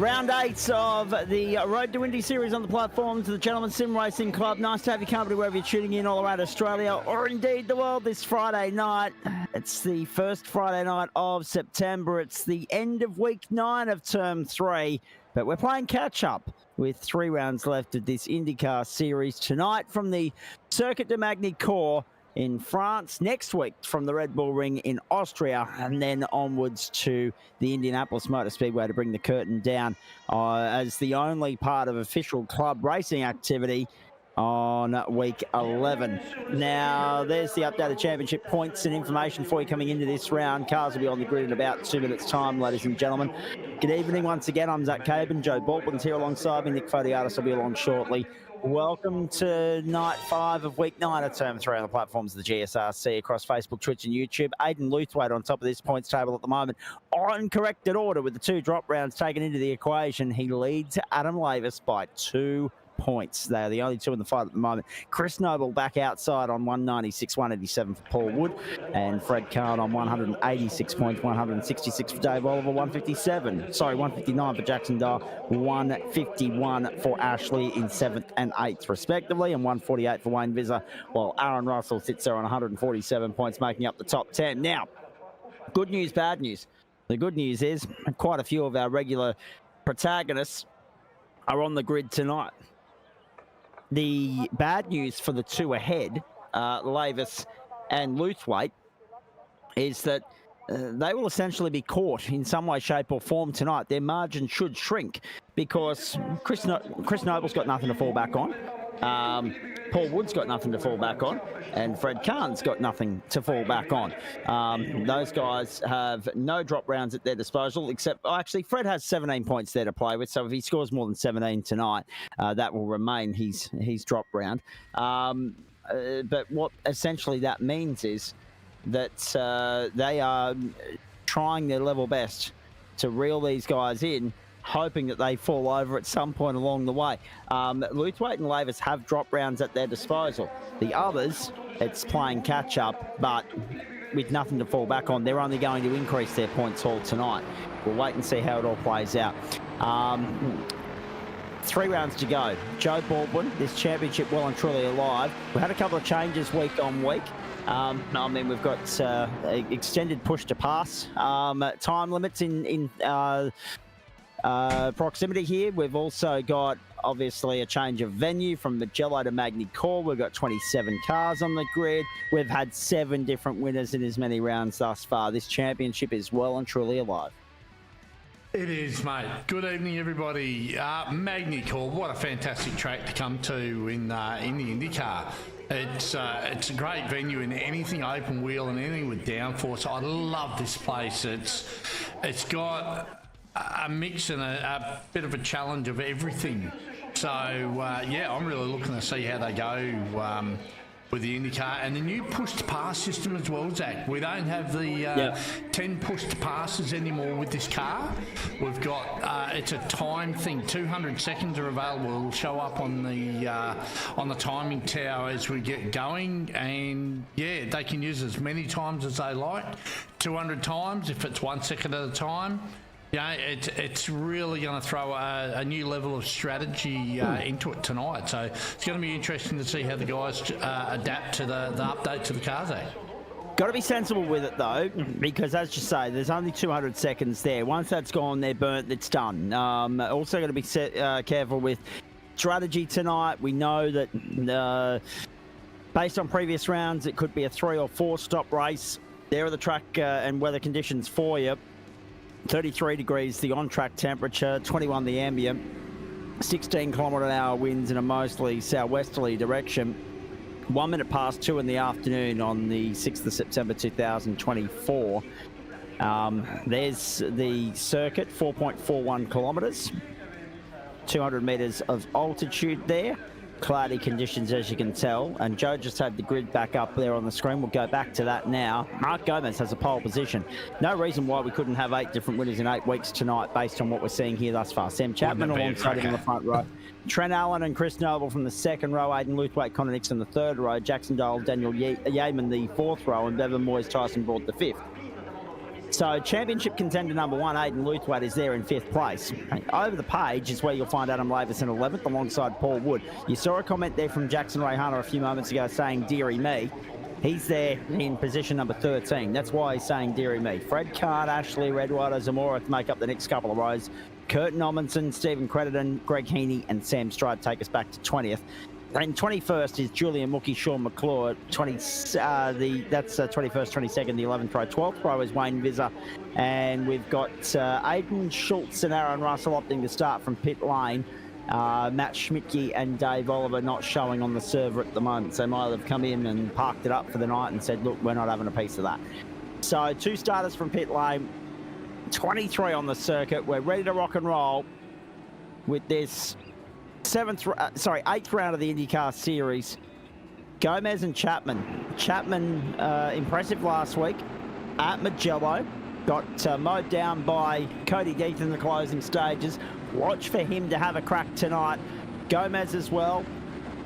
Round 8 of the Road to Indy series on the platforms of the Gentlemen's Sim Racing Club. Nice to have your company wherever you're tuning in all around Australia or indeed the world this Friday night. It's the first Friday night of September. It's the end of week 9 of term 3, but we're playing catch-up with 3 rounds left of this Indycar series tonight from the Circuit de Magny-Cours in France, next week from the Red Bull Ring in Austria, and then onwards to the Indianapolis Motor Speedway to bring the curtain down as the only part of official club racing activity on week 11. Now, there's the updated championship points and information for you coming into this round. Cars will be on the grid in about 2 minutes' time, ladies and gentlemen. Good evening once again. I'm Zach Cabin. Joe Baldwin's here alongside me. Nick Fodiatis will be along shortly. Welcome to night 5 of week 9 of term 3 on the platforms of the GSRC across Facebook, Twitch and YouTube. Aidan Luthwaite on top of this points table at the moment on corrected order with the 2 drop rounds taken into the equation. He leads Adam Lavis by 2 points. They are the only 2 in the fight at the moment. Chris Noble back outside on 196, 187 for Paul Wood, and Fred Kahn on 186 points, 166 for Dave Oliver, 159 for Jackson Dyle, 151 for Ashley in 7th and 8th respectively, and 148 for Wayne Visser, while Aaron Russell sits there on 147 points, making up the top 10. Now, good news, bad news. The good news is quite a few of our regular protagonists are on the grid tonight. The bad news for the 2 ahead, Lavis and Luthwaite, is that they will essentially be caught in some way, shape or form tonight. Their margin should shrink because Chris Noble's got nothing to fall back on. Paul Wood's got nothing to fall back on, and Fred Kahn's got nothing to fall back on. Those guys have no drop rounds at their disposal, except actually Fred has 17 points there to play with, so if he scores more than 17 tonight, that will remain his drop round. But what essentially that means is that they are trying their level best to reel these guys in, hoping that they fall over at some point along the way. Luthwaite and Lavis have drop rounds at their disposal. The others, it's playing catch-up, but with nothing to fall back on. They're only going to increase their points haul tonight. We'll wait and see how it all plays out. 3 rounds to go. Joe Baldwin, this championship well and truly alive. We had a couple of changes week on week. I mean, we've got extended push to pass time limits in proximity here. We've also got obviously a change of venue from Magello to Magny-Cours. We've got 27 cars on the grid. We've had 7 different winners in as many rounds thus far. This championship is well and truly alive. It is, mate. Good evening, everybody. Magny-Cours, what a fantastic track to come to in the IndyCar. It's a great venue in anything open wheel and anything with downforce. I love this place. It's got a mix and a bit of a challenge of everything. So, yeah, I'm really looking to see how they go with the IndyCar and the new push-to-pass system as well, Zach. We don't have the 10 push-to-passes anymore with this car. We've got, it's a time thing. 200 seconds are available. It'll show up on the timing tower as we get going. And, yeah, they can use as many times as they like. 200 times if it's 1 second at a time. Yeah, it's really going to throw a new level of strategy into it tonight. So it's going to be interesting to see how the guys adapt to the update to the cars. Got to be sensible with it, though, because, as you say, there's only 200 seconds there. Once that's gone, they're burnt, it's done. Also got to be careful with strategy tonight. We know that based on previous rounds, it could be a 3 or 4 stop race. There are the track and weather conditions for you. 33 degrees the on-track temperature, 21 the ambient, 16 km/h winds in a mostly southwesterly direction. 1 minute past 2 in the afternoon on the 6th of September 2024. There's the circuit, 4.41 kilometres, 200 metres of altitude there. Cloudy conditions, as you can tell, and Joe just had the grid back up there on the screen. We'll go back to that now. Mark Gomez has a pole position. No reason why we couldn't have 8 different winners in 8 weeks tonight based on what we're seeing here thus far. Sam Chapman alongside him in the front row. Trent Allen and Chris Noble from the 2nd row. Aidan Luthwaite, Connor Nixon the 3rd row. Jackson Dole, Daniel Yeaman the 4th row, and Bevan Moyes, Tyson Broad the 5th. So championship contender number 1, Aidan Luthwaite, is there in 5th place. Over the page is where you'll find Adam Lavis in 11th alongside Paul Wood. You saw a comment there from Jackson Ray Hunter a few moments ago saying, dearie me. He's there in position number 13. That's why he's saying dearie me. Fred Card, Ashley, Redwater, Zamora to make up the next couple of rows. Curtin Ommenson, Stephen Crediton, Greg Heaney and Sam Stride take us back to 20th. And 21st is Julian Mookie, Sean McClure. That's 21st, 22nd, the 11th row. 12th row is Wayne Visser. And we've got Aidan Schultz and Aaron Russell opting to start from pit lane. Matt Schmidtke and Dave Oliver not showing on the server at the moment. So they might have come in and parked it up for the night and said, look, we're not having a piece of that. So 2 starters from pit lane, 23 on the circuit. We're ready to rock and roll with this 8th round of the Indycar series. Gomez and Chapman. Chapman, impressive last week at Magello. Got mowed down by Cody Death in the closing stages. Watch for him to have a crack tonight. Gomez as well.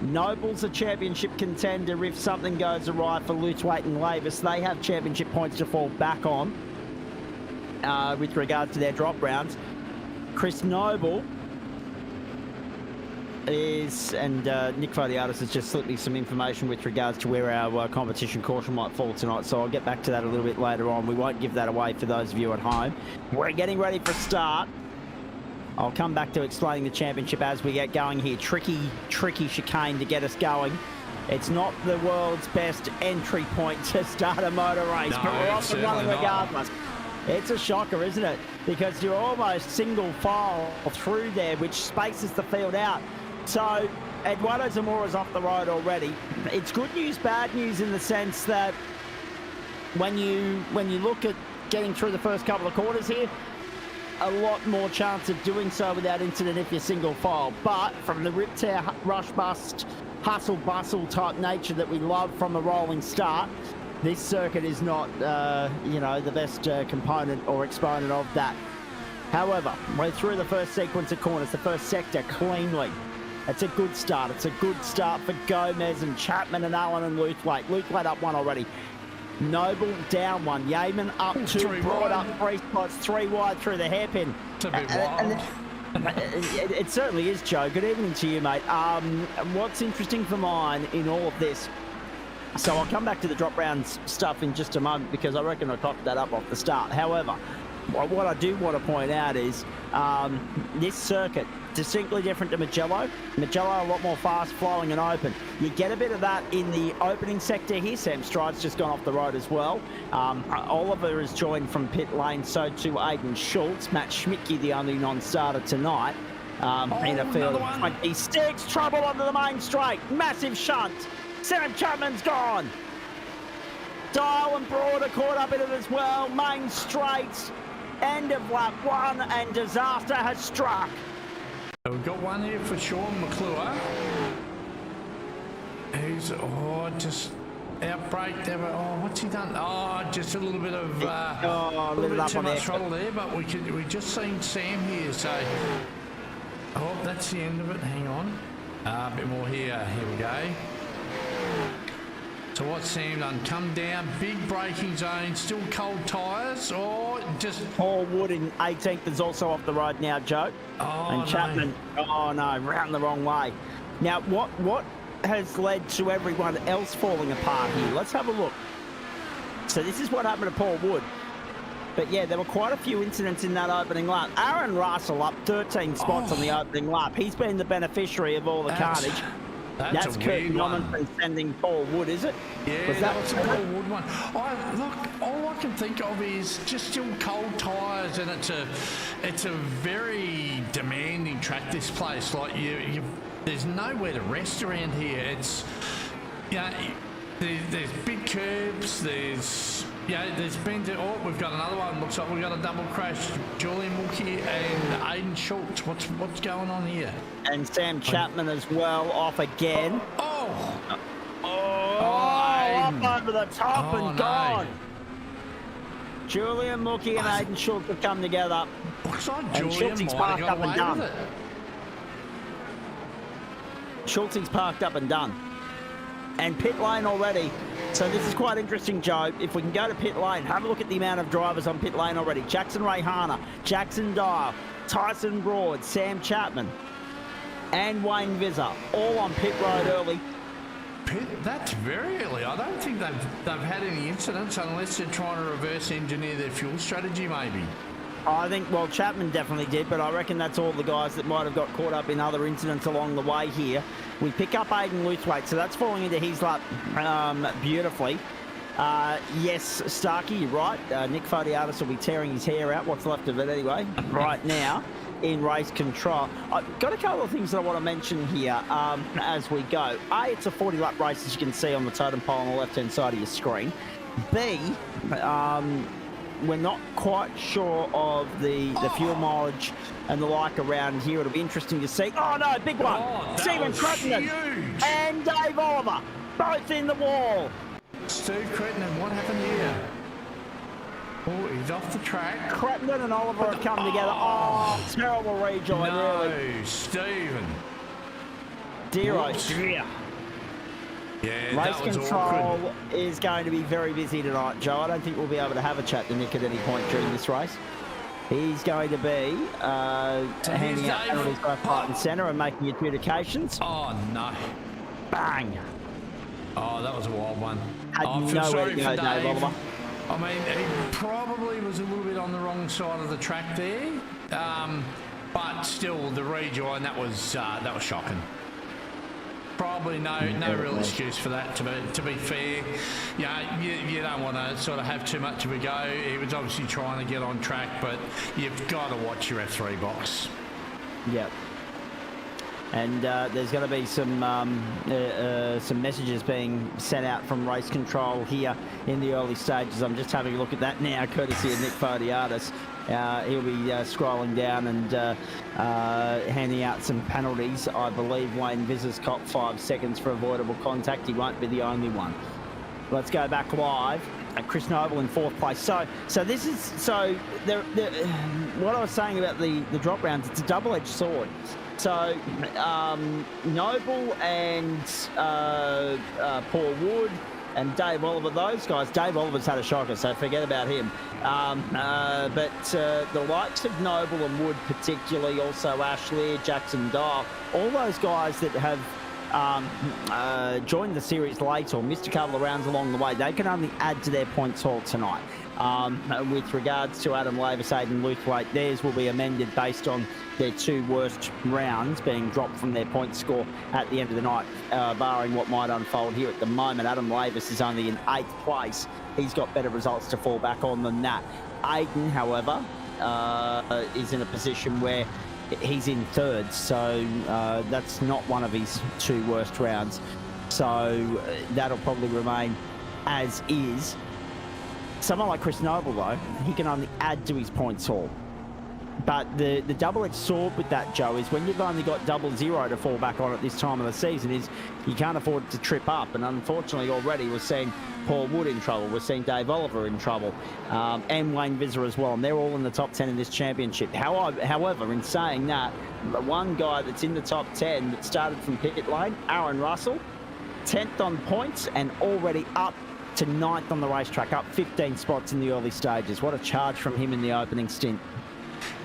Noble's a championship contender if something goes awry for Luthwaite and Lavis. They have championship points to fall back on with regard to their drop rounds. Chris Noble is, and Nick Fodiatis has just slipped me some information with regards to where our competition caution might fall tonight, so I'll get back to that a little bit later on. We won't give that away for those of you at home. We're getting ready for start. I'll come back to explaining the championship as we get going here. Tricky chicane to get us going. It's not the world's best entry point to start a motor race, but we're off and running regardless. It's a shocker, isn't it? Because you're almost single file through there, which spaces the field out. So Eduardo Zamora's off the road already. It's good news, bad news in the sense that when you look at getting through the first couple of quarters here, a lot more chance of doing so without incident if you're single file. But from the rip tear, rush bust, hustle bustle type nature that we love from a rolling start, this circuit is not, the best component or exponent of that. However, we're through the first sequence of corners, the first sector cleanly. It's a good start. It's a good start for Gomez and Chapman and Allen and Luthwaite. Luthwaite up 1 already. Noble down 1. Yeaman up 2. Broad up 3 spots. 3 wide through the hairpin. It's a bit wild. It certainly is, Joe. Good evening to you, mate. What's interesting for mine in all of this, so I'll come back to the drop rounds stuff in just a moment because I reckon I cocked that up off the start. However, what I do want to point out is this circuit, distinctly different to Magello. Magello a lot more fast flowing and open. You get a bit of that in the opening sector here. Sam Stride's just gone off the road as well. Oliver has joined from pit lane, so too Aidan Schultz. Matt Schmidtke, the only non-starter tonight. In a field of 26. Trouble onto the main straight. Massive shunt. Sam Chapman's gone. Dial and Broad are caught up in it as well. Main straight. End of lap 1 and disaster has struck. So we've got one here for Sean McClure. Who's, just outbreak. What's he done? Just a little bit of a little bit too much throttle there, but we just seen Sam here, so that's the end of it. Hang on. A bit more here. Here we go. So what's Sam done? Come down, big braking zone, still cold tyres, or just... Paul Wood in 18th is also off the road now, Joe. And Chapman, round the wrong way. Now, what has led to everyone else falling apart here? Let's have a look. So this is what happened to Paul Wood. But yeah, there were quite a few incidents in that opening lap. Aaron Russell up 13 spots on the opening lap. He's been the beneficiary of all the carnage. That's Curtin Ommenson sending Paul Wood, is it? Yeah, that was a Paul Wood one. All I can think of is just still cold tyres, and it's a very demanding track, this place. Like there's nowhere to rest around here. It's there's big curves. There's been we've got another one. Looks like we've got a double crash. Julian Mookie and Aidan Schultz. What's going on here? And Sam Chapman as well, off again. Up over the top and gone. Julian Mookie and Aidan Schultz have come together. Looks like and Julian might have got away with it. Schultz parked up and done. And pit lane already. So this is quite interesting, Joe. If we can go to pit lane, have a look at the amount of drivers on pit lane already. Jackson Rayhana, Jackson Dyer, Tyson Broad, Sam Chapman, and Wayne Visser, all on pit road early. That's very early. I don't think they've had any incidents unless they're trying to reverse engineer their fuel strategy, maybe. I think, well, Chapman definitely did, but I reckon that's all the guys that might have got caught up in other incidents along the way here. We pick up Aiden Luthwaite, so that's falling into his lap beautifully. Yes, Starkey, you're right. Nick Fodiatis will be tearing his hair out, what's left of it anyway, right now in race control. I've got a couple of things that I want to mention here as we go. A, it's a 40-lap race, as you can see on the totem pole on the left-hand side of your screen. B, we're not quite sure of the fuel mileage and the like around here. It'll be interesting to see. Oh, no, big one. Stephen Crittenden and Dave Oliver, both in the wall. Steve Crittenden, what happened here? Oh, he's off the track. Crittenden and Oliver have come together. Oh, terrible rejoin, really. No, Stephen. Dear, oh, dear. Yeah, race control is going to be very busy tonight, Joe. I don't think we'll be able to have a chat to Nick at any point during this race. He's going to be handing out penalties both right and centre and making adjudications. Oh, no. Bang. Oh, that was a wild one. I feel sorry for Dave Oliver. I mean, he probably was a little bit on the wrong side of the track there. But still, the rejoin, that was shocking. Probably no real excuse for that, to be fair. You don't want to sort of have too much of a go. He was obviously trying to get on track, but you've got to watch your F3 box. Yep. And there's going to be some messages being sent out from race control here in the early stages. I'm just having a look at that now, courtesy of Nick Fodiatis. He'll be scrolling down and handing out some penalties. I believe Wayne Visser's copped 5 seconds for avoidable contact. He won't be the only one. Let's go back live. Chris Noble in 4th place. So this is what I was saying about the drop rounds. It's a double-edged sword. So Noble and Paul Wood and Dave Oliver, those guys. Dave Oliver's had a shocker, so forget about him. But the likes of Noble and Wood, particularly, also Ashley, Jackson Dyer, all those guys that have joined the series late or missed a couple of rounds along the way, they can only add to their points haul tonight. With regards to Adam Lavis, Aiden Luthwaite, theirs will be amended based on their 2 worst rounds being dropped from their point score at the end of the night, barring what might unfold here at the moment. Adam Lavis is only in 8th place. He's got better results to fall back on than that. Aiden, however, is in a position where he's in 3rd, so that's not one of his 2 worst rounds. So that'll probably remain as is. Someone like Chris Noble, though, he can only add to his points haul. But the double-edged sword with that, Joe, is when you've only got 0-0 to fall back on at this time of the season, is you can't afford to trip up. And unfortunately, already we're seeing Paul Wood in trouble. We're seeing Dave Oliver in trouble, and Wayne Visser as well. And they're all in the top 10 in this championship. However, in saying that, the one guy that's in the top 10 that started from pit lane, Aaron Russell, 10th on points and already up to 9th on the racetrack, up 15 spots in the early stages. What a charge from him in the opening stint.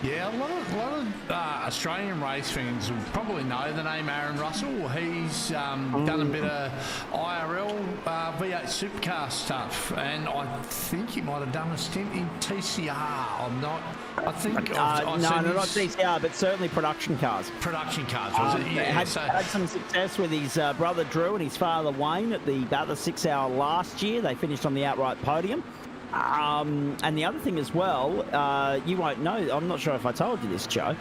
Yeah, a lot of Australian race fans will probably know the name Aaron Russell. He's done a bit of IRL V8 supercar stuff, and I think he might have done a stint in TCR. I think not TCR, but certainly production cars. Production cars, was it? Yeah. Had some success with his brother Drew and his father Wayne at about the 6 Hour last year. They finished on the outright podium. And the other thing as well, you won't know, I'm not sure if I told you this, Joe,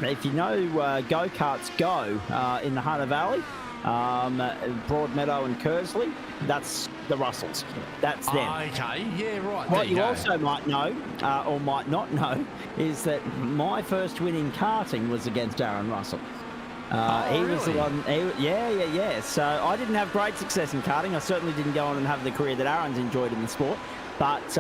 if you know Go-Karts Go in the Hunter Valley, Broadmeadow and Kersley, that's the Russells. That's them. Okay, yeah, right. What you also might know, or might not know, is that my first win in karting was against Aaron Russell. He was the one. Yeah. So I didn't have great success in karting. I certainly didn't go on and have the career that Aaron's enjoyed in the sport. But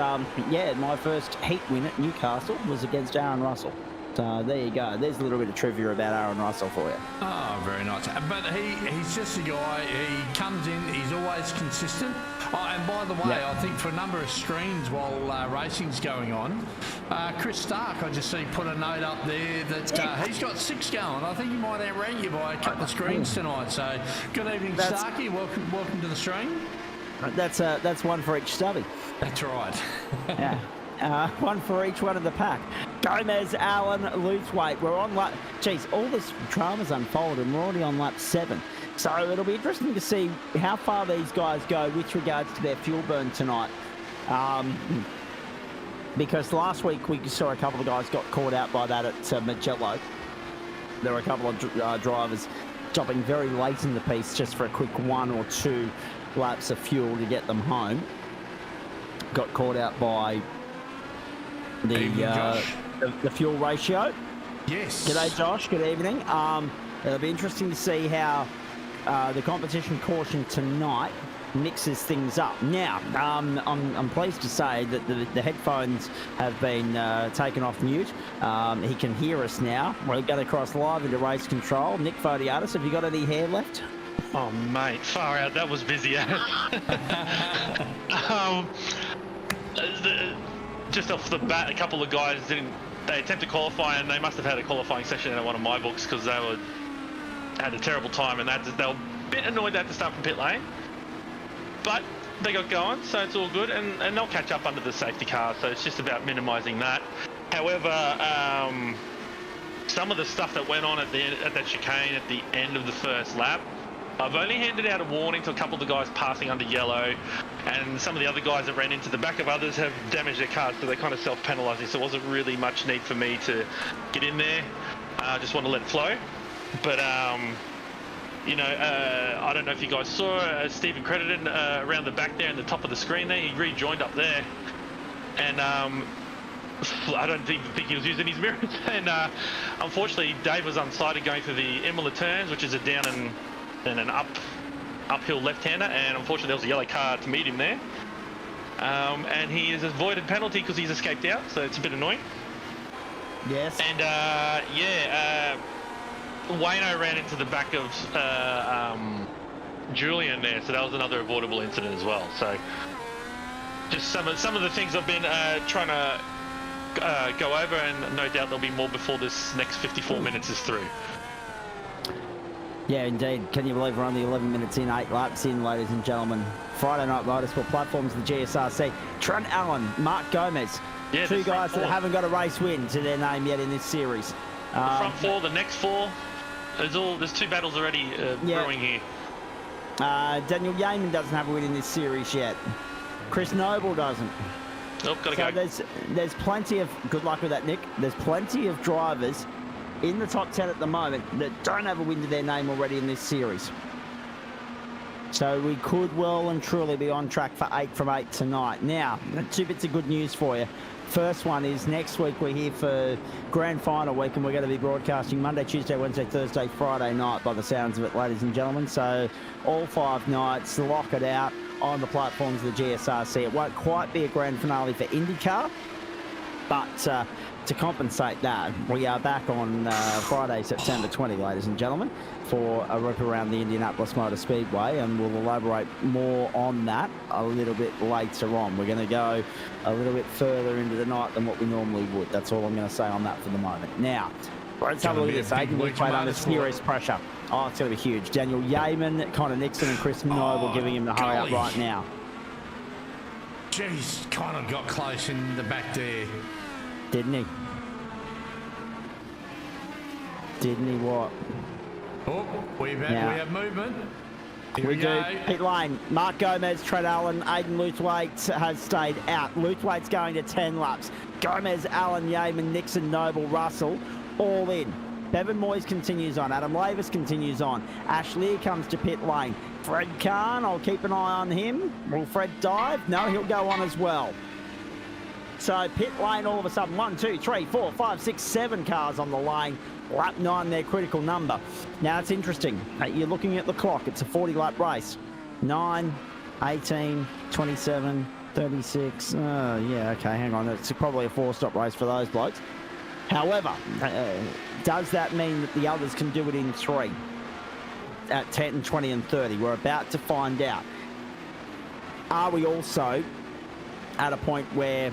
yeah, my first heat win at Newcastle was against Aaron Russell. So there you go. There's a little bit of trivia about Aaron Russell for you. Oh, very nice. But he's just a guy. He comes in. He's always consistent. Oh, and by the way, I think for a number of screens while racing's going on, Chris Stark, I just see put a note up there that he's got 6 going. I think he might outrank you by a couple of screens tonight. So good evening, Starky. Welcome to the stream. That's one for each stubby. That's right. Yeah. One for each one of the pack. Gomez, Allen, Luthwaite. We're on lap... Geez, all this drama's unfolded and we're already on lap 7. So it'll be interesting to see how far these guys go with regards to their fuel burn tonight. Because last week we saw a couple of guys got caught out by that at Magello. There were a couple of drivers stopping very late in the piece just for a quick 1 or 2 laps of fuel to get them home. Got caught out by the fuel ratio. Yes. G'day, Josh. Good evening. It'll be interesting to see how the competition caution tonight mixes things up. Now, I'm pleased to say that the headphones have been taken off mute. He can hear us now. We're going to cross live into race control. Nick Fodiatis, have you got any hair left? Oh, mate, far out. That was busy. Just off the bat, a couple of guys they attempted to qualify, and they must have had a qualifying session in one of my books because they had a terrible time, and they were a bit annoyed they had to start from pit lane. But they got going, so it's all good, and they'll catch up under the safety car, so it's just about minimising that. However, some of the stuff that went on at that chicane at the end of the first lap, I've only handed out a warning to a couple of the guys passing under yellow, and some of the other guys that ran into the back of others have damaged their cars, so they're kind of self-penalising, so it wasn't really much need for me to get in there. I just want to let it flow. But, you know, I don't know if you guys saw Stephen credited around the back there in the top of the screen there. He rejoined up there, and I don't think he was using his mirrors. And unfortunately, Dave was unsighted going through the Imola turns, which is a down and an uphill left-hander, and unfortunately there was a yellow car to meet him there. And he has avoided penalty because he's escaped out, so it's a bit annoying. Yes. And Wayno ran into the back of Julian there, so that was another avoidable incident as well. So just some of the things I've been trying to go over, and no doubt there'll be more before this next 54 minutes is through. Yeah, indeed. Can you believe we're only 11 minutes in, 8 laps in, ladies and gentlemen. Friday Night Motorsport platforms, the GSRC. Trent Allen, Mark Gomez. Yeah, 2 guys that haven't got a race win to their name yet in this series. The front 4, the next 4. There's 2 battles already brewing here. Daniel Yeaman doesn't have a win in this series yet. Chris Noble doesn't. Oh, gotta go. There's plenty of... Good luck with that, Nick. There's plenty of drivers in the top 10 at the moment that don't have a win to their name already in this series. So we could well and truly be on track for 8 from 8 tonight. Now, 2 bits of good news for you. First one is next week we're here for Grand Final week, and we're going to be broadcasting Monday, Tuesday, Wednesday, Thursday, Friday night by the sounds of it, ladies and gentlemen. So all 5 nights, lock it out on the platforms of the GSRC. It won't quite be a grand finale for Indycar, but to compensate that, we are back on Friday, September 20, ladies and gentlemen, for a rip around the Indianapolis Motor Speedway, and we'll elaborate more on that a little bit later on. We're going to go a little bit further into the night than what we normally would. That's all I'm going to say on that for the moment. Now, let's have a look at this. Aiden Luthwaite under serious pressure. Oh, it's going to be huge. Daniel Yeaman, Connor Nixon and Chris Noble giving him the hurry up right now. Jeez, Connor got close in the back there. Didn't he? Didn't he what? Oh, we have movement. Here we do. go. Pit lane. Mark Gomez, Trent Allen, Aiden Luthwaite has stayed out. Luthwaite's going to 10 laps. Gomez, Allen, Yeaman, Nixon, Noble, Russell, all in. Bevan Moyes continues on. Adam Lavis continues on. Ash Lear comes to pit lane. Fred Kahn, I'll keep an eye on him. Will Fred dive? No, he'll go on as well. So pit lane all of a sudden, 1, 2, 3, 4, 5, 6, 7 cars on the lane. Lap 9, their critical number. Now it's interesting. You're looking at the clock. It's a 40-lap race. 9, 18, 27, 36. Yeah, okay, hang on. It's probably a 4-stop race for those blokes. However, does that mean that the others can do it in 3? At 10, 20 and 30. We're about to find out. are we also at a point where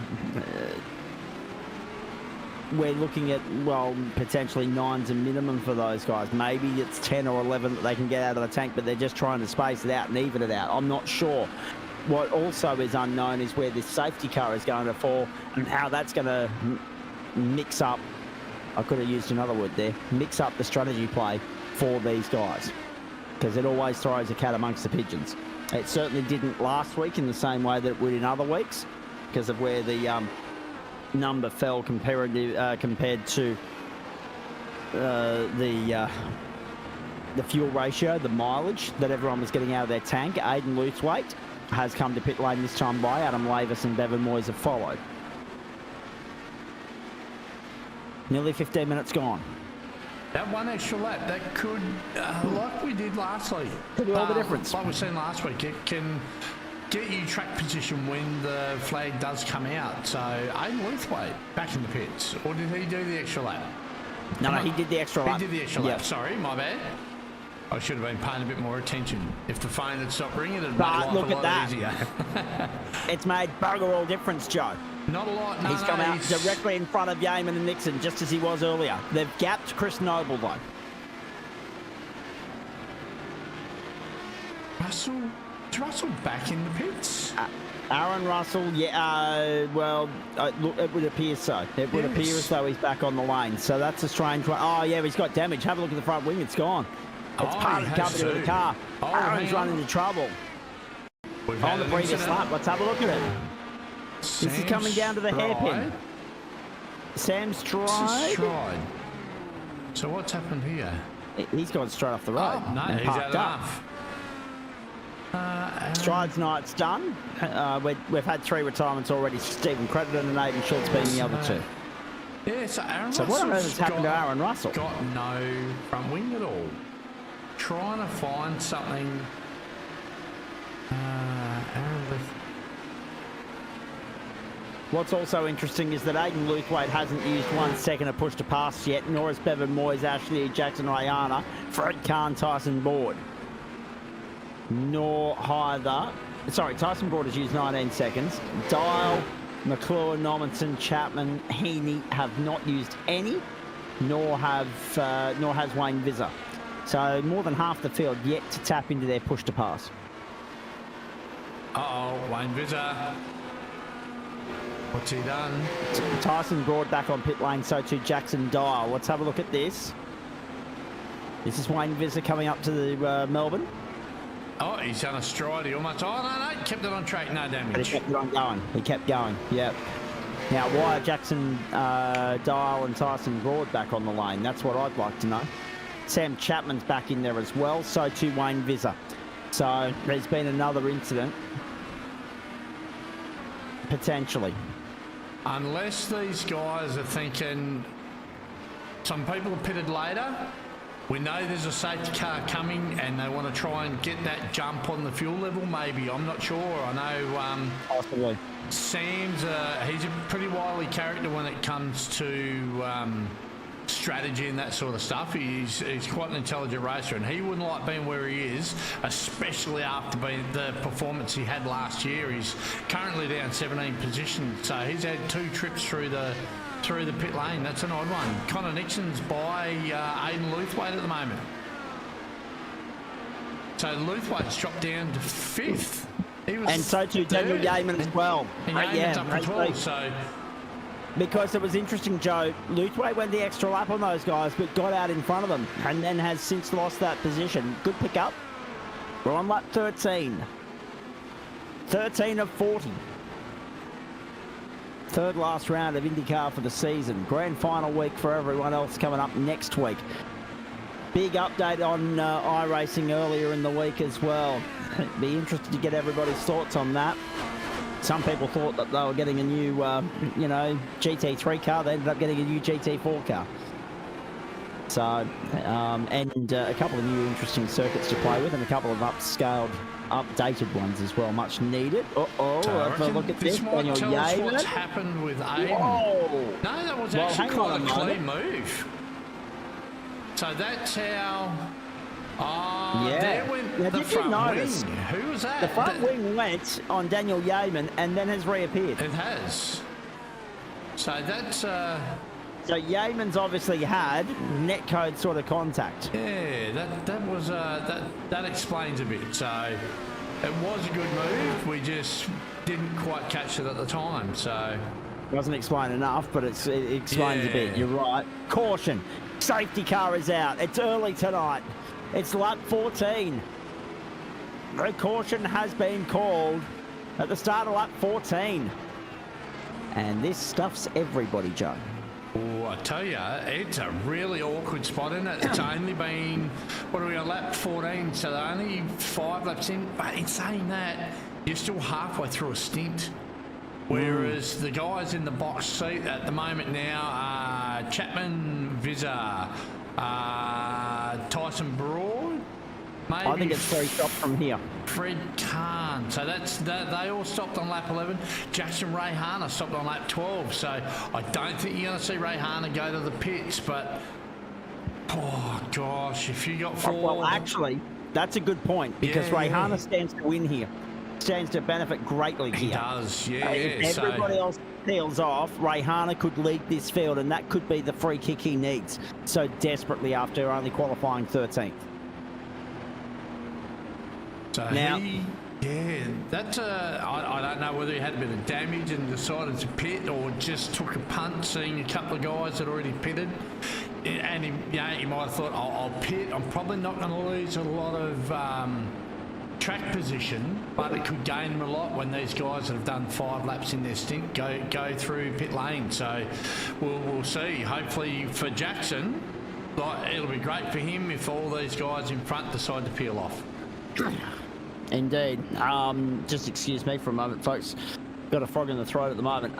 we're looking at, well, potentially 9's a minimum for those guys? Maybe it's 10 or 11 that they can get out of the tank, but they're just trying to space it out and even it out. I'm not sure. What also is unknown is where this safety car is going to fall and how that's going to mix up, I could have used another word there, mix up the strategy play for these guys, because it always throws a cat amongst the pigeons. It certainly didn't last week in the same way that it would in other weeks because of where the number fell compared to the fuel ratio, the mileage that everyone was getting out of their tank. Aidan Luthwaite has come to pit lane this time by. Adam Lavis and Bevan Moyes have followed. Nearly 15 minutes gone. That one extra lap, that could, like we did last week. Could be all the difference. Like we seen last week, it can get you track position when the flag does come out. So, Aidan Luthwaite back in the pits. Or did he do the extra lap? No, he did the extra lap. He did the extra lap. Sorry, my bad. I should have been paying a bit more attention. If the phone had stopped ringing, it'd make life a lot easier. It's made bugger all difference, Joe. Not a lot. No, He's come out directly in front of Yeaman and Nixon, just as he was earlier. They've gapped Chris Noble, though. Is Russell back in the pits? Aaron Russell, yeah, well, look, it would appear so. It would appear as though he's back on the lane. So that's a strange one. Oh, yeah, he's got damage. Have a look at the front wing. It's gone. It's part of the coverage of the car. Aaron's run into trouble. On the previous lap, let's have a look at it. This is coming down to the hairpin. Sam Stride. So what's happened here? He's gone straight off the road. Oh, no, he's had enough. Stride's night's done. We've had 3 retirements already. Stephen Crediton and Aidan Schultz being the other 2. Yeah, so Aaron Russell's what on earth has happened to Aaron Russell? Got no front wing at all. Trying to find something. What's also interesting is that Aidan Luthwaite hasn't used 1 second of push to pass yet, nor has Bevan Moyes, Ashley, Jackson Rayana, Fred Kahn, Tyson Board. Nor either. Sorry, Tyson Board has used 19 seconds. Dial, McClure, Normanson, Chapman, Heaney have not used any, nor has Wayne Visser. So more than half the field yet to tap into their push to pass. Wayne Visser. What's he done? Tyson Broad back on pit lane, so too Jackson Dial. Let's have a look at this. This is Wayne Visser coming up to the Melbourne. Oh, he's done a stride. He almost... Oh, no, kept it on track. No damage. But he kept it on going. He kept going, yep. Now, why are Jackson Dial and Tyson Broad back on the lane? That's what I'd like to know. Sam Chapman's back in there as well, so too Wayne Visser. So there's been another incident, potentially. Unless these guys are thinking some people are pitted later, we know there's a safety car coming and they want to try and get that jump on the fuel level, maybe. I'm not sure. I know possibly. Sam's he's a pretty wily character when it comes to strategy and that sort of stuff. He's quite an intelligent racer, and he wouldn't like being where he is, especially after the performance he had last year. He's currently down 17 positions, so he's had 2 trips through the pit lane. That's an odd one. Connor Nixon's by Aidan Luthwaite at the moment. So Luthwaite's dropped down to 5th. And so too Daniel Yeaman as well. And Yeaman's up as well, so... Because it was interesting, Joe. Luthwaite went the extra lap on those guys, but got out in front of them, and then has since lost that position. Good pickup. We're on lap 13. 13 of 40. Third last round of Indycar for the season. Grand final week for everyone else coming up next week. Big update on iRacing earlier in the week as well. Be interested to get everybody's thoughts on that. Some people thought that they were getting a new, GT3 car. They ended up getting a new GT4 car. So, and a couple of new interesting circuits to play with, and a couple of updated ones as well. Much needed. Let's look at this. Daniel Yeaman. What's happened with Aidan? Whoa. No, that was actually quite a clean move. So that's how... Oh, Yeah. there went Now, the did you front notice wing. Who was that? The front wing went on Daniel Yeaman and then has reappeared. It has. So that's... So Yeaman's obviously had netcode sort of contact. Yeah, that was that explains a bit. So it was a good move. We just didn't quite catch it at the time. So Doesn't explain enough, but it explains a bit. You're right. Caution. Safety car is out. It's early tonight. It's lap 14. The caution has been called at the start of lap 14. And this stuffs everybody, Joe. Oh, I tell you, it's a really awkward spot, isn't it? It's only been, what are we on, lap 14, so they're only 5 laps in. But in saying that, you're still halfway through a stint. Whereas the guys in the box seat at the moment now are Chapman, Vizza, Tyson Broad, maybe. I think it's 3 stops from here. Fred Kahn. So they all stopped on lap 11. Jackson Rayhana stopped on lap 12. So I don't think you're going to see Rayhana go to the pits. But, oh, gosh, if you got 4... Well, actually, that's a good point because Rayhana stands to win here. Stands to benefit greatly here. He does, yeah. If everybody else peels off, Rayhana could lead this field, and that could be the free kick he needs so desperately after only qualifying 13th. So now, that's I don't know whether he had a bit of damage and decided to pit or just took a punt, seeing a couple of guys that already pitted. And he might have thought, I'll pit. I'm probably not going to lose a lot of track position, but it could gain him a lot when these guys that have done 5 laps in their stint go through pit lane. So we'll see. Hopefully for Jackson, it'll be great for him if all these guys in front decide to peel off. Indeed. Just excuse me for a moment, folks. Got a frog in the throat at the moment.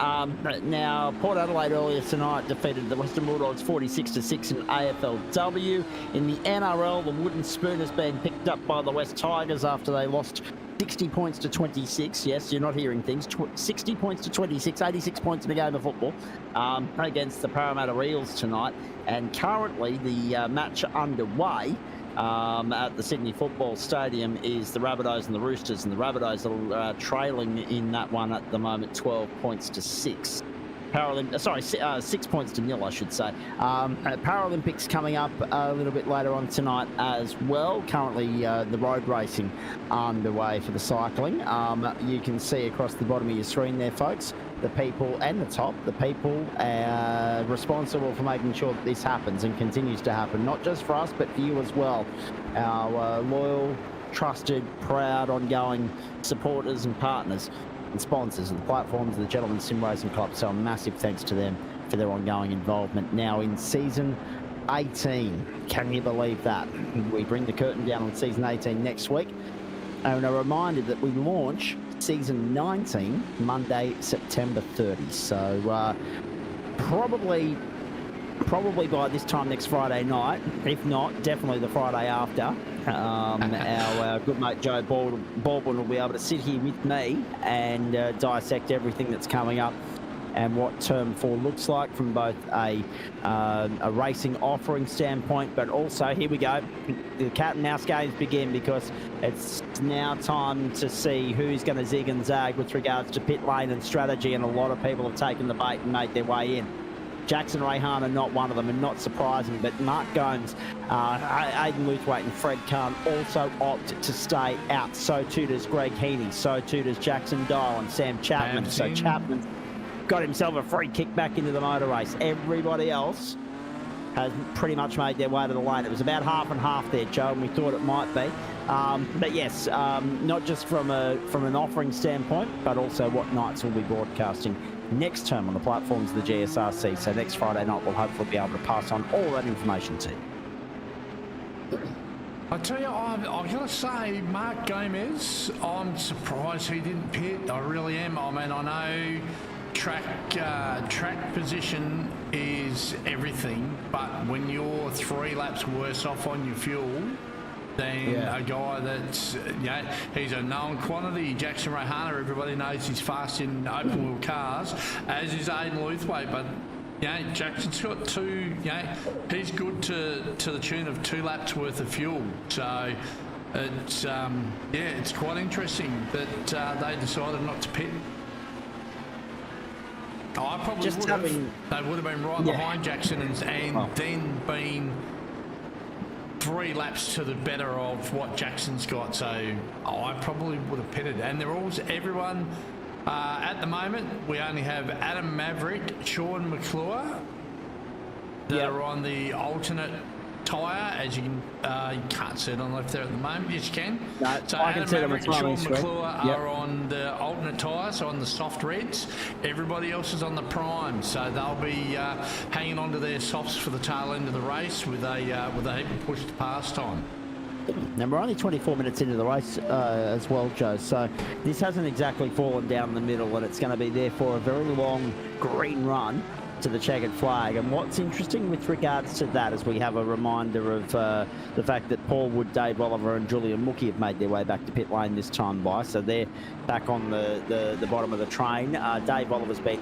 Now, Port Adelaide earlier tonight defeated the Western Bulldogs 46-6 in AFLW. In the NRL, the wooden spoon has been picked up by the West Tigers after they lost 60 points to 26. Yes, you're not hearing things. 60 points to 26, 86 points in a game of football against the Parramatta Eels tonight. And currently, the match underway at the Sydney Football Stadium is the Rabbitohs and the Roosters, and the Rabbitohs are trailing in that one at the moment 12 points to 6. 6 points to 0, I should say. Paralympics coming up a little bit later on tonight as well. Currently, the road racing underway for the cycling. You can see across the bottom of your screen there, folks, the people and the top, the people responsible for making sure that this happens and continues to happen, not just for us, but for you as well. Our loyal, trusted, proud, ongoing supporters and partners and sponsors of the platforms of the Gentlemen Sim Racing Club. So a massive thanks to them for their ongoing involvement. Now in season 18, can you believe that? We bring the curtain down on season 18 next week. And a reminder that we launch season 19 Monday, September 30. So probably by this time next Friday night, if not, definitely the Friday after, our good mate Joe Baldwin will be able to sit here with me and dissect everything that's coming up and what Term 4 looks like from both a racing offering standpoint, but also, here we go, the cat and mouse games begin, because it's now time to see who's going to zig and zag with regards to pit lane and strategy, and a lot of people have taken the bait and made their way in. Jackson Rayhana not one of them, and not surprising, but Mark Gomes, Aidan Luthwaite and Fred Kahn also opt to stay out. So too does Greg Heaney, so too does Jackson Dial and Sam Chapman. So Chapman's got himself a free kick back into the motor race. Everybody else has pretty much made their way to the lane. It was about half and half there, Joe, and we thought it might be. But yes, not just from an offering standpoint, but also what nights we'll be broadcasting next term on the platforms of the GSRC. So next Friday night, we'll hopefully be able to pass on all that information to you. I tell you, I've got to say, Mark Gomez, I'm surprised he didn't pit. I really am. I mean, I know track position is everything, but when you're 3 laps worse off on your fuel than a guy that's, he's a known quantity. Jackson Rayhana, everybody knows he's fast in open wheel cars, as is Aidan Luthwaite, but Jackson's got two, he's good to the tune of 2 laps worth of fuel. So it's, it's quite interesting that they decided not to pit. I probably would have. They would have been right behind Jackson and then been 3 laps to the better of what Jackson's got. So I probably would have pitted. And they're all, everyone, at the moment, we only have Adam Maverick, Sean McClure that are on the alternate tyre. As you can't see it on the left there at the moment. Yes, you can. No, so I Adam can see Maverick and Sean McClure Yep. are on the alternate tyre, so on the soft reds. Everybody else is on the prime, so they'll be hanging on to their softs for the tail end of the race with a heap of push to pass time. Now, we're only 24 minutes into the race as well, Joe, so this hasn't exactly fallen down the middle, and it's going to be there for a very long green run to the checkered flag. And what's interesting with regards to that is we have a reminder of the fact that Paul Wood, Dave Oliver and Julian Mookie have made their way back to pit lane this time by, so they're back on the bottom of the train. Dave Oliver's been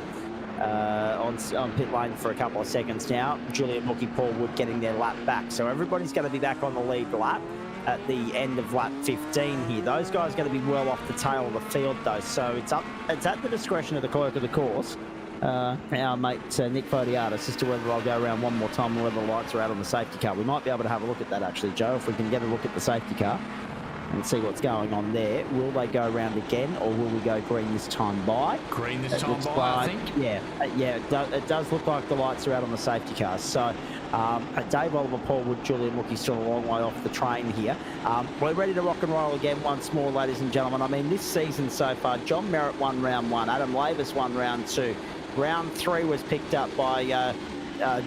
on pit lane for a couple of seconds now. Julian Mookie, Paul Wood getting their lap back, so everybody's going to be back on the lead lap at the end of lap 15 here. Those guys are going to be well off the tail of the field though, so it's at the discretion of the clerk of the course, our mate Nick Fodiatis, as to whether I'll go around one more time or whether the lights are out on the safety car. We might be able to have a look at that actually, Joe, if we can get a look at the safety car and see what's going on there. Will they go around again, or will we go green this time by? Green this time by, I think. Yeah, it does look like the lights are out on the safety cars. So Dave Oliver, Paul Wood, Julian Mookie still a long way off the train here. We're ready to rock and roll again once more, ladies and gentlemen. I mean, this season so far, John Merritt won round 1, Adam Lavis won round 2. Round 3 was picked up by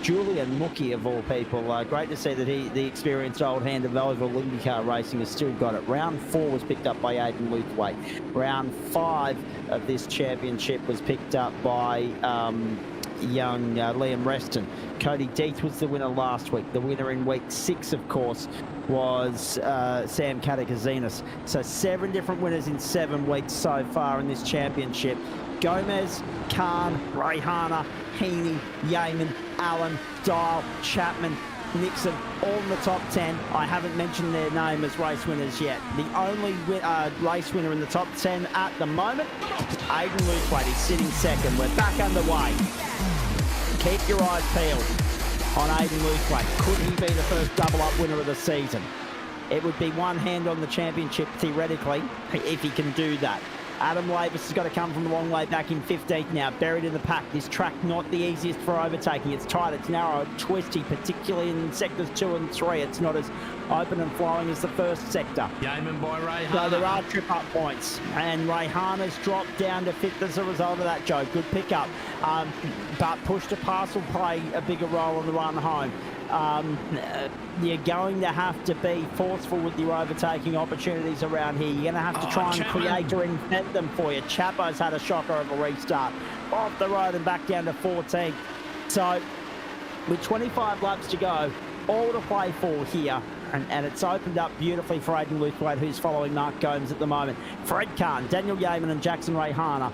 Julian Mookie, of all people. Great to see that the experienced old hand of Valuable Indycar racing has still got it. Round 4 was picked up by Aidan Luthwaite. Round 5 of this championship was picked up by young Liam Reston. Cody Deeth was the winner last week. The winner in week 6, of course, was Sam Katakazinas. So 7 different winners in 7 weeks so far in this championship. Gomez, Khan, Rayhana, Heaney, Yeaman, Allen, Dial, Chapman, Nixon, all in the top 10. I haven't mentioned their name as race winners yet. The only race winner in the top 10 at the moment, Aidan Luthwaite, is sitting second. We're back underway. Keep your eyes peeled on Aidan Luthwaite. Could he be the first double-up winner of the season? It would be one hand on the championship, theoretically, if he can do that. Adam Lavis has got to come from a long way back in 15th now, buried in the pack. This track not the easiest for overtaking. It's tight, it's narrow, twisty, particularly in sectors 2 and 3. It's not as open and flowing as the first sector. Yeaman by Rayhana. So there are trip-up points, and Rayhana's dropped down to 5th as a result of that, Joe. Good pickup, but push to pass will play a bigger role on the run home. You're going to have to be forceful with your overtaking opportunities around here. You're going to have to try and create or invent them for you. Chapo's had a shocker of a restart. Off the road and back down to 14th. So, with 25 laps to go, all to play for here. And it's opened up beautifully for Aidan Luthwaite, who's following Mark Gomes at the moment. Fred Kahn, Daniel Yeaman and Jackson Rayhana,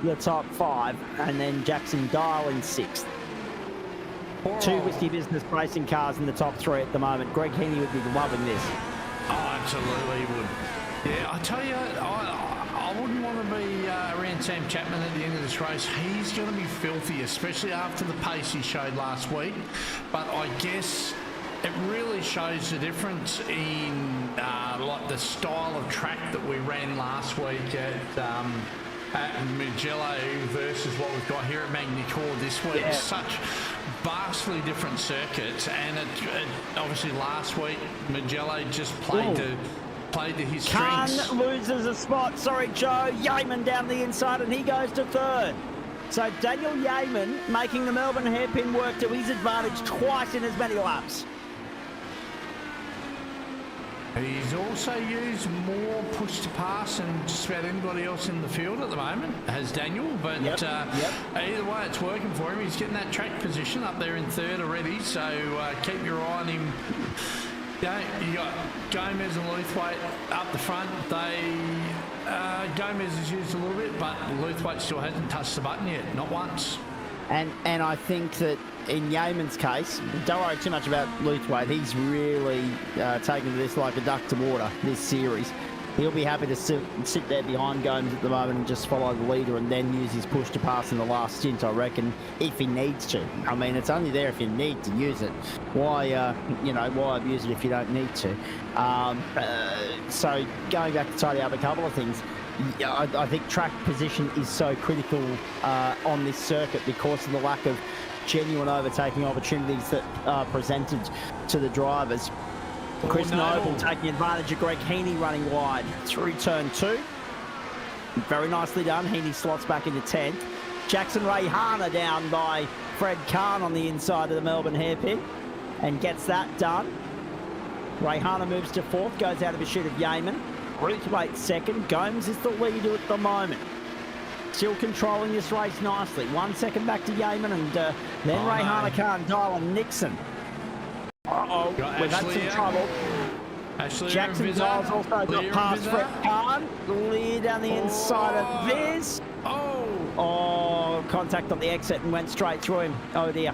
the top 5. And then Jackson Dial in 6th. 2 Whiskey Business racing cars in the top 3 at the moment. Greg Heaney would be loving this. Oh, absolutely would. Yeah, I tell you, I wouldn't want to be around Sam Chapman at the end of this race. He's going to be filthy, especially after the pace he showed last week. But I guess it really shows the difference in like the style of track that we ran last week at Mugello versus what we've got here at Magny-Cours this week. Yeah. Such vastly different circuits, and it obviously last week Mugello just played to his strengths. Khan loses a spot. Sorry, Joe. Yeaman down the inside, and he goes to 3rd. So Daniel Yeaman making the Melbourne hairpin work to his advantage twice in as many laps. He's also used more push to pass than just about anybody else in the field at the moment, has Daniel. But either way, it's working for him. He's getting that track position up there in 3rd already. So keep your eye on him. You got Gomez and Luthwaite up the front. Gomez has used a little bit, but Luthwaite still hasn't touched the button yet, not once. And I think that in Yeaman's case, don't worry too much about Luthwaite. He's really taken to this like a duck to water, this series. He'll be happy to sit there behind Gomes at the moment and just follow the leader and then use his push to pass in the last stint, I reckon, if he needs to. I mean, it's only there if you need to use it. Why abuse it if you don't need to? So going back to tidy up a couple of things, I think track position is so critical on this circuit because of the lack of genuine overtaking opportunities that are presented to the drivers. Chris Noble taking advantage of Greg Heaney running wide through turn 2. Very nicely done. Heaney slots back into 10th. Jackson Rayhana down by Fred Kahn on the inside of the Melbourne hairpin and gets that done. Rayhana moves to 4th, goes out of a shoot of Yeaman. Ruthwaite 2nd. Gomes is the leader at the moment. Still controlling this race nicely. 1 second back to Yeaman and then Rayhana can't dial on Nixon. We've had some trouble. Jackson Giles also got past Fred Kahn. Clear down the inside of this. Contact on the exit and went straight through him. Oh dear.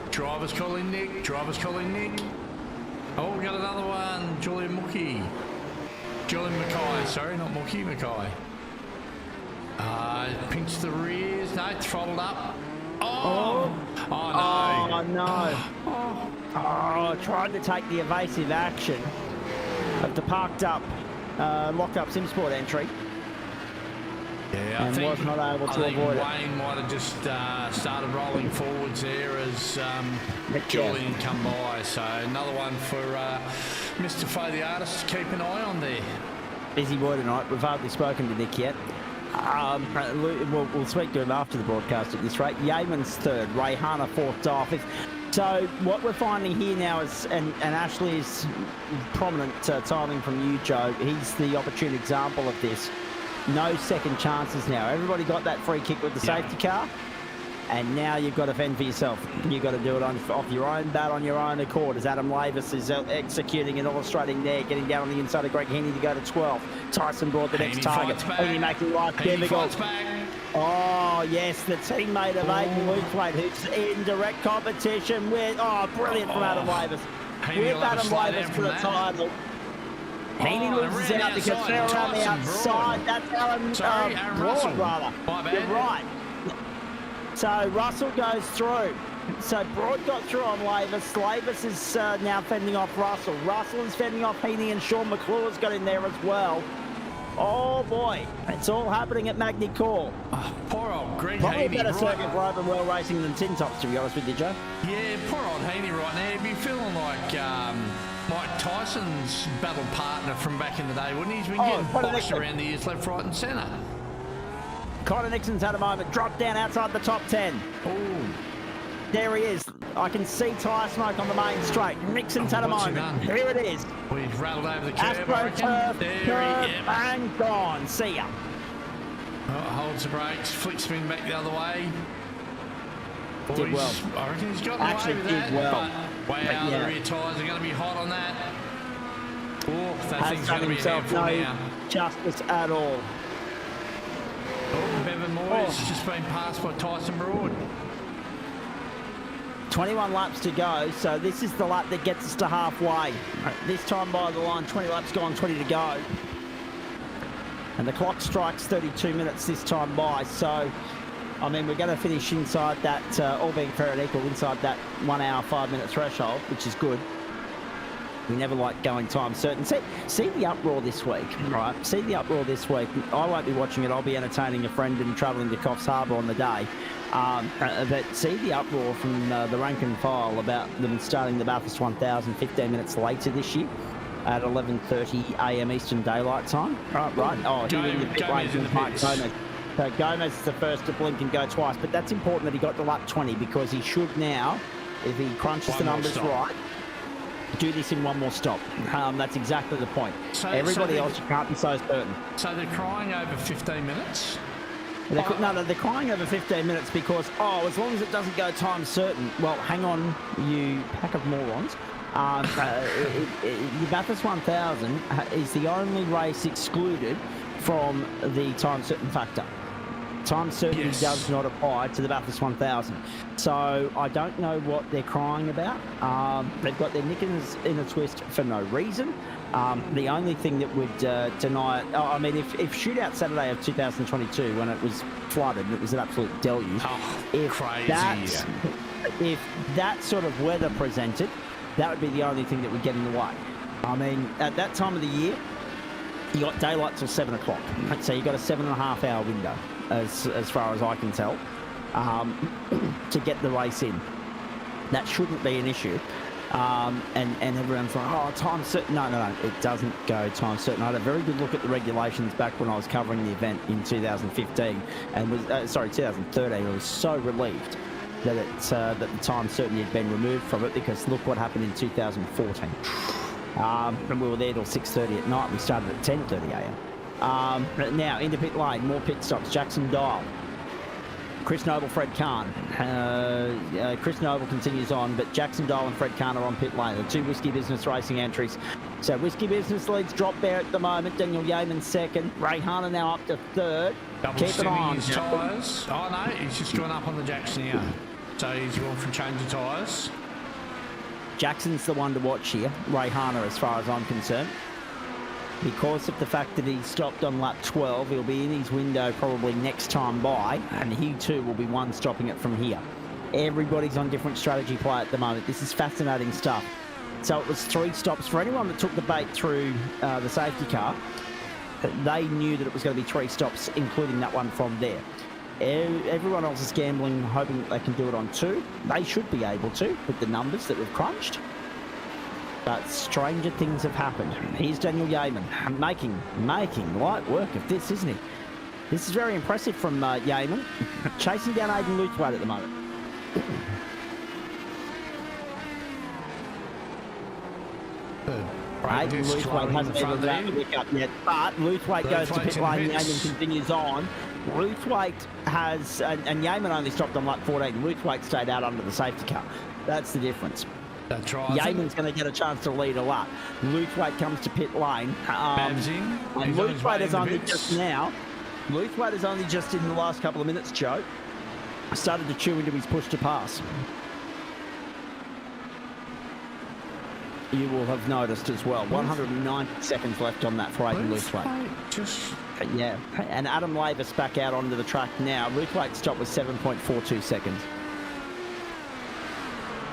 Driver's calling Nick. Oh, we got another one. Julian Mackay. Sorry, not Mackay, Mackay. Pinched the rears. No, throttled up. Oh no. Tried to take the evasive action of the parked up, locked up SimSport entry. Yeah, and was not able to avoid it. Wayne might have just started rolling forwards there as Julian come by. So another one for Mr. Fay the artist to keep an eye on there. Busy boy tonight. We've hardly spoken to Nick yet. We'll speak to him after the broadcast at this rate. Yeaman's 3rd, Rayhana 4th, Dyer 5th. So what we're finding here now is, and Ashley's prominent timing from you, Joe, he's the opportune example of this. No second chances now. Everybody got that free kick with the safety car, and now you've got to fend for yourself. You've got to do it off your own bat, on your own accord, as Adam Lavis is executing and illustrating there, getting down on the inside of Greg Heaney to go to 12th. Tyson brought the next target. Heaney making life difficult. Oh, yes, the teammate of Aiden Luthwaite, who's in direct competition with, brilliant from Adam Lavis. With Adam Lavis for the title. Heaney loses out because they're around the outside. That's Alan Broad, rather. You're right. So Russell goes through. So Broad got through on Lavis. Lavis is now fending off Russell. Russell is fending off Heaney, and Sean McClure's got in there as well. Oh boy, it's all happening at Magny-Cours. Poor old Greg Probably Heaney. Better circuit for open wheel racing than Tin Tops, to be honest with you, Joe. Yeah, poor old Heaney right now. He'd be feeling like Mike Tyson's battle partner from back in the day, wouldn't he? He's been getting boxed around the ears left, right and centre. Connor Nixon's had a moment, dropped down outside the top 10. There he is. I can see tyre smoke on the main straight. Nixon's had a moment. Here it is. Well, he's rattled over the curb. And gone. See ya. Holds the brakes, flick spin back the other way. Did well. I reckon he's got away with that. Well. But wow, the rear tyres are going to be hot on that. That thing's going to be a handful now. Justice at all. Bevan Moyes has just been passed by Tyson Broad. 21 laps to go, so this is the lap that gets us to halfway. This time by the line, 20 laps gone, 20 to go. And the clock strikes 32 minutes this time by, so, I mean, we're going to finish inside that, all being fair and equal, inside that 1 hour, 5 minute threshold, which is good. We never like going time certain. See the uproar this week, right? See the uproar this week. I won't be watching it. I'll be entertaining a friend and travelling to Coffs Harbour on the day. But see the uproar from the rank and file about them starting the Bathurst 1000 15 minutes later this year at 11:30 a.m. Eastern Daylight Time. Right. Oh, he in the pit lane with Mike Gomez. So Gomez is the first to blink and go twice. But that's important that he got to lap 20 because he should now, if he crunches the numbers right, do this in one more stop. That's exactly the point. Everybody else, you can't be so certain. So they're crying over 15 minutes? They're crying over 15 minutes because, as long as it doesn't go time certain. Well, hang on, you pack of morons. The Bathurst 1000 is the only race excluded from the time certain factor. Time certainty Yes. does not apply to the Bathurst 1000. So I don't know what they're crying about. They've got their nick in a twist for no reason. The only thing that would deny it, I mean, if Shootout Saturday of 2022, when it was flooded, it was an absolute deluge. Crazy. If that sort of weather presented, that would be the only thing that would get in the way. I mean, at that time of the year, you got daylight till 7 o'clock. So you got a 7.5 hour window, as far as I can tell, to get the race in. That shouldn't be an issue. And everyone's like, oh, time certain. No, it doesn't go time certain. I had a very good look at the regulations back when I was covering the event in 2015, and was 2013. I was so relieved that that the time certainty had been removed from it, because look what happened in 2014. And we were there till 6:30 at night. We started at 10:30 a.m. Now into pit lane, more pit stops. Jackson Dial, Chris Noble, Fred Kahn. Chris Noble continues on, but Jackson Dial and Fred Kahn are on pit lane. The two Whiskey Business Racing entries. So Whiskey Business leads Drop Bear at the moment. Daniel Yeaman second. Ray Harner now up to third. Keep an eye on his tyres. Oh no, he's just gone up on the Jackson here. So he's gone for a change of tyres. Jackson's the one to watch here, Ray Harner, as far as I'm concerned. Because of the fact that he stopped on lap 12, he'll be in his window probably next time by, and he too will be one stopping it from here. Everybody's on different strategy play at the moment. This is fascinating stuff. So it was 3 stops. For anyone that took the bait through the safety car, they knew that it was going to be 3 stops, including that one from there. Everyone else is gambling, hoping that they can do it on 2. They should be able to, with the numbers that we've crunched. But stranger things have happened. Here's Daniel Yeaman, making light work of this, isn't he? This is very impressive from Yeaman, chasing down Aidan Luthwaite at the moment. Aidan Luthwaite hasn't even wrapped the wick up yet, but Luthwaite goes to pit lane, Yeaman continues on. Luthwaite has, and Yeaman only stopped on lap 14, Luthwaite stayed out under the safety car. That's the difference. That's right. Yeaman's going to get a chance to lead a lap. Luthwaite comes to pit lane. And Luthwaite is only just now. Luthwaite is only just in the last couple of minutes, Joe, started to chew into his push to pass. You will have noticed as well. 190 seconds left on that for Aidan Luthwaite. Yeah, and Adam Lavis back out onto the track now. Luthwaite's stop was 7.42 seconds.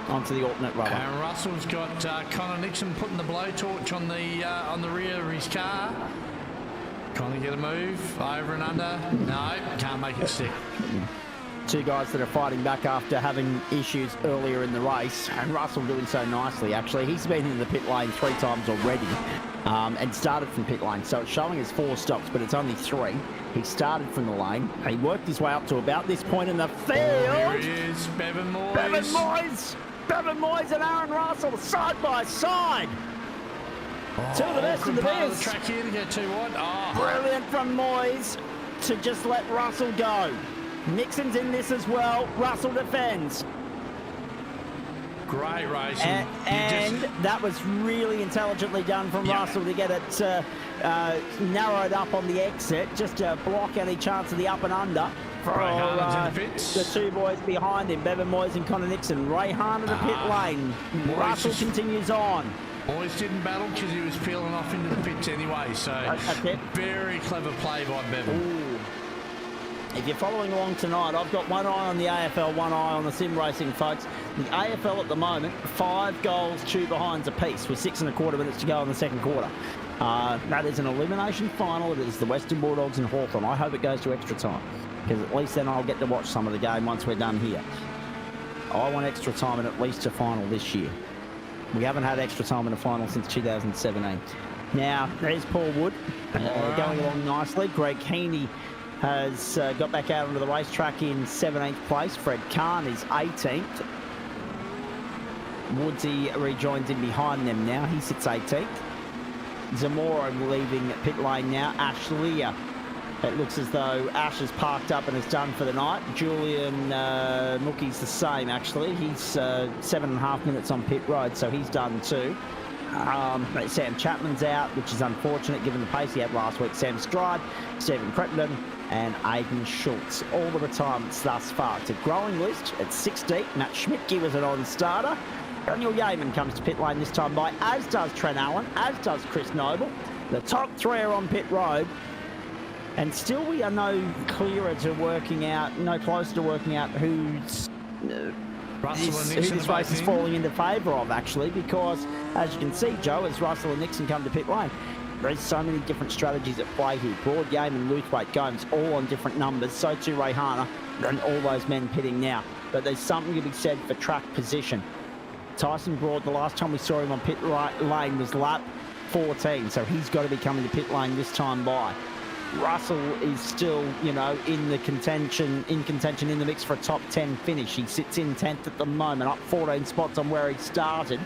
Onto the alternate rubber. And Russell's got Connor Nixon putting the blowtorch on the rear of his car. Connor get a move over and under. No, can't make it stick. 2 guys that are fighting back after having issues earlier in the race, and Russell doing so nicely actually. He's been in the pit lane 3 times already, and started from pit lane, so it's showing as 4 stops, but it's only 3. He started from the lane, he worked his way up to about this point in the field. Here he is, Bevan Moyes. Bevan Moyes and Aaron Russell side by side. 2 of the best in the biz. Track here to go too wide. Brilliant from Moyes to just let Russell go. Nixon's in this as well. Russell defends. Great racing. And that was really intelligently done from Russell to get it narrowed up on the exit, just to block any chance of the up and under for the 2 boys behind him, Bevan Moyes and Connor Nixon. Ray Harner to pit lane. Russell continues on. Moyes didn't battle because he was peeling off into the pits anyway, so very clever play by Bevan. Ooh. If you're following along tonight, I've got one eye on the AFL, one eye on the sim racing, folks. The AFL at the moment, 5 goals, 2 behinds apiece, with 6 1/4 minutes to go in the second quarter. That is an elimination final. It is the Western Bulldogs and Hawthorn. I hope it goes to extra time, because at least then I'll get to watch some of the game once we're done here. I want extra time and at least a final this year. We haven't had extra time in a final since 2017. Now, there's Paul Wood going along nicely. Greg Heaney has got back out onto the racetrack in 17th place. Fred Kahn is 18th. Woodsy rejoins in behind them now. He sits 18th. Zamora leaving pit lane now. Ash Lear. It looks as though Ash is parked up and is done for the night. Julian Mookie's the same, actually. He's 7.5 minutes on pit road, so he's done too. Sam Chapman's out, which is unfortunate given the pace he had last week. Sam Stride, Stephen Crittenden, and Aidan Schultz. All the retirements thus far. It's a growing list. It's 6 deep. Matt Schmidtke was an on-starter. Daniel Yeaman comes to pit lane this time by, as does Trent Allen, as does Chris Noble. The top three are on pit road. And still we are no closer to working out who's... Russell and who Nixon this race is falling into favour of, actually, because, as you can see, Joe, as Russell and Nixon come to pit lane, there's so many different strategies at play here. Broad, Yeaman, Luthwaite, Gomes, all on different numbers. So too Rayhana and all those men pitting now. But there's something to be said for track position. Tyson Broad, the last time we saw him on pit lane was lap 14, so he's got to be coming to pit lane this time by. Russell is still, you know, in contention in the mix for a top 10 finish. He sits in 10th at the moment, up 14 spots on where he started.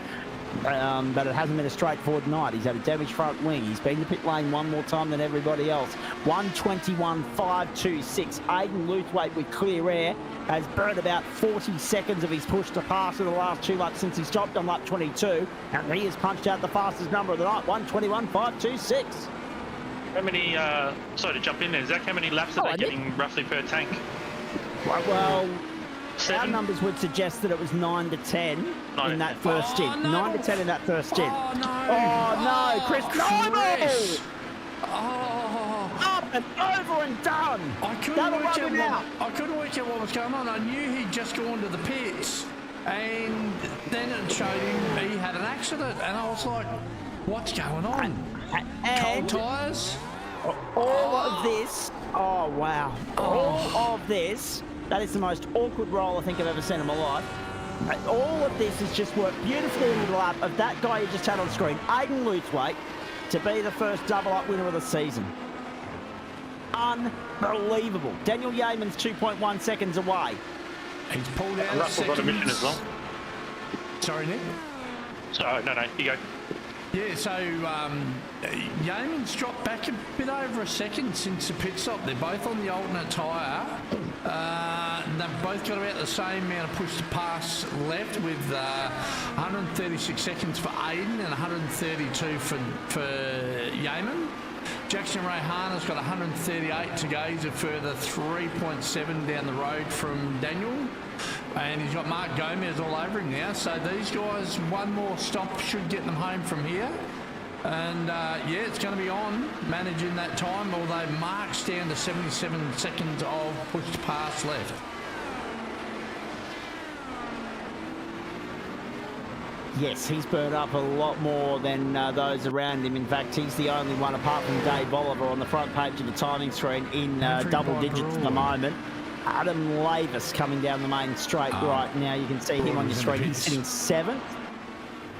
But it hasn't been a straightforward night. He's had a damaged front wing. He's been to pit lane one more time than everybody else. 1:21.526. Aidan Luthwaite with clear air has burned about 40 seconds of his push to pass in the last 2 laps since he stopped on lap 22. And he has punched out the fastest number of the night, 1:21.526. How many, sorry to jump in there, Zach, how many laps are they getting roughly per tank? Well, 7? our numbers would suggest that it was 9 to 10 in that first stint. 9 to 10 in that first stint. Oh, no. Oh, no. Chris Noble! Oh. Up and over and done. I couldn't work out what was going on. I knew he'd just gone to the pits, and then it showed him he had an accident, and I was like, what's going on? Cold tyres? All of this, oh wow, all of this, that is the most awkward roll I think I've ever seen in my life. All of this has just worked beautifully into the lap of that guy you just had on screen, Aidan Luthwaite, to be the first double-up winner of the season. Unbelievable. Daniel Yeaman's 2.1 seconds away. He's pulled out Russell's on a mission as well. Sorry, Nick? Sorry, no, you go. Yeah, so Yeaman's dropped back a bit over a second since the pit stop. They're both on the alternate tyre. They've both got about the same amount of push to pass left, with 136 seconds for Aidan and 132 for Yeaman. Jackson Rayhana's got 138 to go. He's a further 3.7 down the road from Daniel. And he's got Mark Gomez all over him now. So these guys, one more stop should get them home from here. And yeah, it's going to be on managing that time, although Mark's down to 77 seconds of push to pass left. Yes, he's burned up a lot more than those around him. In fact, he's the only one, apart from Dave Oliver, on the front page of the timing screen in double digits at the moment. Adam Lavis coming down the main straight right now. You can see him on your screen. He's sitting 7th.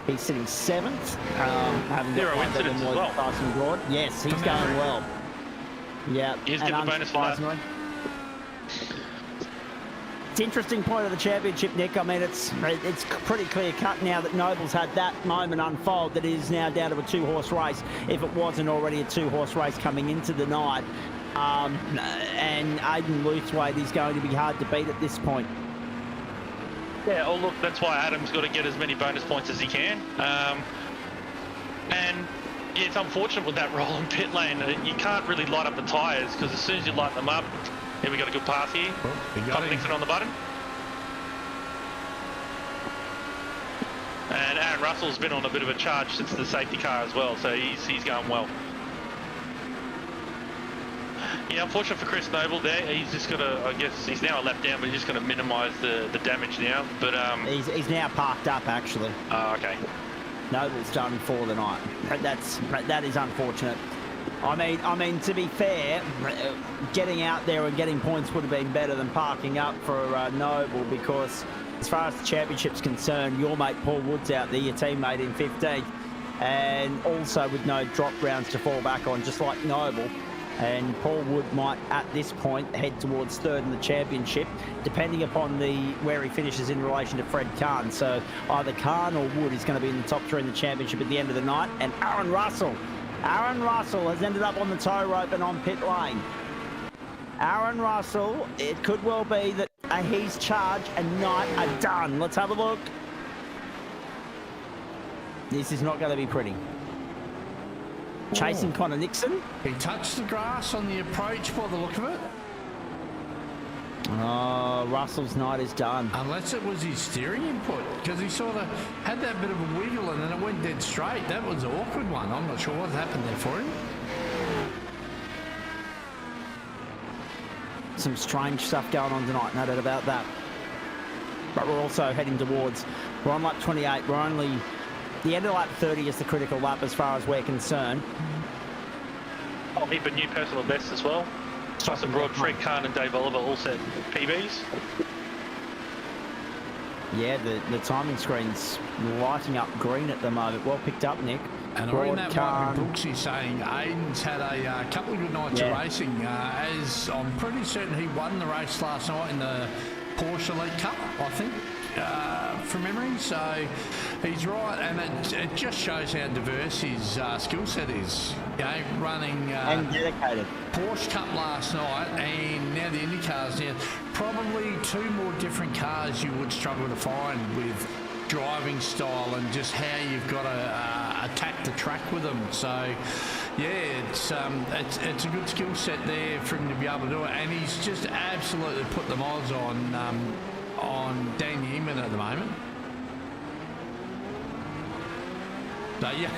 He's sitting 7th. Zero incidents as well. Tyson Broad. Yes, he's going well. Yeah. He's getting the bonus for that. It's an interesting point of the championship, Nick. I mean, it's pretty clear cut now that Noble's had that moment unfold that it is now down to a 2-horse race, if it wasn't already a 2-horse race coming into the night. And Aidan Luthwaite is going to be hard to beat at this point. Yeah, oh look, that's why Adam's got to get as many bonus points as he can. And yeah, it's unfortunate with that roll in pit lane. You can't really light up the tyres, because as soon as you light them up, here we got a good pass here. Tom Nixon on the button. And Aaron Russell's been on a bit of a charge since the safety car as well, so he's going well. Yeah, unfortunate for Chris Noble there. He's just got to, I guess, he's now a lap down, but he's just going to minimise the damage now. But he's now parked up, actually. Oh, okay. Noble's done for the night. That is unfortunate. I mean, to be fair, getting out there and getting points would have been better than parking up for Noble, because as far as the championship's concerned, your mate Paul Wood's out there, your teammate in 15th, and also with no drop rounds to fall back on, just like Noble. And Paul Wood might, at this point, head towards 3rd in the championship, depending upon where he finishes in relation to Fred Kahn. So either Kahn or Wood is going to be in the top 3 in the championship at the end of the night. And Aaron Russell has ended up on the tow rope and on pit lane. Aaron Russell, it could well be that his charge and night are done. Let's have a look. this is not going to be pretty. Chasing Connor Nixon. He touched the grass on the approach by the look of it. Oh, Russell's night is done. Unless it was his steering input, because he sort of had that bit of a wiggle and then it went dead straight. That was an awkward one. I'm not sure what happened there for him. Some strange stuff going on tonight, no doubt about that. But we're also heading towards, we're on lap 28. We're only, the end of lap 30 is the critical lap as far as we're concerned. I'll hit a new personal best as well. Justin Broad, Fred Kahn and Dave Oliver all set PBs. Yeah, the timing screen's lighting up green at the moment. Well picked up, Nick. And I read that one with Brooksy saying Aiden's had a couple of good nights of racing, as I'm pretty certain he won the race last night in the Porsche Elite Cup, I think, from memory. So he's right, and it just shows how diverse his skill set is. You know, running and dedicated. Porsche Cup last night, and now the Indy cars. Now, probably two more different cars you would struggle to find with driving style and just how you've got to attack the track with them. So yeah, it's a good skill set there for him to be able to do it, and he's just absolutely put the mods on Dan Newman at the moment. So yeah,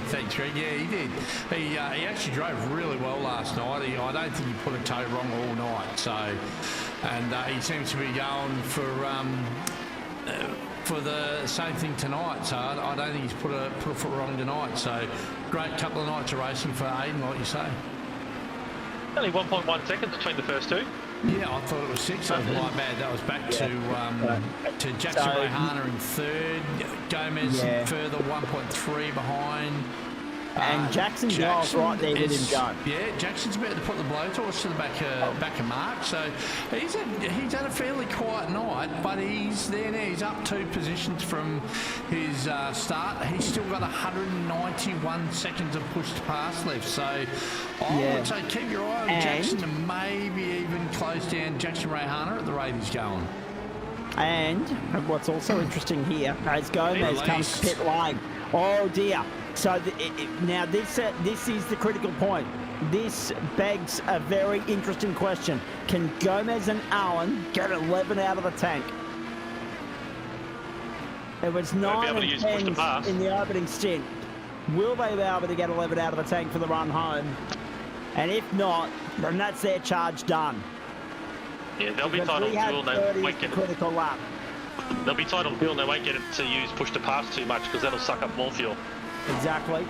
thanks, Greg. Yeah, he did. He actually drove really well last night. I don't think he put a toe wrong all night. So, and he seems to be going for the same thing tonight, so I don't think he's put a foot wrong tonight. So great couple of nights of racing for Aiden, like you say. Only 1.1 seconds between the first two. Yeah, I thought it was 6. That was my bad. That was back to Jackson Rayhana in third, Gomez further 1.3 behind. And Jackson's right there with him going. Yeah, Jackson's about to put the blowtorch to the back of Mark. So he's had a fairly quiet night, but he's there now. He's up 2 positions from his start. He's still got 191 seconds of push to pass left. So I would say keep your eye on Jackson and maybe even close down Jackson Rayhana at the rate he's going. And what's also interesting here is Gomez comes to pit lane. Oh dear. So now this is the critical point. This begs a very interesting question. Can Gomez and Allen get 11 out of the tank? It was 9 and 10 in the opening stint. Will they be able to get 11 out of the tank for the run home? And if not, then that's their charge done. Yeah, they'll be titled dual. They won't get critical lap. They'll be titled dual and they won't get it to use push to pass too much because that'll suck up more fuel. Exactly.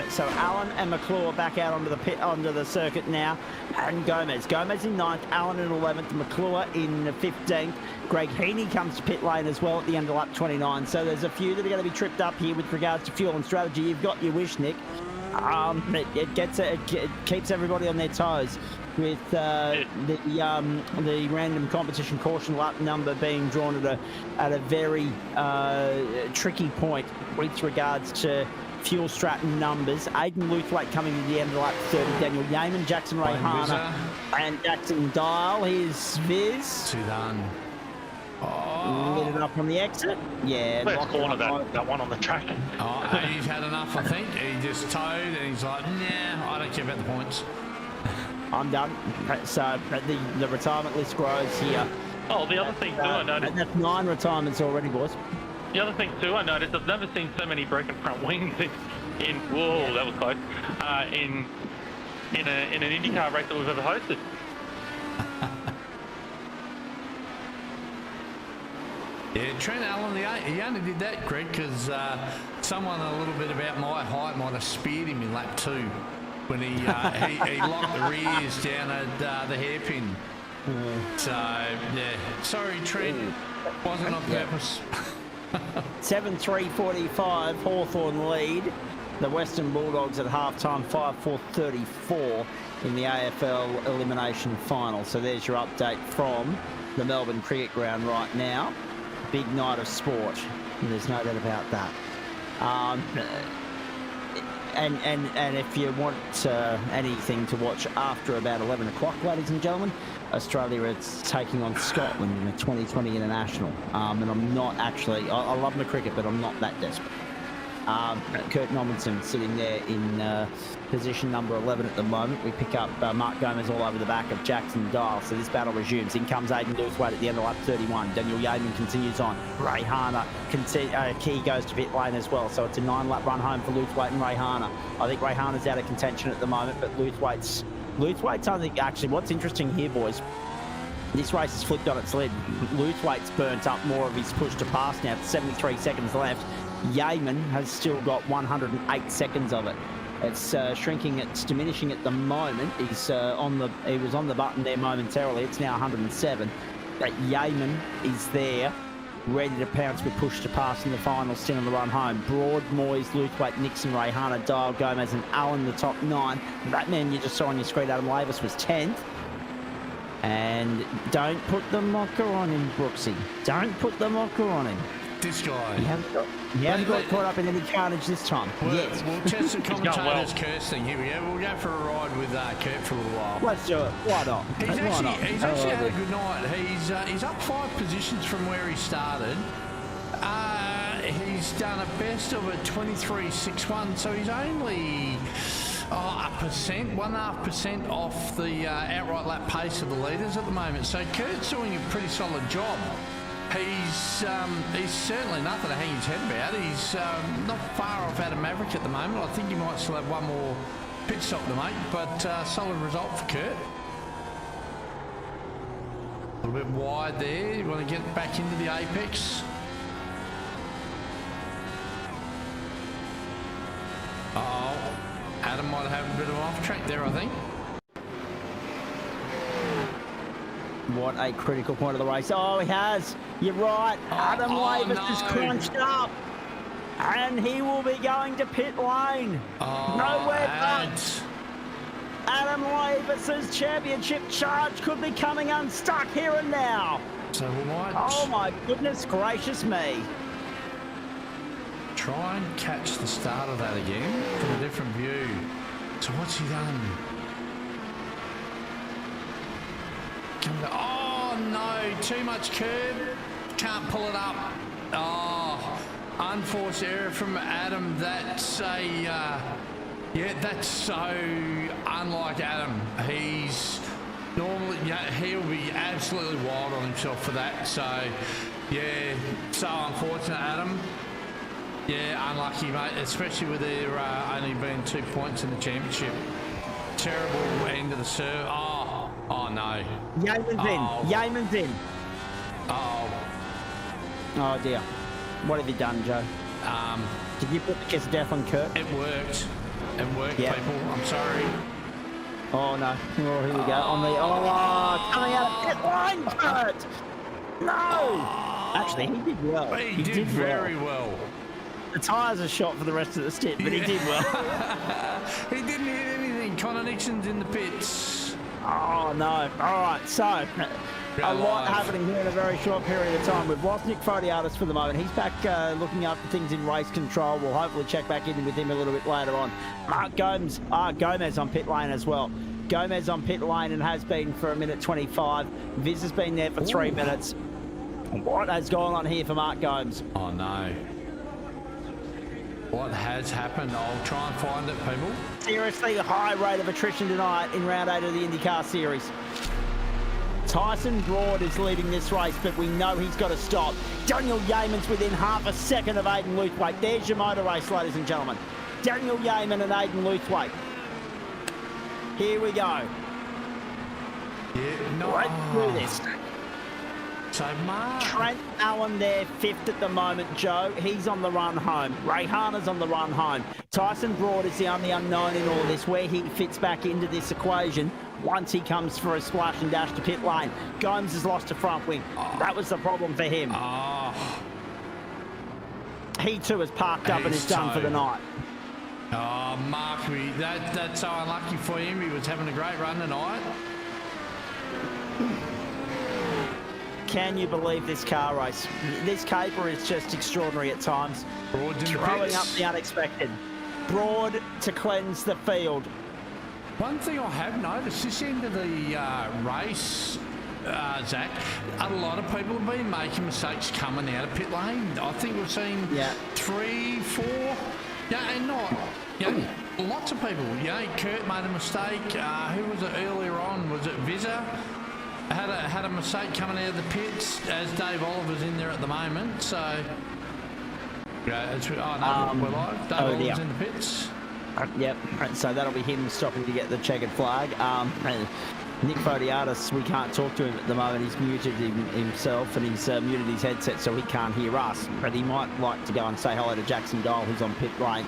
So Allen and McClure back out onto the circuit now, and Gomez in 9th, Allen in 11th, McClure in 15th. Greg Heaney comes to pit lane as well at the end of lap 29. So there's a few that are going to be tripped up here with regards to fuel and strategy. You've got your wish, Nick. It keeps everybody on their toes with the random competition caution lap number being drawn at a very tricky point with regards to fuel strat numbers. Aiden Luthwaite coming to the end of lap 30. Daniel Yeaman, Jackson Rayhana, and Jackson Dial. Here's Viz. Too done. Lit it up on the exit. Yeah. Let's corner that one on the track. He's had enough, I think. He just towed and he's like, nah, I don't care about the points. I'm done. So the retirement list grows here. Oh, the other thing too I noticed. That's 9 retirements already, boys. The other thing too I noticed, I've never seen so many broken front wings whoa, that was close. In an Indycar race that we've ever hosted. Yeah, Trent Allen, he only did that, Greg, because someone a little bit about my height might have speared him in lap 2 when he locked the rears down at the hairpin. So, yeah, sorry, Trent, wasn't on purpose. 7:3:45, Hawthorn lead. The Western Bulldogs at halftime, 5:4:34 in the AFL elimination final. So there's your update from the Melbourne Cricket Ground right now. Big night of sport. There's no doubt about that. And if you want anything to watch after about 11 o'clock, ladies and gentlemen, Australia is taking on Scotland in the 2020 International. And I'm not actually, I love my cricket, but I'm not that desperate. Kurt Nommensen sitting there in position number 11 at the moment. We pick up Mark Gomez all over the back of Jackson Dial. So this battle resumes. In comes Aiden Lewthwaite at the end of lap 31. Daniel Yeaman continues on. Ray Harner, Key goes to pit lane as well. So it's a 9-lap run home for Lewthwaite and Ray Harner. I think Ray Harner's out of contention at the moment, but Lewthwaite's I think, actually, what's interesting here, boys, this race has flipped on its lid. Lewthwaite's burnt up more of his push to pass now. 73 seconds left. Yeaman has still got 108 seconds of it. It's shrinking. It's diminishing at the moment. He was on the button there momentarily. It's now 107. But Yeaman is there, ready to pounce with push to pass in the final stint on the run home. Broad, Moyes, Lewthwaite, Nixon, Ray Harner, Dial, Gomez and Allen, the top 9. That man you just saw on your screen, Adam Lavis, was 10th. And don't put the mocker on him, Brooksy. Don't put the mocker on him. This guy. He hasn't got caught up in any carnage this time. Yes. We'll test the commentator's curse thing. Here we go. We'll go for a ride with Kurt for a little while. Let's do it. Why not? He's actually had a good night. He's up 5 positions from where he started. He's done a best of a 23.61, so he's only 1.5% off the outright lap pace of the leaders at the moment. So Kurt's doing a pretty solid job. He's certainly nothing to hang his head about. He's not far off Adam Maverick at the moment. I think he might still have one more pit stop to make, but solid result for Kurt. A little bit wide there. You want to get back into the apex. Oh, Adam might have a bit of off track there, I think. What a critical point of the race. Oh, he has. You're right. Adam Lavis is crunched up. And he will be going to pit lane. Nowhere but. Adam Lavis's championship charge could be coming unstuck here and now. So we might... Oh, my goodness gracious me. Try and catch the start of that again from a different view. So what's he done? Oh no, too much curb. Can't pull it up. Oh, unforced error from Adam. That's that's so unlike Adam. He's normally, he'll be absolutely wild on himself for that. So, yeah, so unfortunate, Adam. Yeah, unlucky, mate, especially with there only being 2 points in the championship. Terrible end of the serve. Oh no. Yeaman's in. Yeaman's in. Oh dear. What have you done, Joe? Did you put the kiss of death on Kurt? It worked. It worked, people. I'm sorry. Oh no. Oh, here we go. On the coming out of pit line, Kurt. No. Actually, he did well. He did very well. The tyres are shot for the rest of the stint, but he did well. He didn't hit anything. Connor Nixon's in the pits. Oh no. All right, so a lot happening here in a very short period of time. We've lost Nick Fodiatis for the moment. He's back looking after things in race control. We'll hopefully check back in with him a little bit later on. Mark Gomez on pit lane as well. Gomez on pit lane and has been for 1:25. Viz has been there for 3 minutes. What has gone on here for Mark Gomez? Oh no. What has happened? I'll try and find it, people. Seriously, a high rate of attrition tonight in round 8 of the Indycar series. Tyson Broad is leading this race, but we know he's got to stop. Daniel Yeaman's within half a second of Aiden Lewthwaite. There's your motor race, ladies and gentlemen. Daniel Yeaman and Aiden Lewthwaite. Here we go. Yeah, no. Let's do this. So Mark. Trent Allen there, 5th at the moment, Joe. He's on the run home. Ray Harner's on the run home. Tyson Broad is the only unknown in all this, where he fits back into this equation once he comes for a splash and dash to pit lane. Gomes has lost a front wing. That was the problem for him. He too is parked up and is done for the night. Oh, Mark, that's so unlucky for him. He was having a great run tonight. Can you believe this car race? This caper is just extraordinary at times. Throwing up the unexpected. Broad to cleanse the field. One thing I have noticed, this end of the race, Zach, a lot of people have been making mistakes coming out of pit lane. I think we've seen 3, 4, and not, lots of people. Kurt made a mistake. Who was it earlier on? Was it Vizza? Had a mistake coming out of the pits as Dave Oliver's in there at the moment. So, we're live. Dave Oliver's in the pits. Yep, so that'll be him stopping to get the checkered flag. Nick Fodiatis, we can't talk to him at the moment. He's muted himself and he's muted his headset so he can't hear us. But he might like to go and say hello to Jackson Dole, who's on pit lane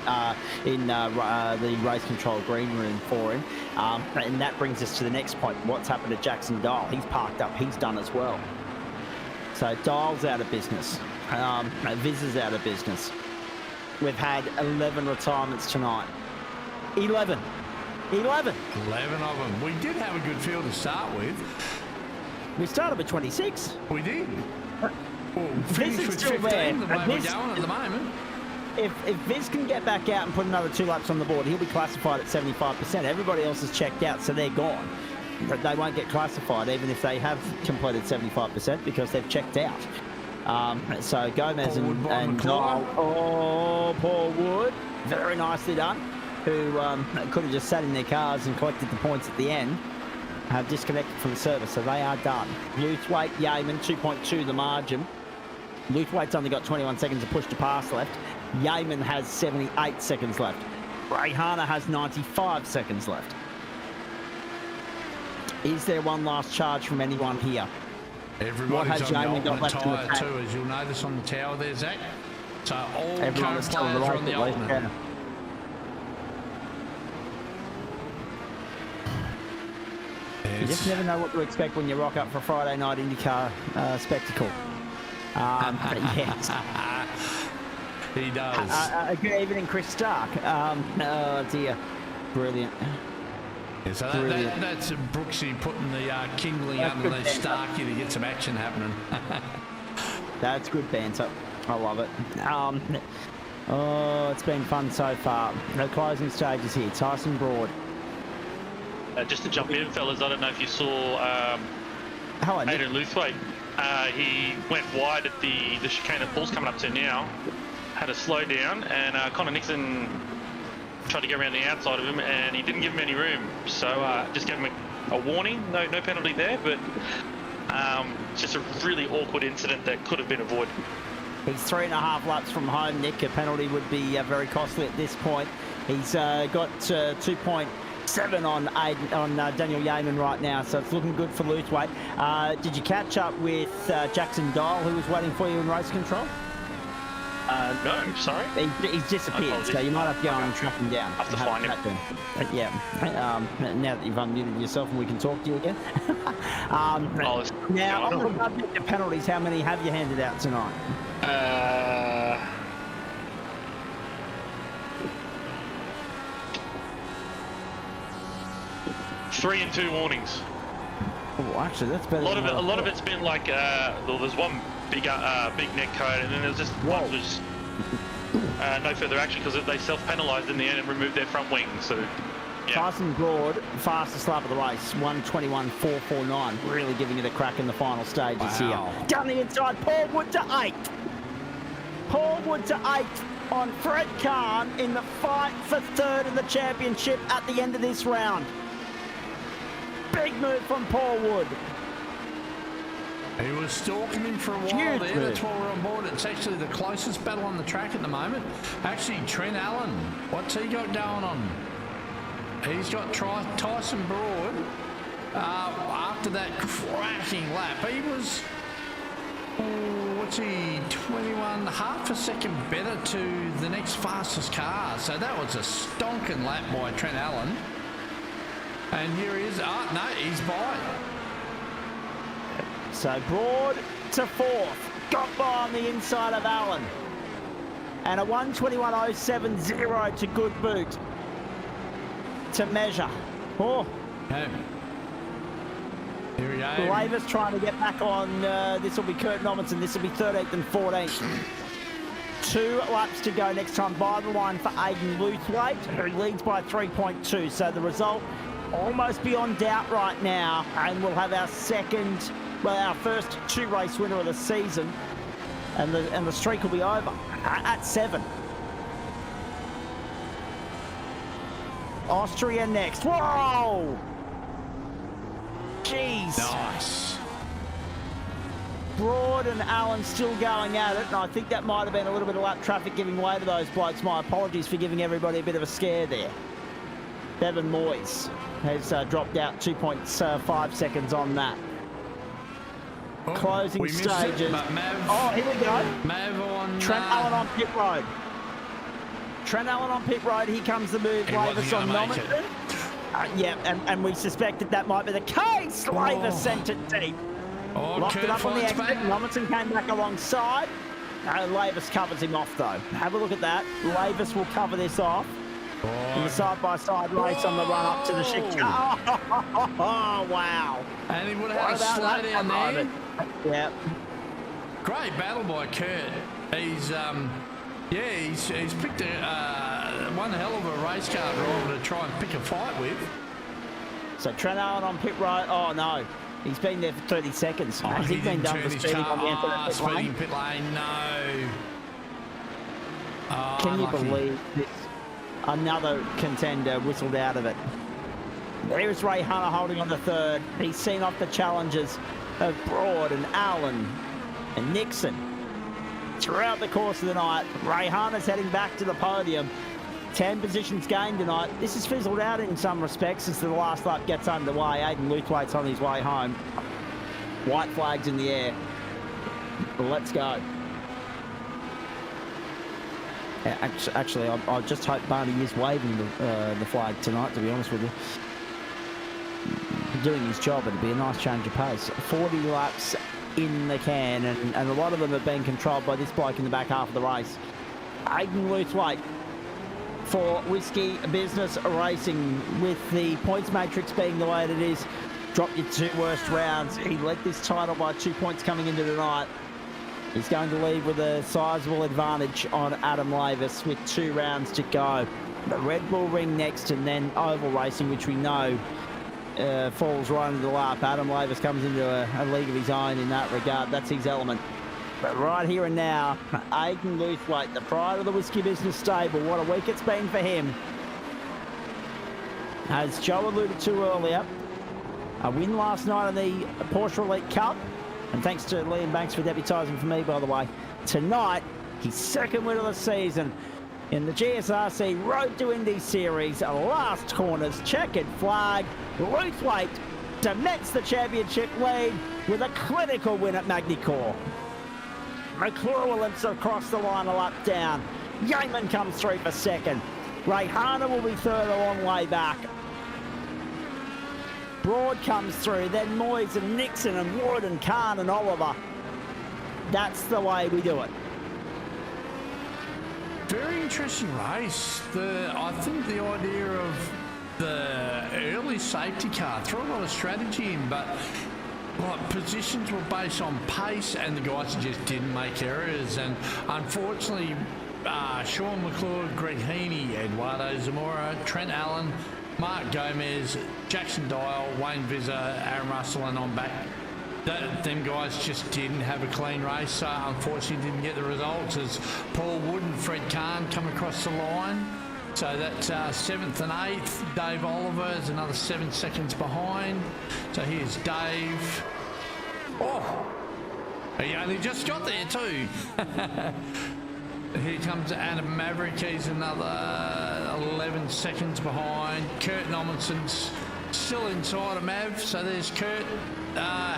in the race control green room for him. And that brings us to the next point. What's happened to Jackson Dole? He's parked up. He's done as well. So Dole's out of business. Viz is out of business. We've had 11 retirements tonight. 11 of them. We did have a good field to start with. We started with 26. We did. Well, Viz is still 15, there. The way we're going at the moment. If Viz can get back out and put another 2 laps on the board, he'll be classified at 75%. Everybody else has checked out, so they're gone. But they won't get classified even if they have completed 75% because they've checked out. So Gomez and Kyle. Oh, Paul Wood. Very nicely done. Who could have just sat in their cars and collected the points at the end, have disconnected from the service, so they are done. Luthwaite, Yeaman, 2.2 the margin. Luthwaite's only got 21 seconds to push to pass left. Yeaman has 78 seconds left. Rayhana has 95 seconds left. Is there one last charge from anyone here? Everybody's on the alternate tyre too, as you'll notice on the tower there, Zach. So all current players are on the alternate. You just never know what to expect when you rock up for a Friday night IndyCar spectacle. Yes. He does. Good evening, Chris Stark. Oh dear, brilliant. Yeah, so that's Brooksy putting the kindling underneath Starky to get some action happening. That's good banter. I love it. It's been fun so far. The closing stages here. Tyson Broad. Just to jump in, fellas, I don't know if you saw Hayden Luthwaite. He went wide at the chicane that Paul's coming up to now. Had a slow down, and Connor Nixon tried to get around the outside of him, and he didn't give him any room. So just gave him a warning. No penalty there, but just a really awkward incident that could have been avoided. He's 3.5 laps from home, Nick. A penalty would be very costly at this point. He's got 2.7 on Daniel Yeaman right now, so it's looking good for Luthwaite. Did you catch up with Jackson Dole, who was waiting for you in race control? No, sorry. He's disappeared, so you might have to go and track him down. Have to find him. Yeah. Now that you've unmuted yourself and we can talk to you again. Now, on the subject of penalties, how many have you handed out tonight? 3 and 2 warnings. Oh, actually, that's better. A lot of it's been like, well, there's one big neck code, and then there's just one was no further action because they self-penalised in the end and removed their front wing. So, yeah. Tyson Broad, fastest lap of the race, 1:21.449. Really giving it a crack in the final stages here. Down the inside, Paul Wood to 8th. Paul Wood to 8th on Fred Kahn in the fight for 3rd in the championship at the end of this round. Big move from Paul Wood. He was stalking him for a while there. That's why we're on board. It's actually the closest battle on the track at the moment. Actually, Trent Allen, what's he got going on? He's got Tyson Broad. After that crashing lap, he was, 21, half a second better to the next fastest car. So that was a stonking lap by Trent Allen. And here he is. No, he's by. So Broad to 4th. Got by on the inside of Allen. And a 1:21.070 to good boot. To measure. Oh. Okay. Here we go. Laver's trying to get back on. This will be Kurt Novinson. This will be 13th and 14th. 2 laps to go next time by the line for Aiden Luthwaite, who leads by 3.2. So the result almost beyond doubt right now, and we'll have our first 2 race winner of the season, and the streak will be over at 7. Austria next. Whoa! Jeez. Nice. Broad and Allen still going at it, and I think that might have been a little bit of lap traffic giving way to those blokes. My apologies for giving everybody a bit of a scare there. Bevan Moyes has dropped out 2.5 seconds on that. Oh, Closing stages. It, Mav, oh, here we go. Mav on... Trent Allen on pit road. Trent Allen on pit road. Here comes the move. Lavis on Normanton. Yeah, and we suspected that might be the case. Lavis sent it deep. Oh, Locked it up on the exit. back. Normanton came back alongside. Lavis covers him off, though. Have a look at that. Lavis will cover this off. In the side-by-side race on the run-up to the chicane. Oh, wow. And he would have had a slow down there. Yeah. Great battle by Kurt. He's picked one hell of a race car driver to try and pick a fight with. So Trent Allen on pit road. Oh, no. He's been there for 30 seconds. Has he been done for speeding on the end of the pit lane? Pit lane, no. Oh, Can you unlucky. believe this? Another contender whistled out of it. There's Ray Hunter holding on the third. He's seen off the challenges of Broad and Allen and Nixon. Throughout the course of the night, Ray Hunter's heading back to the podium. 10 positions gained tonight. This has fizzled out in some respects as the last lap gets underway. Aiden Luthwaite's on his way home. White flags in the air. Let's go. Actually, I just hope Barney is waving the flag tonight, to be honest with you. Doing his job, it'd be a nice change of pace. 40 laps in the can, and a lot of them have been controlled by this bloke in the back half of the race. Aiden Luthwaite for Whiskey Business Racing, with the points matrix being the way that it is. Dropped your 2 worst rounds. He led this title by 2 points coming into tonight. He's going to leave with a sizable advantage on Adam Lavis with 2 rounds to go. The Red Bull Ring next, and then Oval Racing, which we know falls right into the lap. Adam Lavis comes into a league of his own in that regard. That's his element. But right here and now, Aiden Luthwaite, the pride of the Whiskey Business stable. What a week it's been for him. As Joe alluded to earlier, a win last night in the Porsche Elite Cup. And thanks to Liam Banks for debutising for me, by the way. Tonight, his 2nd win of the season in the GSRC Road to Indy Series. Last corners, checkered flag. Luthwaite cements the championship lead with a clinical win at Magny-Cours. McClure limps across the line a lap down. Yeaman comes through for 2nd. Ray Hunter will be 3rd a long way back. Broad comes through, then Moyes and Nixon and Wood and Khan and Oliver. That's the way we do it. Very interesting race. I think the idea of the early safety car threw a lot of strategy in, but positions were based on pace, and the guys just didn't make errors. And unfortunately, Sean McClure, Greg Heaney, Eduardo Zamora, Trent Allen, Mark Gomez, Jackson Dial, Wayne Visser, Aaron Russell, and on back. Them guys just didn't have a clean race, so unfortunately didn't get the results as Paul Wood and Fred Kahn come across the line. So that's 7th and 8th. Dave Oliver is another 7 seconds behind. So here's Dave. Oh, he only just got there too. Here comes Adam Maverick. He's another 11 seconds behind. Kurt Nomenson's still inside of Mav. So there's Kurt.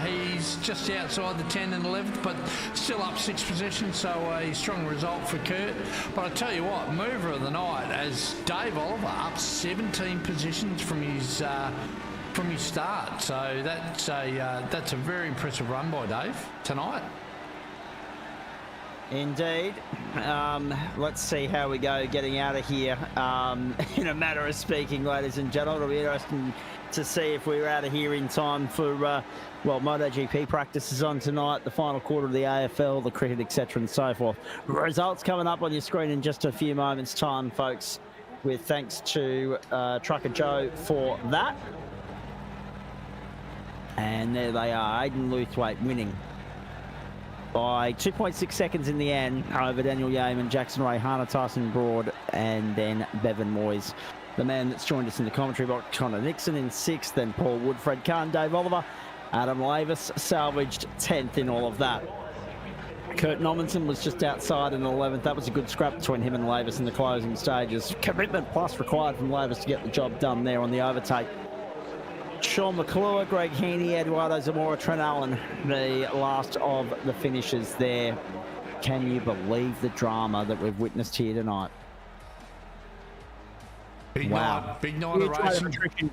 He's just outside the 10 and 11th, but still up 6 positions. So a strong result for Kurt. But I tell you what, mover of the night as Dave Oliver up 17 positions from his start. So that's a very impressive run by Dave tonight. Indeed. Let's see how we go getting out of here. In a matter of speaking, ladies and gentlemen, it'll be interesting to see if we're out of here in time for, MotoGP practices on tonight, the final quarter of the AFL, the cricket, etc. and so forth. Results coming up on your screen in just a few moments' time, folks. with thanks to Trucker Joe for that. And there they are, Aidan Luthwaite winning by 2.6 seconds in the end over Daniel Yeaman, Jackson Ray, Hannah Tyson Broad, and then Bevan Moyes. The man that's joined us in the commentary box, Connor Nixon in 6th, then Paul Wood, Fred Kahn, Dave Oliver, Adam Lavis salvaged 10th in all of that. Kurt Nommensen was just outside in 11th. That was a good scrap between him and Lavis in the closing stages. Commitment plus required from Lavis to get the job done there on the overtake. Sean McClure, Greg Heaney, Eduardo Zamora, Trent Allen, the last of the finishers there. Can you believe the drama that we've witnessed here tonight? Big night of racing.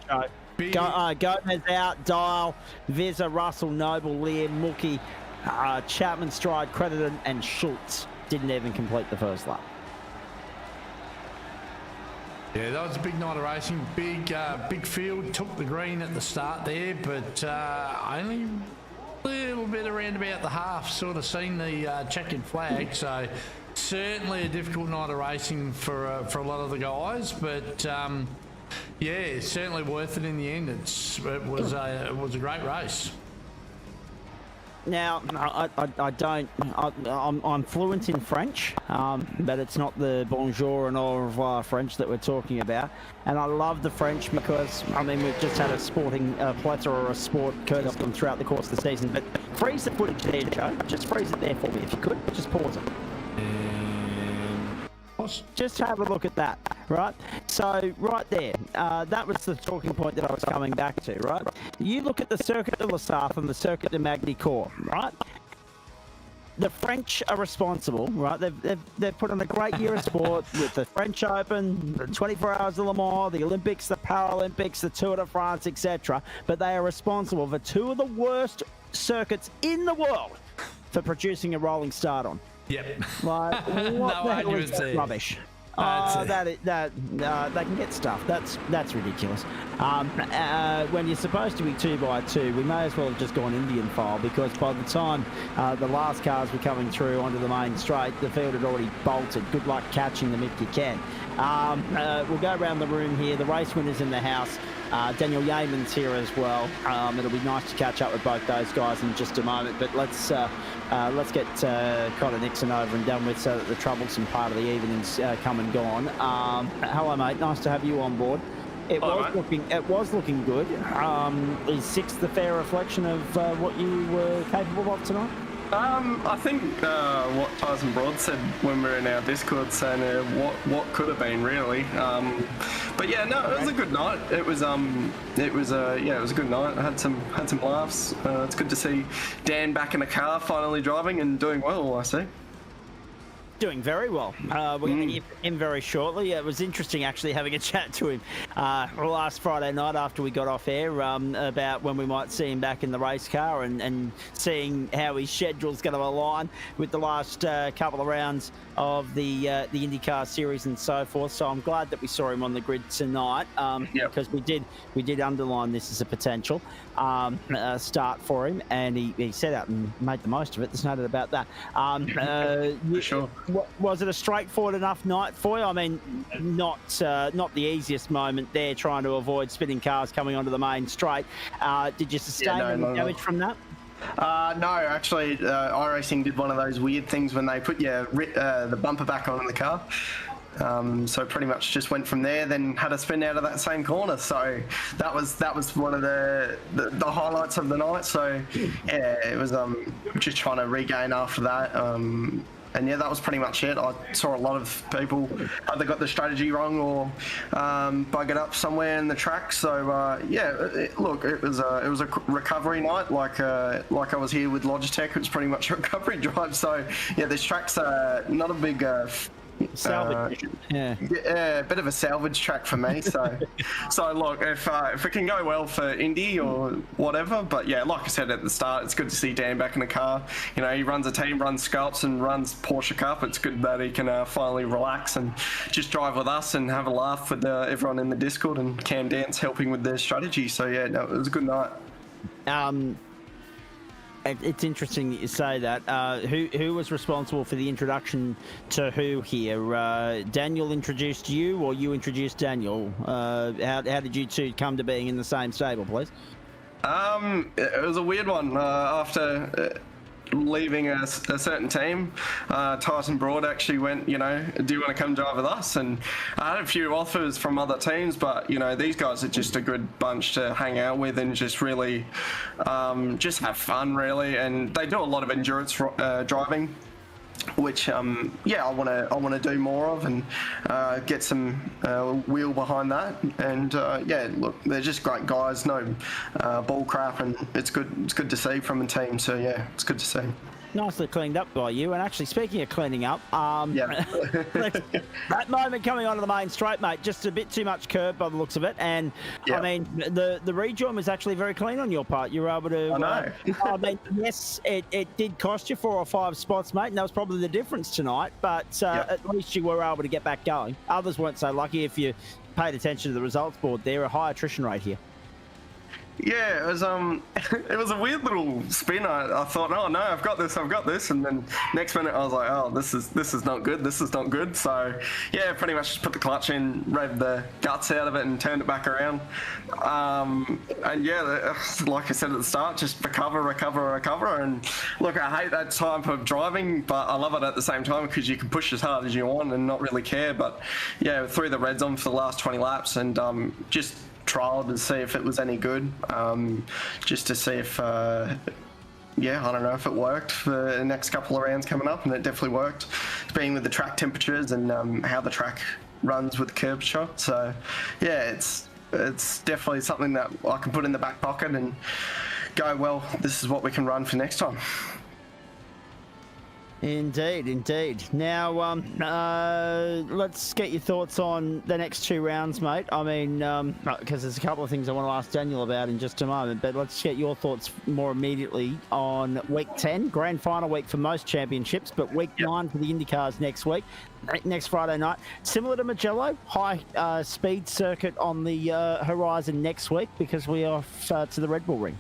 Gomez out, Dial, Vizza, Russell, Noble, Liam, Mookie, Chapman, Stride, Crediton, and Schultz didn't even complete the first lap. Yeah, that was a big night of racing. Big field, took the green at the start there, but only a little bit around about the half, sort of seen the checkered flag. So certainly a difficult night of racing for a lot of the guys, but yeah, certainly worth it in the end. It was a great race. Now, I'm fluent in French, but it's not the bonjour and au revoir French that we're talking about. And I love the French because, I mean, we've just had a sporting plethora of sport courtesy them throughout the course of the season. But freeze the footage there, Joe. Just freeze it there for me if you could. Just pause it. Just have a look at that, right? So, right there, that was the talking point that I was coming back to, right? You look at the Circuit de la Sarthe and the Circuit de Magny-Cours, right? The French are responsible, right? They've put on a great year of sport with the French Open, the 24 Hours of Le Mans, the Olympics, the Paralympics, the Tour de France, etc. But they are responsible for two of the worst circuits in the world for producing a rolling start on. Yep. Like, what the hell is that rubbish? They can get stuff. That's ridiculous. When you're supposed to be 2x2, we may as well have just gone Indian file, because by the time the last cars were coming through onto the main straight, the field had already bolted. Good luck catching them if you can. We'll go around the room here. The race winners in the house. Daniel Yeaman's here as well. It'll be nice to catch up with both those guys in just a moment. But let's get Connor Nixon over and done with, so that the troublesome part of the evening's come and gone. Hello, mate. Nice to have you on board. It was looking good. Is 6th the fair reflection of what you were capable of tonight? I think what Tyson Broad said when we were in our Discord, saying what could have been really. But yeah, no, it was a good night. It was a good night. I had some laughs. It's good to see Dan back in the car, finally driving and doing well, I see. Doing very well. We're going to hear from him very shortly. It was interesting actually having a chat to him last Friday night after we got off air about when we might see him back in the race car, and seeing how his schedule's going to align with the last couple of rounds of the Indycar series and so forth. So I'm glad that we saw him on the grid tonight, because we did underline this as a potential start for him, and he set out and made the most of it. There's no doubt about that. For sure. Was it a straightforward enough night for you? I mean, not the easiest moment there, trying to avoid spinning cars coming onto the main straight. Did you sustain any damage from that? No, actually, iRacing did one of those weird things when they put the bumper back on in the car. So pretty much just went from there, then had a spin out of that same corner. So that was one of the highlights of the night. So yeah, it was just trying to regain after that. And yeah, that was pretty much it. I saw a lot of people either got the strategy wrong or buggered up somewhere in the track. So yeah, it was a recovery night. Like I was here with Logitech, it was pretty much a recovery drive. So yeah, this track's not a big salvage. A bit of a salvage track for me. So look, if it can go well for Indy or whatever, but yeah, like I said at the start, it's good to see Dan back in the car. You know, he runs a team, runs Scalps and runs Porsche Cup. It's good that he can finally relax and just drive with us and have a laugh with everyone in the Discord, and Cam Dance helping with their strategy. So yeah, no, it was a good night. It's interesting that you say that. Who was responsible for the introduction to who here? Daniel introduced you, or you introduced Daniel? How did you two come to being in the same stable, please? It was a weird one. After leaving a certain team, Tyson Broad actually went, do you want to come drive with us? And I had a few offers from other teams, but these guys are just a good bunch to hang out with and just really just have fun, really. And they do a lot of endurance driving, which I want to do more of and get some wheel behind that. And look, they're just great guys, no bull crap, and it's good to see from a team. So yeah, it's good to see. Nicely cleaned up by you. And actually, speaking of cleaning up, that moment coming onto the main straight, mate, just a bit too much curb by the looks of it. And I mean, the rejoin was actually very clean on your part. You were able to. I know. I mean, yes, it did cost you 4 or 5 spots, mate, and that was probably the difference tonight. But at least you were able to get back going. Others weren't so lucky. If you paid attention to the results board, there a high attrition rate here. Yeah, it was it was a weird little spin. I thought, oh no, I've got this, and then next minute I was like, oh, this is not good. So yeah, pretty much just put the clutch in, revved the guts out of it, and turned it back around. And yeah, like I said at the start, just recover. And look, I hate that type of driving, but I love it at the same time because you can push as hard as you want and not really care. But yeah, threw the reds on for the last 20 laps and just trial to see if it was any good, just to see if I don't know if it worked for the next couple of rounds coming up, and it definitely worked, being with the track temperatures and how the track runs with the curvature. So yeah, it's definitely something that I can put in the back pocket and go, well, this is what we can run for next time. Indeed. Now, let's get your thoughts on the next 2 rounds, mate. I mean, because there's a couple of things I want to ask Daniel about in just a moment, but let's get your thoughts more immediately on week 10, grand final week for most championships, but week 9 for the Indycars next week, next Friday night. Similar to Magello, high speed circuit on the horizon next week because we are off to the Red Bull Ring.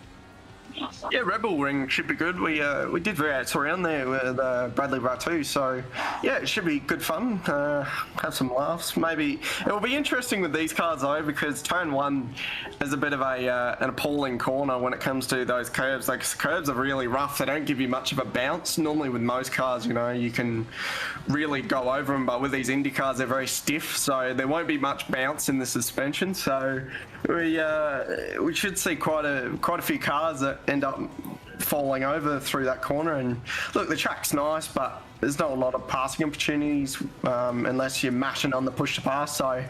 Yeah, Red Bull Ring should be good. We did variants around there with Bradley Ratu, so yeah, it should be good fun. Have some laughs. Maybe it will be interesting with these cars though, because turn 1 is a bit of an appalling corner when it comes to those curves. Like, curves are really rough. They don't give you much of a bounce. Normally with most cars, you can really go over them, but with these Indy cars, they're very stiff, so there won't be much bounce in the suspension. So we should see quite a few cars that end up falling over through that corner. And look, the track's nice, but there's not a lot of passing opportunities unless you're mashing on the push to pass. So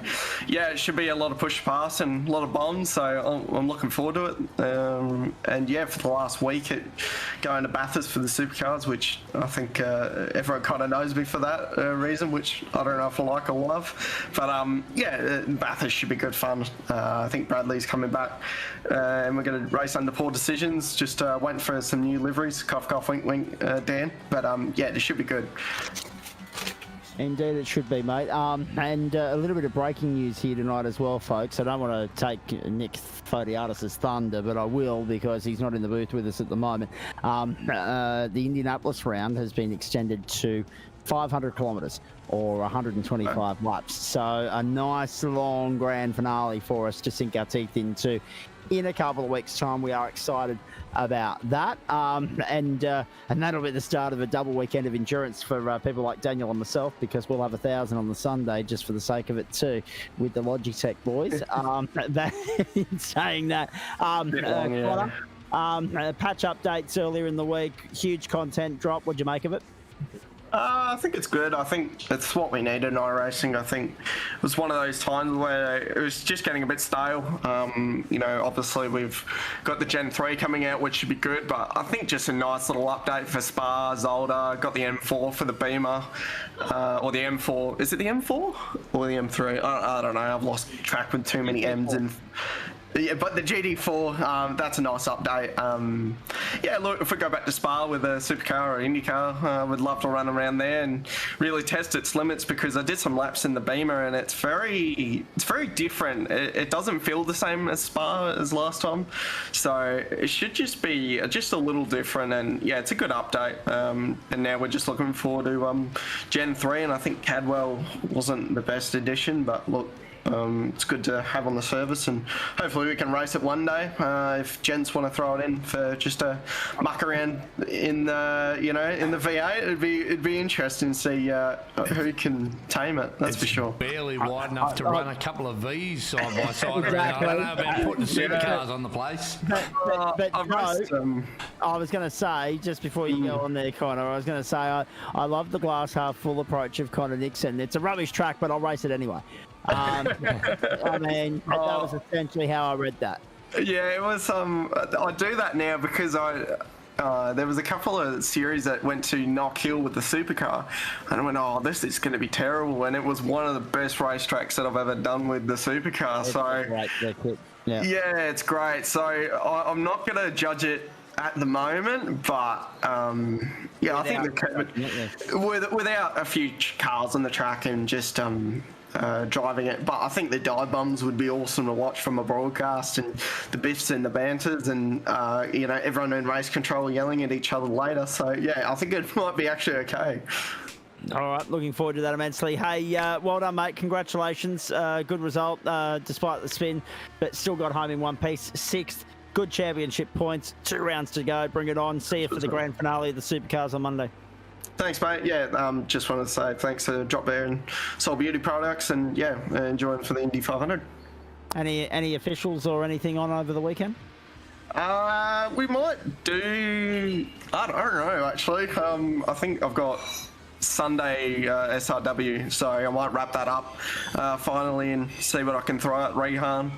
yeah, it should be a lot of push to pass and a lot of bombs. So I'm looking forward to it. And yeah, for the last week, going to Bathurst for the supercars, which I think everyone kind of knows me for that reason, which I don't know if I like or love. But yeah, Bathurst should be good fun. I think Bradley's coming back, and we're going to race under poor decisions. Just waiting for some new liveries. Cough, cough, wink, wink, Dan. But yeah, it should be good. Indeed, it should be, mate. And a little bit of breaking news here tonight as well, folks. I don't want to take Nick Fodiatis' thunder, but I will because he's not in the booth with us at the moment. The Indianapolis round has been extended to 500 kilometres or 125 laps. So a nice long grand finale for us to sink our teeth into in a couple of weeks' time. We are excited about that, and that'll be the start of a double weekend of endurance for people like Daniel and myself, because we'll have 1,000 on the Sunday just for the sake of it too, with the Logitech boys. In saying that, patch updates earlier in the week, huge content drop. What'd you make of it? I think it's good. I think it's what we need in iRacing. I think it was one of those times where it was just getting a bit stale. Obviously we've got the Gen 3 coming out, which should be good, but I think just a nice little update for Spa, Zolder, got the M4 for the Beamer, or the M4. Is it the M4 or the M3? I don't know. I've lost track with too many M's Yeah, but the GT4, that's a nice update. Yeah, look, if we go back to Spa with a supercar or Indycar, we'd love to run around there and really test its limits, because I did some laps in the Beamer and it's very different. It doesn't feel the same as Spa as last time, so it should just be just a little different. And yeah, it's a good update. And now we're just looking forward to Gen 3, and I think Cadwell wasn't the best addition, but look, it's good to have on the service, and hopefully we can race it one day. If gents want to throw it in for just a muck around in the in the V8, it'd be interesting to see who can tame it. That's for sure. Barely wide enough to run a couple of V's side by side. Exactly. I don't know about putting supercars on the place. But I've no, raced, I was going to say, just before you go on there, Connor, I was going to say I love the glass half full approach of Connor Nixon. It's a rubbish track, but I'll race it anyway. I mean, that was essentially how I read that. Yeah, it was. I do that now because there was a couple of series that went to Knock Hill with the supercar, and I went, oh, this is going to be terrible. And it was one of the best racetracks that I've ever done with the supercar. Yeah, it's great. So I'm not going to judge it at the moment, but yeah, I think without a few cars on the track and just driving it, but I think the dive bombs would be awesome to watch from a broadcast, and the biffs and the banters, and everyone in race control yelling at each other later. So yeah, I think it might be actually okay. All right, looking forward to that immensely. Hey, well done, mate. Congratulations. Good result despite the spin, but still got home in one piece. 6th. Good championship points. 2 rounds to go. Bring it on. See you for the grand finale of the supercars on Monday. Thanks, mate. Yeah, just wanted to say thanks to Drop Bear and Soul Beauty Products, and yeah, enjoying for the Indy 500. Any officials or anything on over the weekend? We might do. I don't know actually. I think I've got Sunday SRW, so I might wrap that up finally and see what I can throw at Rehan.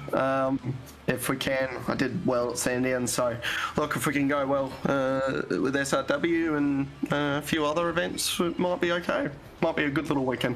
If we can. I did well at Sandown, so look, if we can go well with SRW and a few other events, it might be okay. Might be a good little weekend.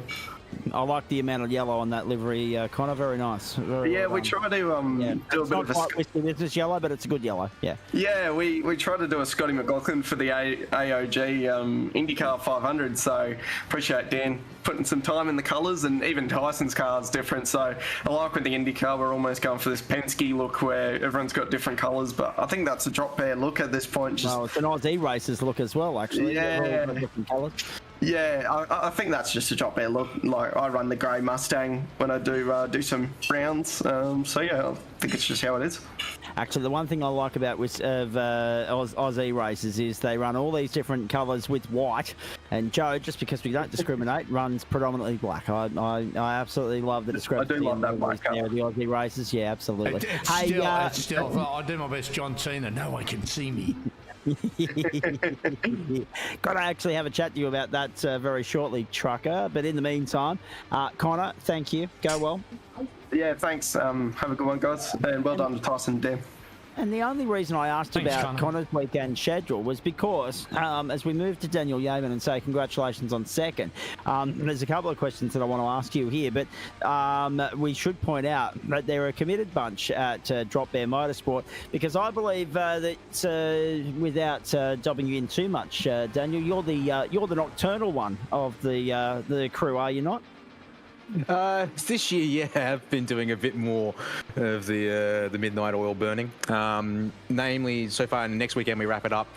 I like the amount of yellow on that livery, Connor. Very nice. Very yeah, well we try to do a bit of a... It's just yellow, but it's a good yellow, yeah. Yeah, we try to do a Scotty McLaughlin for the AOG Indycar 500, so appreciate Dan putting some time in the colours, and even Tyson's car is different, so I like with the Indycar we're almost going for this Penske look where everyone's got different colours, but I think that's a Drop Bear look at this point. Well, it's an Aussie Racers look as well, actually. Yeah. Different colours. Yeah, I think that's just a Drop Bear look. Like, I run the grey Mustang when I do some rounds. So yeah, I think it's just how it is. Actually, the one thing I like about Aussie races is they run all these different colours with white. And Joe, just because we don't discriminate, runs predominantly black. I absolutely love the discrepancy. I do love that black colour. The Aussie races, yeah, absolutely. It's still, I do my best John Cena. No one can see me. Got to actually have a chat to you about that very shortly, Trucker. But in the meantime, Connor, thank you. Go well. Yeah, thanks. Have a good one, guys. And well done to Tyson and Dan. And the only reason I asked about Connor's weekend schedule was because as we move to Daniel Yeaman and say congratulations on second, there's a couple of questions that I want to ask you here, but we should point out that they're a committed bunch at Drop Bear Motorsport, because I believe that without dobbing you in too much, Daniel, you're the nocturnal one of the crew, are you not? This year, yeah, I've been doing a bit more of the midnight oil burning. Namely, so far next weekend we wrap it up.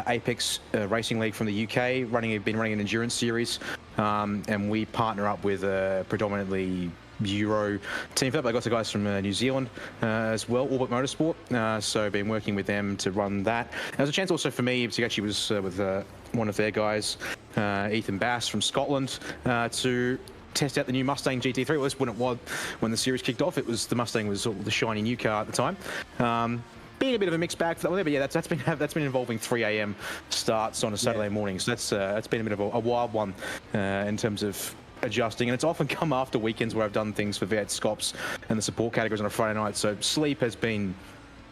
Apex Racing League from the UK, been running an endurance series, and we partner up with a predominantly Euro team for that. But I got the guys from New Zealand as well, Orbit Motorsport. So been working with them to run that. There's a chance also for me to actually was with one of their guys, Ethan Bass from Scotland, to test out the new Mustang GT3. Well, this when it was when the series kicked off. The Mustang was the shiny new car at the time. Being a bit of a mixed bag for that one there, but yeah, that's been involving 3 a.m. starts on a Saturday morning. So that's been a bit of a wild one in terms of adjusting, and it's often come after weekends where I've done things for V8 Scops and the support categories on a Friday night. So sleep has been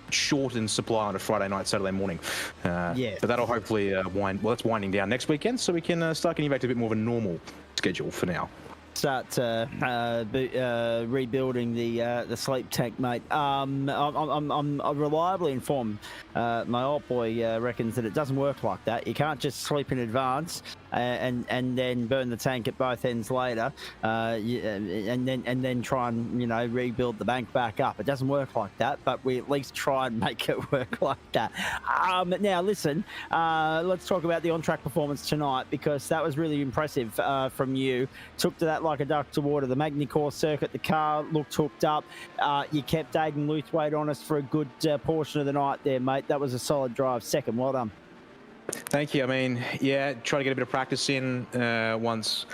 short in supply on a Friday night, Saturday morning. Yeah. But that'll hopefully it's winding down next weekend, so we can start getting back to a bit more of a normal schedule for now. start rebuilding the sleep tank, mate. I'm reliably informed. My old boy reckons that it doesn't work like that. You can't just sleep in advance and then burn the tank at both ends later, and then try and rebuild the bank back up. It doesn't work like that, but we at least try and make it work like that. Now listen, let's talk about the on-track performance tonight, because that was really impressive from you. Took to that like a duck to water. The Magny-Cours circuit, the car looked hooked up. You kept Aiden Luthwaite honest for a good portion of the night there, mate. That was a solid drive. Second, well done. Thank you. I mean, yeah, try to get a bit of practice in once.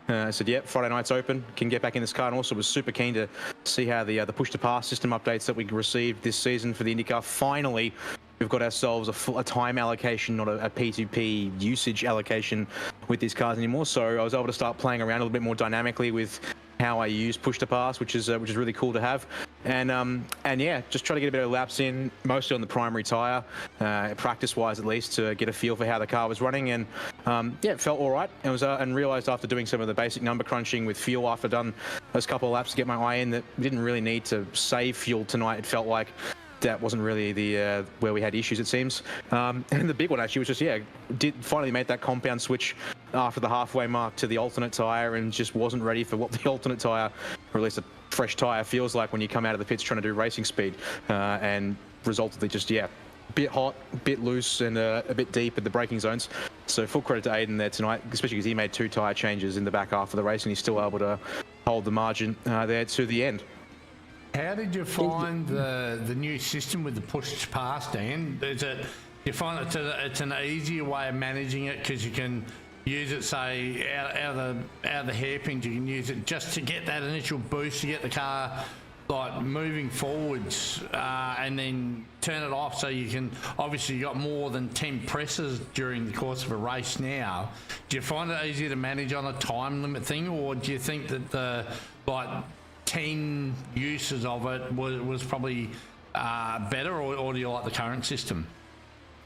I said, yep, Friday night's open, can get back in this car, and also was super keen to see how the push-to-pass system updates that we received this season for the Indycar. Finally, we've got ourselves a time allocation, not a P2P usage allocation with these cars anymore. So I was able to start playing around a little bit more dynamically with how I use push-to-pass, which is really cool to have. And yeah, just try to get a bit of laps in, mostly on the primary tyre, practice-wise at least, to get a feel for how the car was running. And yeah, it felt all right. And realised after doing some of the basic number crunching with fuel, after done those couple of laps to get my eye in, that we didn't really need to save fuel tonight. It felt like that wasn't really the where we had issues, it seems. And the big one actually was just, yeah, did finally make that compound switch after the halfway mark to the alternate tyre, and just wasn't ready for what the alternate tyre, or at least a fresh tyre, feels like when you come out of the pits trying to do racing speed, and resulted just, yeah, bit hot, bit loose, and a bit deep in the braking zones. So full credit to Aiden there tonight, especially because he made 2 tyre changes in the back half of the race, and he's still able to hold the margin there to the end. How did you find the new system with the push pass, Dan? You find it's an easier way of managing it, because you can use it, say, out of the hairpins. You can use it just to get that initial boost, to get the car like moving forwards, and then turn it off, so you can, obviously you got more than 10 presses during the course of a race now. Do you find it easier to manage on a time limit thing, or do you think that the 10 uses of it was probably better, or do you like the current system?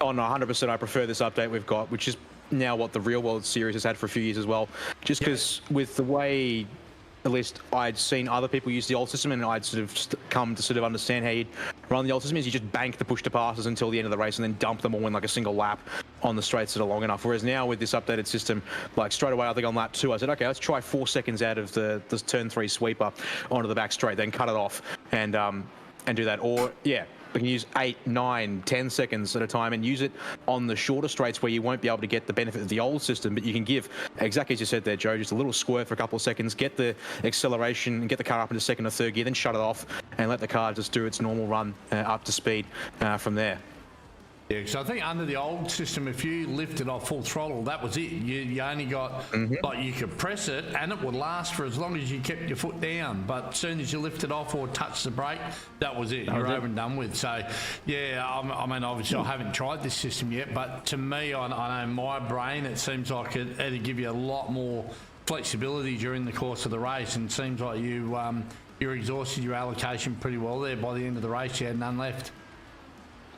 Oh no, 100%. I prefer this update we've got, which is now what the Real World Series has had for a few years as well. Just because with the way, at least I'd seen other people use the old system, and I'd sort of come to sort of understand how you'd run the old system, is you just bank the push to passes until the end of the race and then dump them all in like a single lap on the straights that are long enough. Whereas now with this updated system, like straight away, I think on lap 2, I said, okay, let's try 4 seconds out of the turn 3 sweeper onto the back straight, then cut it off and do that. Or yeah, we can use 8, 9, 10 seconds at a time, and use it on the shorter straights where you won't be able to get the benefit of the old system, but you can give, exactly as you said there, Joe, just a little squirt for a couple of seconds, get the acceleration, and get the car up into second or third gear, then shut it off and let the car just do its normal run up to speed from there. Yeah, because I think under the old system, if you lifted off full throttle, that was it. You only got, like, you could press it and it would last for as long as you kept your foot down. But as soon as you lifted off or touched the brake, that was it. You're over and done with. So, yeah, I mean, obviously I haven't tried this system yet, but to me, I know in my brain, it seems like it'd give you a lot more flexibility during the course of the race, and it seems like you exhausted your allocation pretty well there. By the end of the race, you had none left.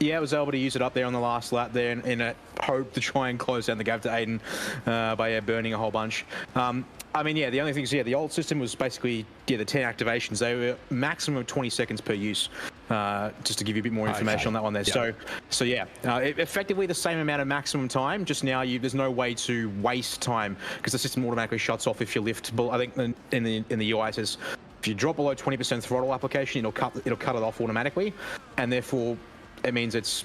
Yeah, I was able to use it up there on the last lap there in a hope to try and close down the gap to Aiden by burning a whole bunch. I mean, yeah, the only thing is, yeah, the old system was basically, yeah, the 10 activations. They were maximum of 20 seconds per use, just to give you a bit more information on that one there. Yep. So yeah, effectively the same amount of maximum time, just now there's no way to waste time, because the system automatically shuts off if you lift. I think in the UI it says, if you drop below 20% throttle application, it'll cut it off automatically, and therefore it means there's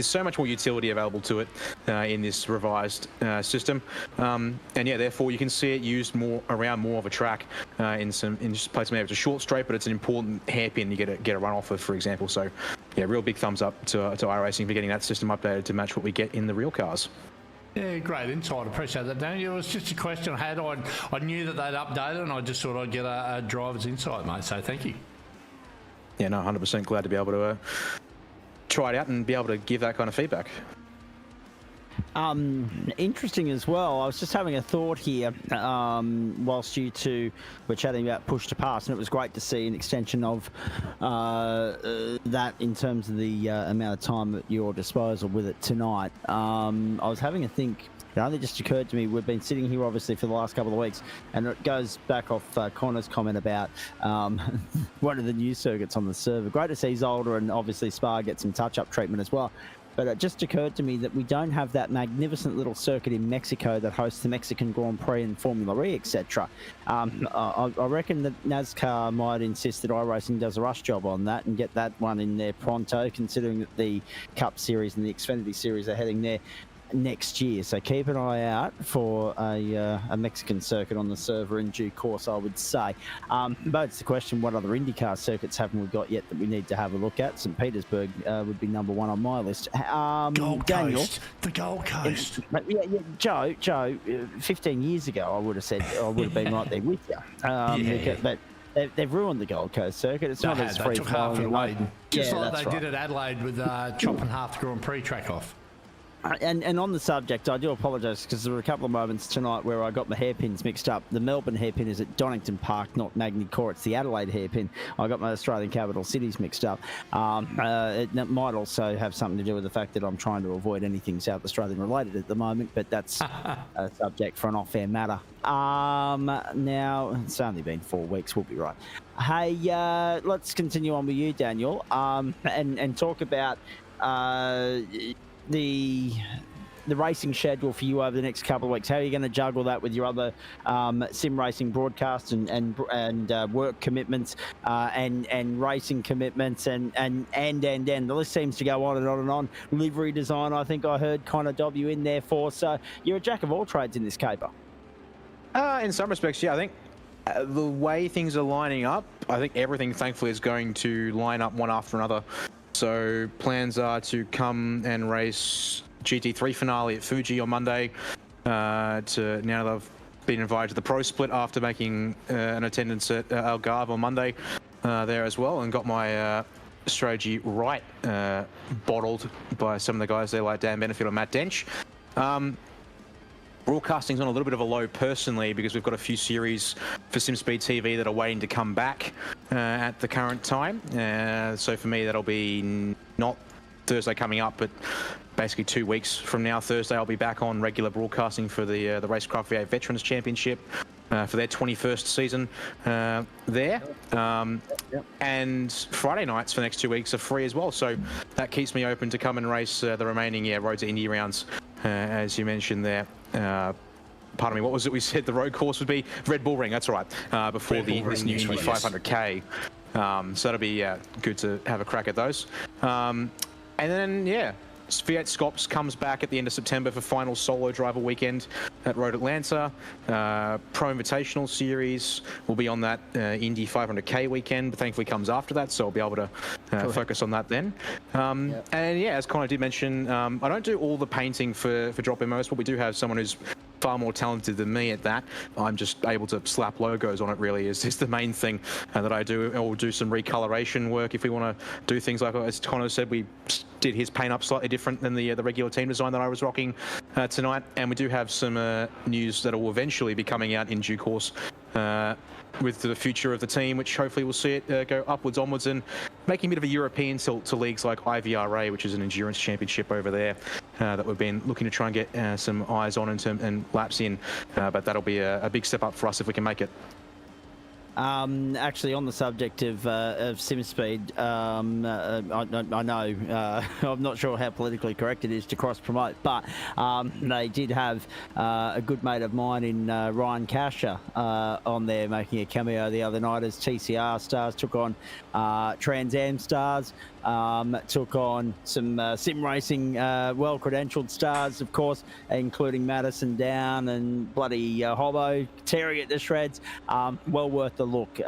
so much more utility available to it in this revised system, and yeah, therefore you can see it used around more of a track in just places maybe it's a short straight, but it's an important hairpin you get a run off of, for example. So yeah, real big thumbs up to iRacing for getting that system updated to match what we get in the real cars. Yeah, great insight. Appreciate that, Daniel. It was just a question I had. I knew that they'd updated, and I just thought I'd get a driver's insight, mate. So thank you. Yeah, no, 100% glad to be able to try it out and be able to give that kind of feedback. Interesting as well. I was just having a thought here whilst you two were chatting about push to pass, and it was great to see an extension of that in terms of the amount of time at your disposal with it tonight. I was having a think It only just occurred to me, we've been sitting here obviously for the last couple of weeks, and it goes back off Connor's comment about one of the new circuits on the server. Great to see he's older, and obviously Spa gets some touch-up treatment as well. But it just occurred to me that we don't have that magnificent little circuit in Mexico that hosts the Mexican Grand Prix and Formula E, etc. I reckon that NASCAR might insist that iRacing does a rush job on that and get that one in there pronto, considering that the Cup Series and the Xfinity Series are heading there next year. So keep an eye out for a Mexican circuit on the server in due course, I would say. But it's the question, what other IndyCar circuits haven't we got yet that we need to have a look at? St. Petersburg would be number one on my list. Gold Daniel, Coast. The Gold Coast. yeah, Joe, 15 years ago, I would have said I would have been right there with you. But they've ruined the Gold Coast circuit. It's not as free They took half it away. Just like that's they right. did at Adelaide with chopping half the Grand Prix track off. And on the subject, I do apologise because there were a couple of moments tonight where I got my hairpins mixed up. The Melbourne hairpin is at Donington Park, not Magny-Cours. It's the Adelaide hairpin. I got my Australian capital cities mixed up. It might also have something to do with the fact that I'm trying to avoid anything South Australian related at the moment, but that's a subject for an off-air matter. Now, it's only been 4 weeks. We'll be right. Hey, let's continue on with you, Daniel, and talk about the racing schedule for you over the next couple of weeks. How are you going to juggle that with your other sim racing broadcasts and work commitments and racing commitments and the list seems to go on and on and on. Livery design, I think I heard Connor dob you in there for. So you're a jack of all trades in this caper. In some respects, yeah. I think the way things are lining up, I think everything thankfully is going to line up one after another. So plans are to come and race GT3 finale at Fuji on Monday. Now that I've been invited to the Pro Split after making an attendance at Algarve on Monday there as well, and got my strategy right bottled by some of the guys there like Dan Benefield and Matt Dench. Broadcasting's on a little bit of a low personally because we've got a few series for SimSpeed TV that are waiting to come back at the current time. So for me, that'll be not Thursday coming up, but basically 2 weeks from now, Thursday, I'll be back on regular broadcasting for the Racecraft V8 Veterans Championship for their 21st season there. And Friday nights for the next 2 weeks are free as well. So that keeps me open to come and race the remaining Road to Indy rounds, as you mentioned there. Pardon me, what was it we said the road course would be? Red Bull Ring, that's right, before this new Indy 500k. So that'll be good to have a crack at those. And then, V8 Scops comes back at the end of September for final solo driver weekend at Road Atlanta. Pro Invitational Series will be on that Indy 500k weekend, but thankfully comes after that, so I'll be able to focus on that then. And as Connor did mention, I don't do all the painting for Drop MOs, but we do have someone who's far more talented than me at that. I'm just able to slap logos on it, really, is the main thing that I do. Or do some recoloration work if we want to do things like, as Connor said, we did his paint up slightly different than the regular team design that I was rocking tonight. And we do have some news that will eventually be coming out in due course with the future of the team, which hopefully we'll see it go upwards, onwards, and making a bit of a European tilt to leagues like IVRA, which is an endurance championship over there that we've been looking to try and get some eyes on and laps in. But that'll be a big step up for us if we can make it. Actually, on the subject of SimSpeed, I know I'm not sure how politically correct it is to cross-promote, but they did have a good mate of mine in Ryan Casher on there making a cameo the other night as TCR stars took on Trans Am stars, took on some sim racing well-credentialed stars, of course, including Madison Down and bloody Hobbo tearing it to shreds. Well worth the look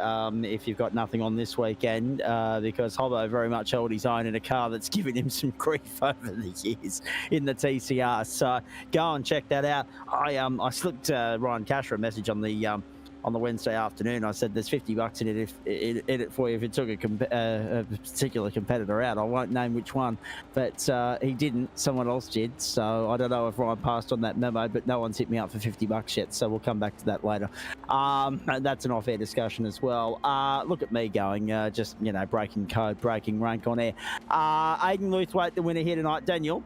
if you've got nothing on this weekend, because Hobbo very much held his own in a car that's given him some grief over the years in the TCR. So go and check that out. I slipped Ryan Casher a message on the on the Wednesday afternoon. I said there's $50 in it for you if it took a particular competitor out. I won't name which one, but he didn't. Someone else did. So I don't know if Ryan passed on that memo, but no one's hit me up for $50 yet. So we'll come back to that later. And that's an off-air discussion as well. Look at me going, just, breaking code, breaking rank on air. Aiden Luthwaite, the winner here tonight. Daniel,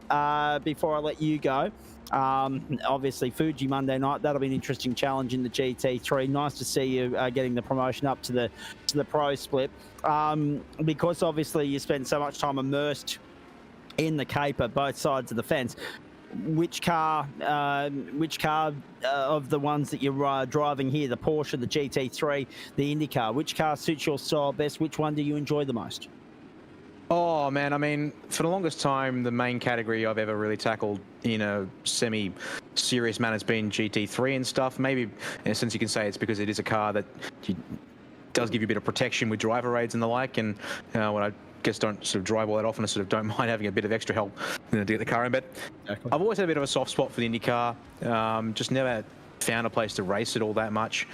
before I let you go, obviously Fuji Monday night, that'll be an interesting challenge in the GT3. Nice to see you getting the promotion up to the pro split, because obviously you spend so much time immersed in the caper, both sides of the fence. Which car of the ones that you're driving here, the Porsche, the GT3, the Indycar, which car suits your style best? Which one do you enjoy the most? Oh, man, I mean, for the longest time, the main category I've ever really tackled in a semi-serious manner has been GT3 and stuff. Maybe, in a sense, you can say it's because it is a car that does give you a bit of protection with driver aids and the like, and when I guess don't sort of drive all that often, I sort of don't mind having a bit of extra help to get the car in. But exactly. I've always had a bit of a soft spot for the IndyCar. Just never found a place to race it all that much.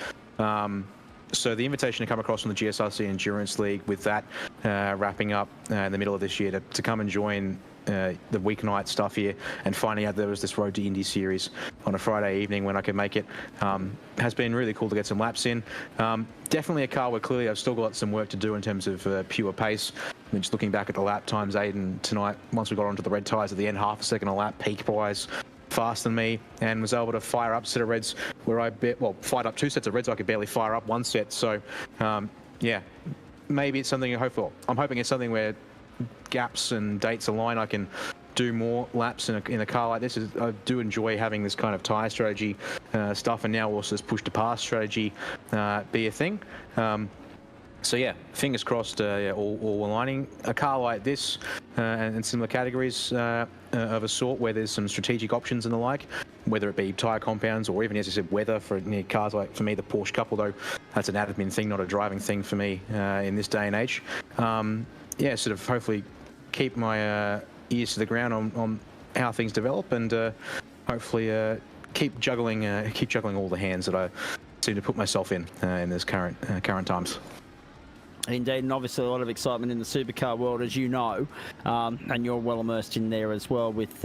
So the invitation to come across from the GSRC Endurance League with that wrapping up in the middle of this year to come and join the weeknight stuff here, and finding out there was this Road to Indy series on a Friday evening when I could make it, has been really cool to get some laps in. Definitely a car where clearly I've still got some work to do in terms of pure pace. I mean, just looking back at the lap times, Aiden tonight, once we got onto the red tyres at the end, half a second a lap peak-wise, faster than me, and was able to fire up a set of reds where fired up two sets of reds. I could barely fire up one set. So, yeah, maybe it's something I'm hoping it's something where gaps and dates align. I can do more laps in a car like this. I do enjoy having this kind of tyre strategy stuff, and now also this push to pass strategy be a thing. So yeah, fingers crossed, all aligning. A car like this and similar categories of a sort where there's some strategic options and the like, whether it be tyre compounds or even, as I said, weather for cars like, for me, the Porsche Cup, although that's an admin thing, not a driving thing for me in this day and age. Yeah, sort of hopefully keep my ears to the ground on how things develop, and hopefully keep juggling all the hands that I seem to put myself in this current times. Indeed, and obviously a lot of excitement in the supercar world, as you know, and you're well immersed in there as well with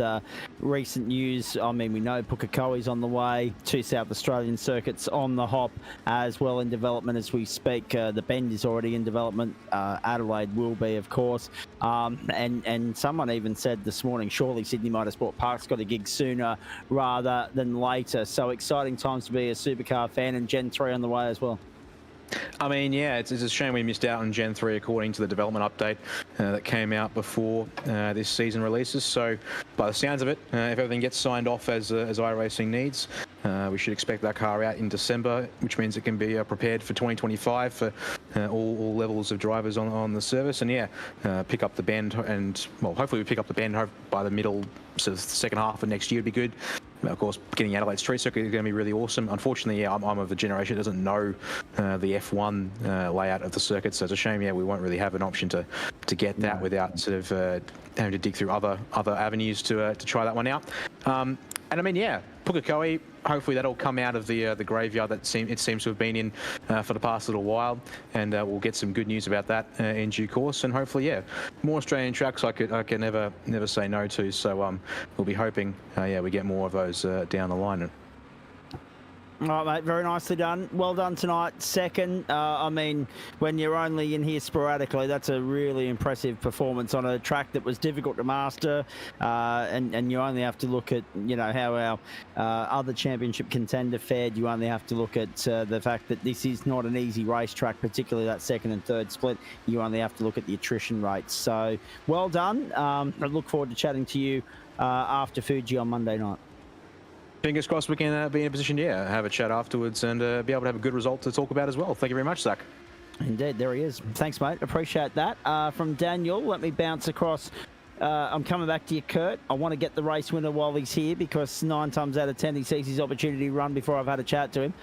recent news. I mean, we know Pukekohe's on the way, 2 South Australian circuits on the hop as well in development as we speak. The Bend is already in development. Adelaide will be, of course. And someone even said this morning, surely Sydney Motorsport Park's got a gig sooner rather than later. So exciting times to be a supercar fan, and Gen 3 on the way as well. I mean, yeah, it's a shame we missed out on Gen 3 according to the development update that came out before this season releases. So by the sounds of it, if everything gets signed off as iRacing needs, we should expect that car out in December, which means it can be prepared for 2025 for all levels of drivers on the service. And yeah, pick up the Bend, and well, hopefully we pick up the Bend by the middle, sort of second half of next year would be good. Of course, getting Adelaide Street Circuit is going to be really awesome. Unfortunately, yeah, I'm of the generation that doesn't know the F1 layout of the circuit, so it's a shame. Yeah, we won't really have an option to get that without sort of having to dig through other avenues to try that one out. And I mean, yeah, Pukekohe, hopefully that'll come out of the graveyard that it seems to have been in for the past little while, and we'll get some good news about that in due course. And hopefully, yeah, more Australian tracks I can never say no to. So we'll be hoping, we get more of those down the line. All right, mate, very nicely done. Well done tonight. Second, I mean, when you're only in here sporadically, that's a really impressive performance on a track that was difficult to master. And you only have to look at, how our other championship contender fared. You only have to look at the fact that this is not an easy racetrack, particularly that second and third split. You only have to look at the attrition rates. So well done. I look forward to chatting to you after Fuji on Monday night. Fingers crossed we can be in a position to have a chat afterwards and be able to have a good result to talk about as well. Thank you very much, Zach. Indeed, there he is. Thanks, mate. Appreciate that. From Daniel, let me bounce across I'm coming back to you, Kurt. I want to get the race winner while he's here because 9 times out of 10 he sees his opportunity to run before I've had a chat to him.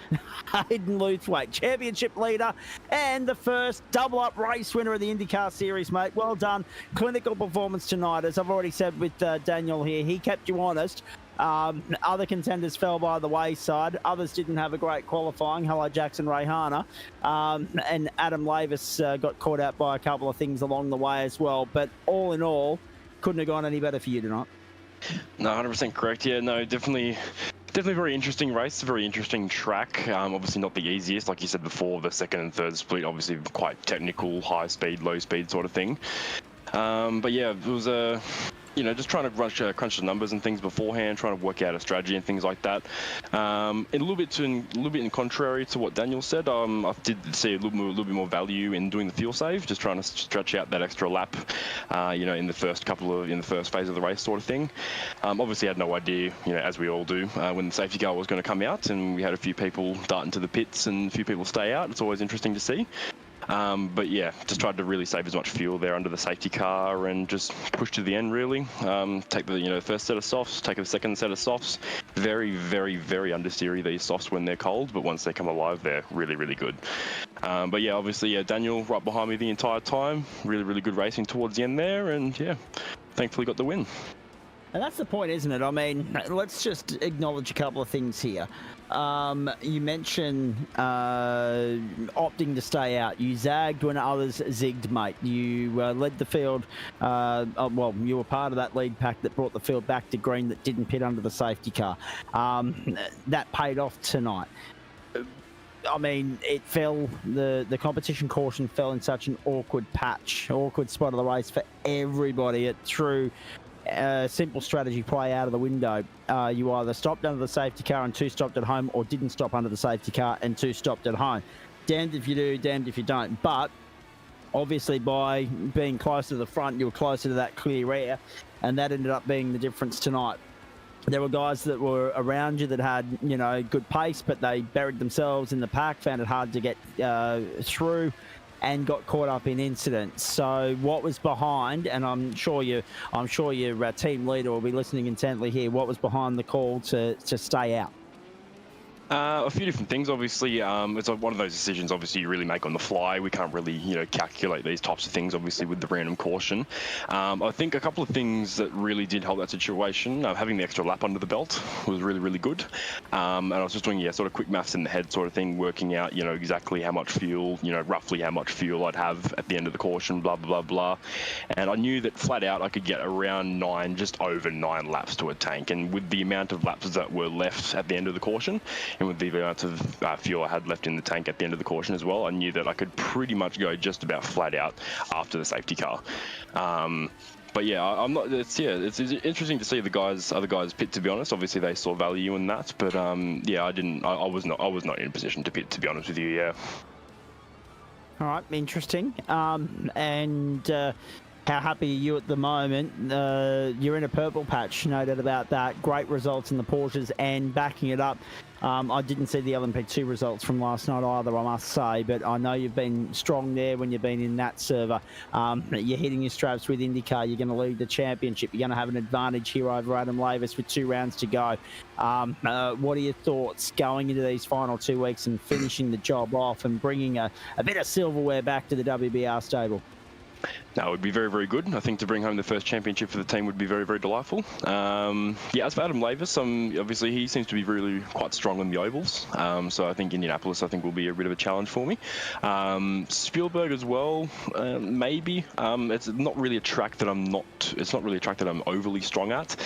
Hayden Luthwaite, championship leader and the first double-up race winner of the Indycar series, mate. Well done. Clinical performance tonight. As I've already said with Daniel here, he kept you honest. Other contenders fell by the wayside. Others didn't have a great qualifying. Hello, Jackson Rayhana. And Adam Lavis got caught out by a couple of things along the way as well. But all in all, couldn't have gone any better for you tonight. No, 100% correct. Yeah, no, definitely a very interesting race, a very interesting track. Obviously not the easiest, like you said before, the second and third split, obviously quite technical, high speed, low speed sort of thing. But yeah, it was just trying to crunch the numbers and things beforehand, trying to work out a strategy and things like that. A little bit in contrary to what Daniel said, I did see a little bit more value in doing the fuel save, just trying to stretch out that extra lap, in the first phase of the race sort of thing. Obviously, I had no idea, as we all do, when the safety car was going to come out, and we had a few people dart into the pits and a few people stay out. It's always interesting to see. But yeah, just tried to really save as much fuel there under the safety car and just push to the end really. Take the first set of softs, take the second set of softs. Very, very, very understeery these softs when they're cold, but once they come alive, they're really, really good. But yeah, obviously, Daniel right behind me the entire time. Really, really good racing towards the end there, and yeah, thankfully got the win. And that's the point, isn't it? I mean, let's just acknowledge a couple of things here. You mentioned opting to stay out. You zagged when others zigged, mate. You led the field. You were part of that lead pack that brought the field back to green that didn't pit under the safety car. That paid off tonight. I mean, it fell, the competition caution fell in such an awkward spot of the race for everybody. It threw simple strategy play out of the window. You either stopped under the safety car and 2 stopped at home, or didn't stop under the safety car and 2 stopped at home. Damned if you do, damned if you don't. But obviously by being closer to the front, you were closer to that clear air, and that ended up being the difference tonight. There were guys that were around you that had, good pace, but they buried themselves in the pack, found it hard to get through, and got caught up in incidents. So what was behind, and I'm sure your team leader will be listening intently here, what was behind the call to stay out? A few different things. Obviously, it's one of those decisions. Obviously, you really make on the fly. We can't really, calculate these types of things. Obviously, with the random caution, I think a couple of things that really did help that situation. Having the extra lap under the belt was really, really good. And I was just doing sort of quick maths in the head, sort of thing, working out, exactly how much fuel, roughly how much fuel I'd have at the end of the caution, blah blah blah blah. And I knew that flat out I could get around 9, just over 9 laps to a tank. And with the amount of laps that were left at the end of the caution, and with the amount of fuel I had left in the tank at the end of the caution as well, I knew that I could pretty much go just about flat out after the safety car. But yeah, I'm not. It's interesting to see the other guys pit. To be honest, obviously they saw value in that, but I didn't. I was not in a position to pit. To be honest with you, yeah. All right, interesting. How happy are you at the moment? You're in a purple patch, no doubt about that. Great results in the Porsches, and backing it up, I didn't see the LMP2 results from last night either, I must say, but I know you've been strong there when you've been in that server. You're hitting your straps with IndyCar. You're going to lead the championship. You're going to have an advantage here over Adam Lavis with 2 rounds to go. What are your thoughts going into these final 2 weeks and finishing the job off and bringing a bit of silverware back to the WBR stable? No, it would be very, very good. I think to bring home the first championship for the team would be very, very delightful. As for Adam Lavis, obviously he seems to be really quite strong in the ovals. So I think Indianapolis, will be a bit of a challenge for me. Spielberg as well, maybe. It's not really a track that I'm overly strong at.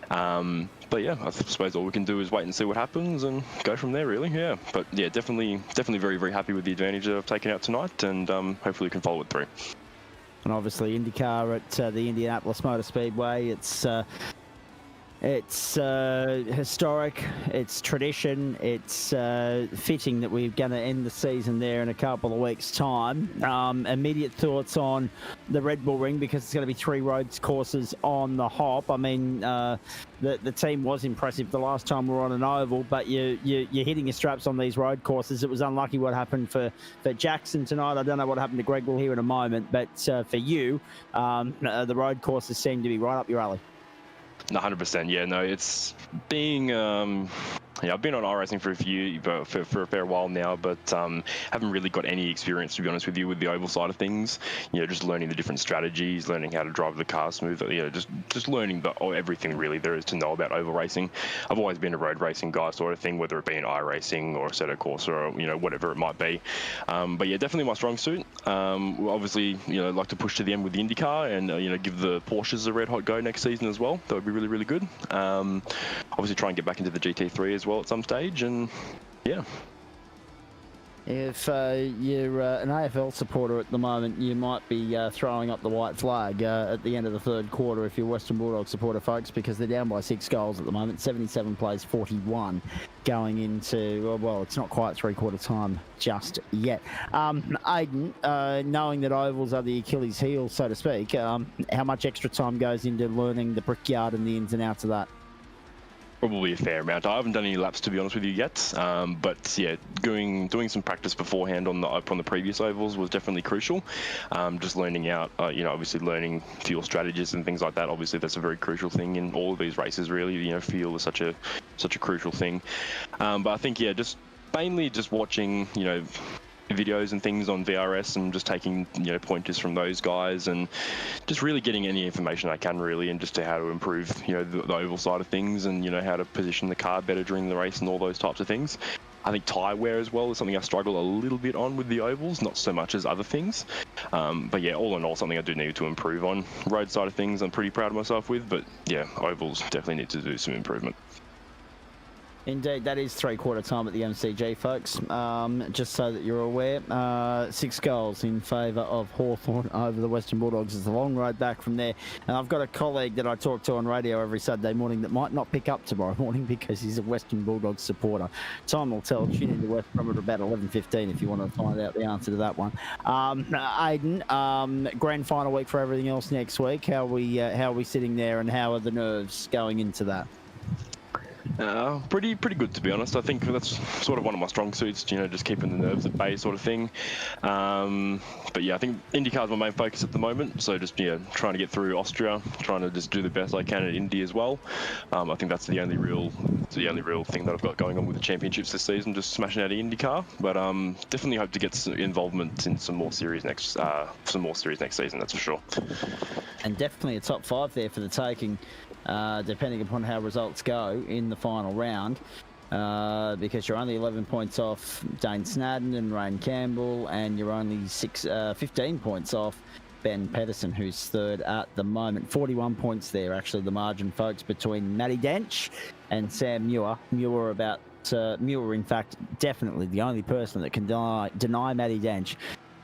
But yeah, I suppose all we can do is wait and see what happens and go from there, really. Yeah, but yeah, definitely very, very happy with the advantage that I've taken out tonight, and hopefully we can follow it through. And obviously IndyCar at the Indianapolis Motor Speedway, it's It's historic, it's tradition, it's fitting that we're going to end the season there in a couple of weeks' time. Immediate thoughts on the Red Bull Ring, because it's going to be 3 road courses on the hop. I mean, the team was impressive the last time we were on an oval, but you're hitting your straps on these road courses. It was unlucky what happened for Jackson tonight. I don't know what happened to Greg will hear in a moment, but for you, the road courses seem to be right up your alley. 100%. Yeah, no, it's being I've been on iRacing for a fair while now, but haven't really got any experience, to be honest with you, with the oval side of things. Just learning the different strategies, learning how to drive the car smooth. Just learning everything really there is to know about oval racing. I've always been a road racing guy, sort of thing, whether it be an iRacing or a Assetto Corsa or whatever it might be. But yeah, definitely my strong suit. Obviously, like to push to the end with the Indycar and give the Porsches a red hot go next season as well. That would be really, really good. Obviously, try and get back into the GT3 as well at some stage, and yeah. If you're an AFL supporter at the moment, you might be throwing up the white flag at the end of the third quarter if you're a Western Bulldogs supporter, folks, because they're down by 6 goals at the moment. 77 plays 41 going into, well, it's not quite three-quarter time just yet. Aidan, knowing that ovals are the Achilles heel, so to speak, how much extra time goes into learning the brickyard and the ins and outs of that? Probably a fair amount. I haven't done any laps, to be honest with you, yet. But yeah, doing some practice beforehand on the previous ovals was definitely crucial. Just learning out, obviously learning fuel strategies and things like that. Obviously, that's a very crucial thing in all of these races. Really, fuel is such a crucial thing. But I think just mainly just watching, videos and things on VRS and just taking pointers from those guys and just really getting any information I can really, and just to how to improve the oval side of things and how to position the car better during the race and all those types of things. I think tyre wear as well is something I struggle a little bit on with the ovals, not so much as other things. But yeah, all in all, something I do need to improve on. Road side of things I'm pretty proud of myself with, but yeah, ovals definitely need to do some improvement. Indeed, that is three-quarter time at the MCG, folks. Just so that you're aware, 6 goals in favour of Hawthorn over the Western Bulldogs. It's a long road back from there. And I've got a colleague that I talk to on radio every Saturday morning that might not pick up tomorrow morning because he's a Western Bulldogs supporter. Time will tell. Tune into West Brom at about 11:15 if you want to find out the answer to that one. Aidan, grand final week for everything else next week. How are we sitting there, and how are the nerves going into that? Pretty good, to be honest. I think that's sort of one of my strong suits, just keeping the nerves at bay sort of thing. But yeah, I think Indycar is my main focus at the moment. So just, trying to get through Austria, trying to just do the best I can at Indy as well. I think that's the only real thing that I've got going on with the championships this season, just smashing out of Indycar. But definitely hope to get some involvement in some more series next season, that's for sure. And definitely a top 5 there for the taking. Depending upon how results go in the final round, because you're only 11 points off Dane Snadden and Ryan Campbell, and you're only 15 points off Ben Pedersen, who's third at the moment. 41 points there, actually, the margin, folks, between Matty Dench and Sam Muir. Muir, in fact, definitely the only person that can deny Matty Dench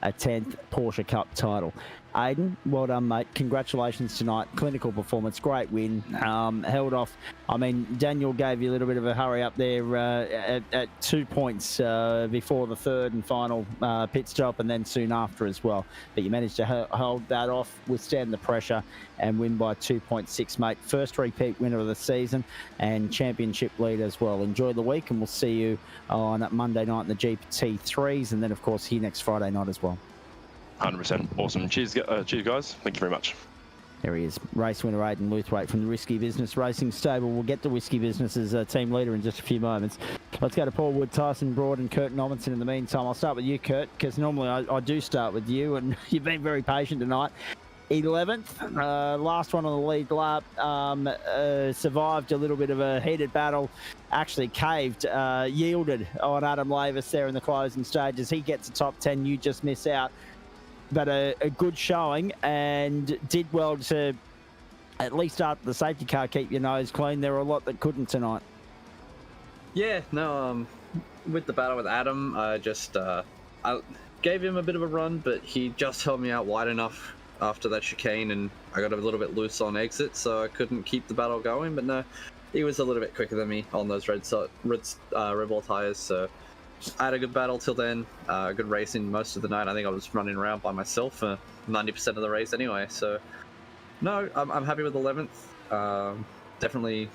a 10th Porsche Cup title. Aidan, well done, mate. Congratulations tonight. Clinical performance, great win. Held off. I mean, Daniel gave you a little bit of a hurry up there at 2 points before the third and final pit stop, and then soon after as well. But you managed to hold that off, withstand the pressure, and win by 2.6, mate. First repeat winner of the season and championship lead as well. Enjoy the week, and we'll see you on Monday night in the GT3s, and then, of course, here next Friday night as well. 100%. Awesome. Cheers, guys. Thank you very much. There he is, race winner Aidan Luthwaite from the Risky Business Racing Stable. We'll get to Risky Business's team leader in just a few moments. Let's go to Paul Wood, Tyson Broad and Kurt Nommensen in the meantime. I'll start with you, Kurt, because normally I do start with you, and you've been very patient tonight. 11th, last one on the lead lap, survived a little bit of a heated battle, actually caved, yielded on Adam Lavis there in the closing stages. He gets a top 10, you just miss out. But a good showing, and did well to, at least after the safety car, keep your nose clean. There were a lot that couldn't tonight. Yeah, no, with the battle with Adam, I gave him a bit of a run, but he just held me out wide enough after that chicane, and I got a little bit loose on exit, so I couldn't keep the battle going. But no, he was a little bit quicker than me on those Red Bull tires, so I had a good battle till then. Good racing most of the night. I think I was running around by myself for 90% of the race anyway. So no, I'm happy with 11th. Definitely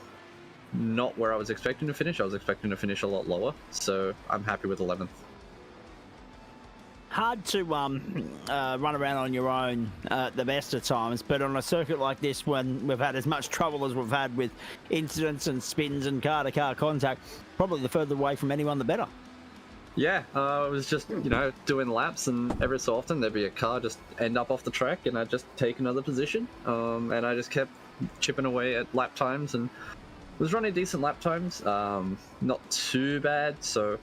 not where I was expecting to finish. I was expecting to finish a lot lower, so I'm happy with 11th. Hard to run around on your own at the best of times, but on a circuit like this, when we've had as much trouble as we've had with incidents and spins and car-to-car contact, probably the further away from anyone, the better. Yeah, I was just, doing laps, and every so often there'd be a car just end up off the track, and I'd just take another position, and I just kept chipping away at lap times, and was running decent lap times, not too bad, so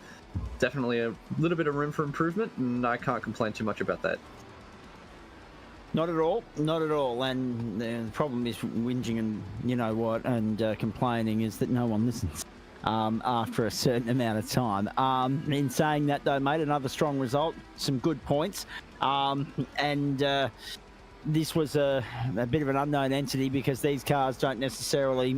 definitely a little bit of room for improvement, and I can't complain too much about that. Not at all, not at all. And the problem is whinging and and complaining is that no one listens after a certain amount of time. In saying that, though, mate, another strong result, some good points, and this was a bit of an unknown entity because these cars don't necessarily,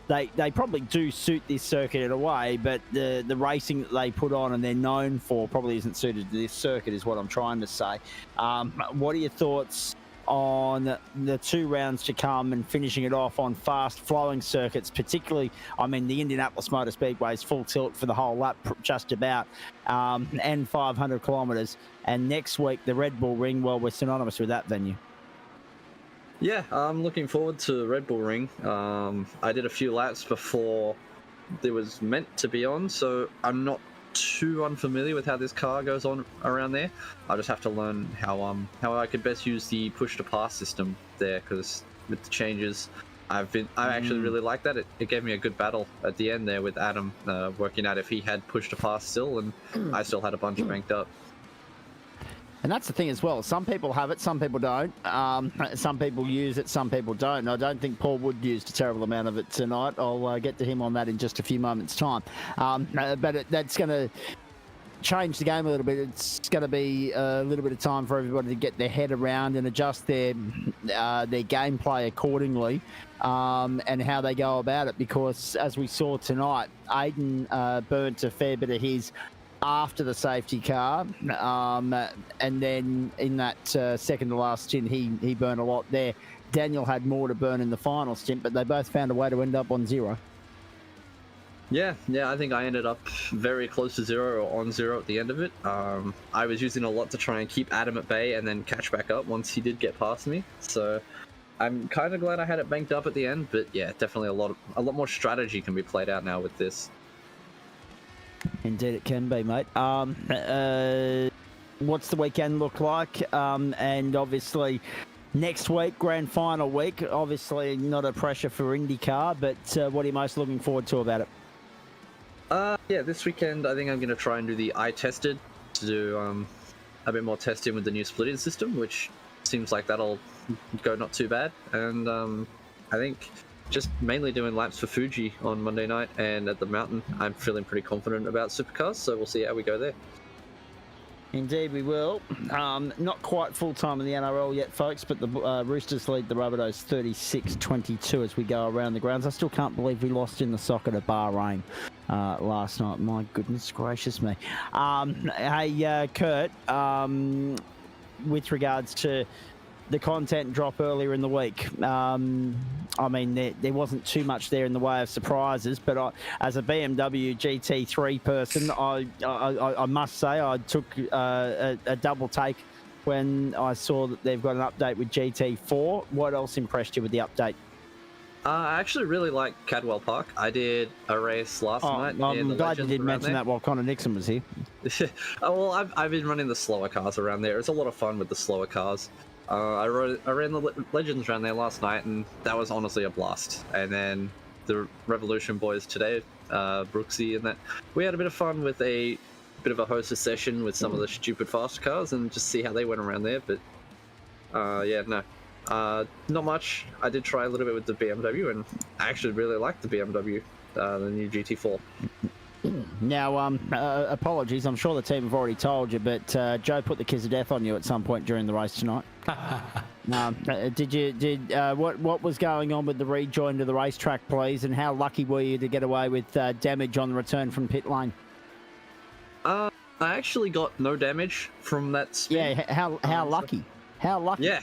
they probably do suit this circuit in a way, but the racing that they put on and they're known for probably isn't suited to this circuit, is what I'm trying to say. What are your thoughts on the 2 rounds to come and finishing it off on fast flowing circuits, particularly, the Indianapolis Motor Speedway is full tilt for the whole lap just about, and 500 kilometres, and next week the Red Bull Ring, well, we're synonymous with that venue. Yeah, I'm looking forward to Red Bull Ring. I did a few laps before it was meant to be on, so I'm not too unfamiliar with how this car goes on around there. I just have to learn how I could best use the push to pass system there, because with the changes I actually really like that. It gave me a good battle at the end there with Adam, working out if he had push to pass still, and I still had a bunch banked up. And that's the thing as well. Some people have it, some people don't. Some people use it, some people don't. I don't think Paul Wood used a terrible amount of it tonight. I'll get to him on that in just a few moments' time. But that's going to change the game a little bit. It's going to be a little bit of time for everybody to get their head around and adjust their gameplay accordingly, and how they go about it. Because as we saw tonight, Aiden burnt a fair bit of his after the safety car, and then in that second to last stint he burned a lot there. Daniel had more to burn in the final stint, but they both found a way to end up on 0. Yeah, I think I ended up very close to 0 or on 0 at the end of it. I was using a lot to try and keep Adam at bay and then catch back up once he did get past me, so I'm kind of glad I had it banked up at the end. But yeah, definitely a lot more strategy can be played out now with this. Indeed it can be, mate. What's the weekend look like? And obviously next week, grand final week, obviously not a pressure for Indycar, but what are you most looking forward to about it? Yeah, this weekend I think I'm going to try and do the eye tested, to do a bit more testing with the new splitting system, which seems like that'll go not too bad. And I think just mainly doing laps for Fuji on Monday night, and at the mountain I'm feeling pretty confident about supercars, so we'll see how we go there. Indeed we will. Not quite full-time in the NRL yet, folks, but the Roosters lead the Rabbitohs 36-22 as we go around the grounds. I still can't believe we lost in the soccer to Bahrain last night. My goodness gracious me. Hey, Kurt, with regards to the content drop earlier in the week, there wasn't too much there in the way of surprises, but as a BMW GT3 person, I must say I took a double take when I saw that they've got an update with GT4. What else impressed you with the update? I actually really like Cadwell Park. I did a race last night. I'm glad you did mention that while Connor Nixon was here. Well, I've been running the slower cars around there. It's a lot of fun with the slower cars. I ran the Legends around there last night, and that was honestly a blast. And then the Revolution boys today, Brooksy and that, we had a bit of fun with a bit of a hostess session with some of the stupid fast cars and just see how they went around there. But not much. I did try a little bit with the BMW, and I actually really liked the BMW, the new GT4. Now, apologies. I'm sure the team have already told you, but Joe put the kiss of death on you at some point during the race tonight. What was going on with the rejoin to the racetrack, please, and how lucky were you to get away with damage on the return from pit lane? I actually got no damage from that spin. Yeah, how lucky? How lucky? Yeah,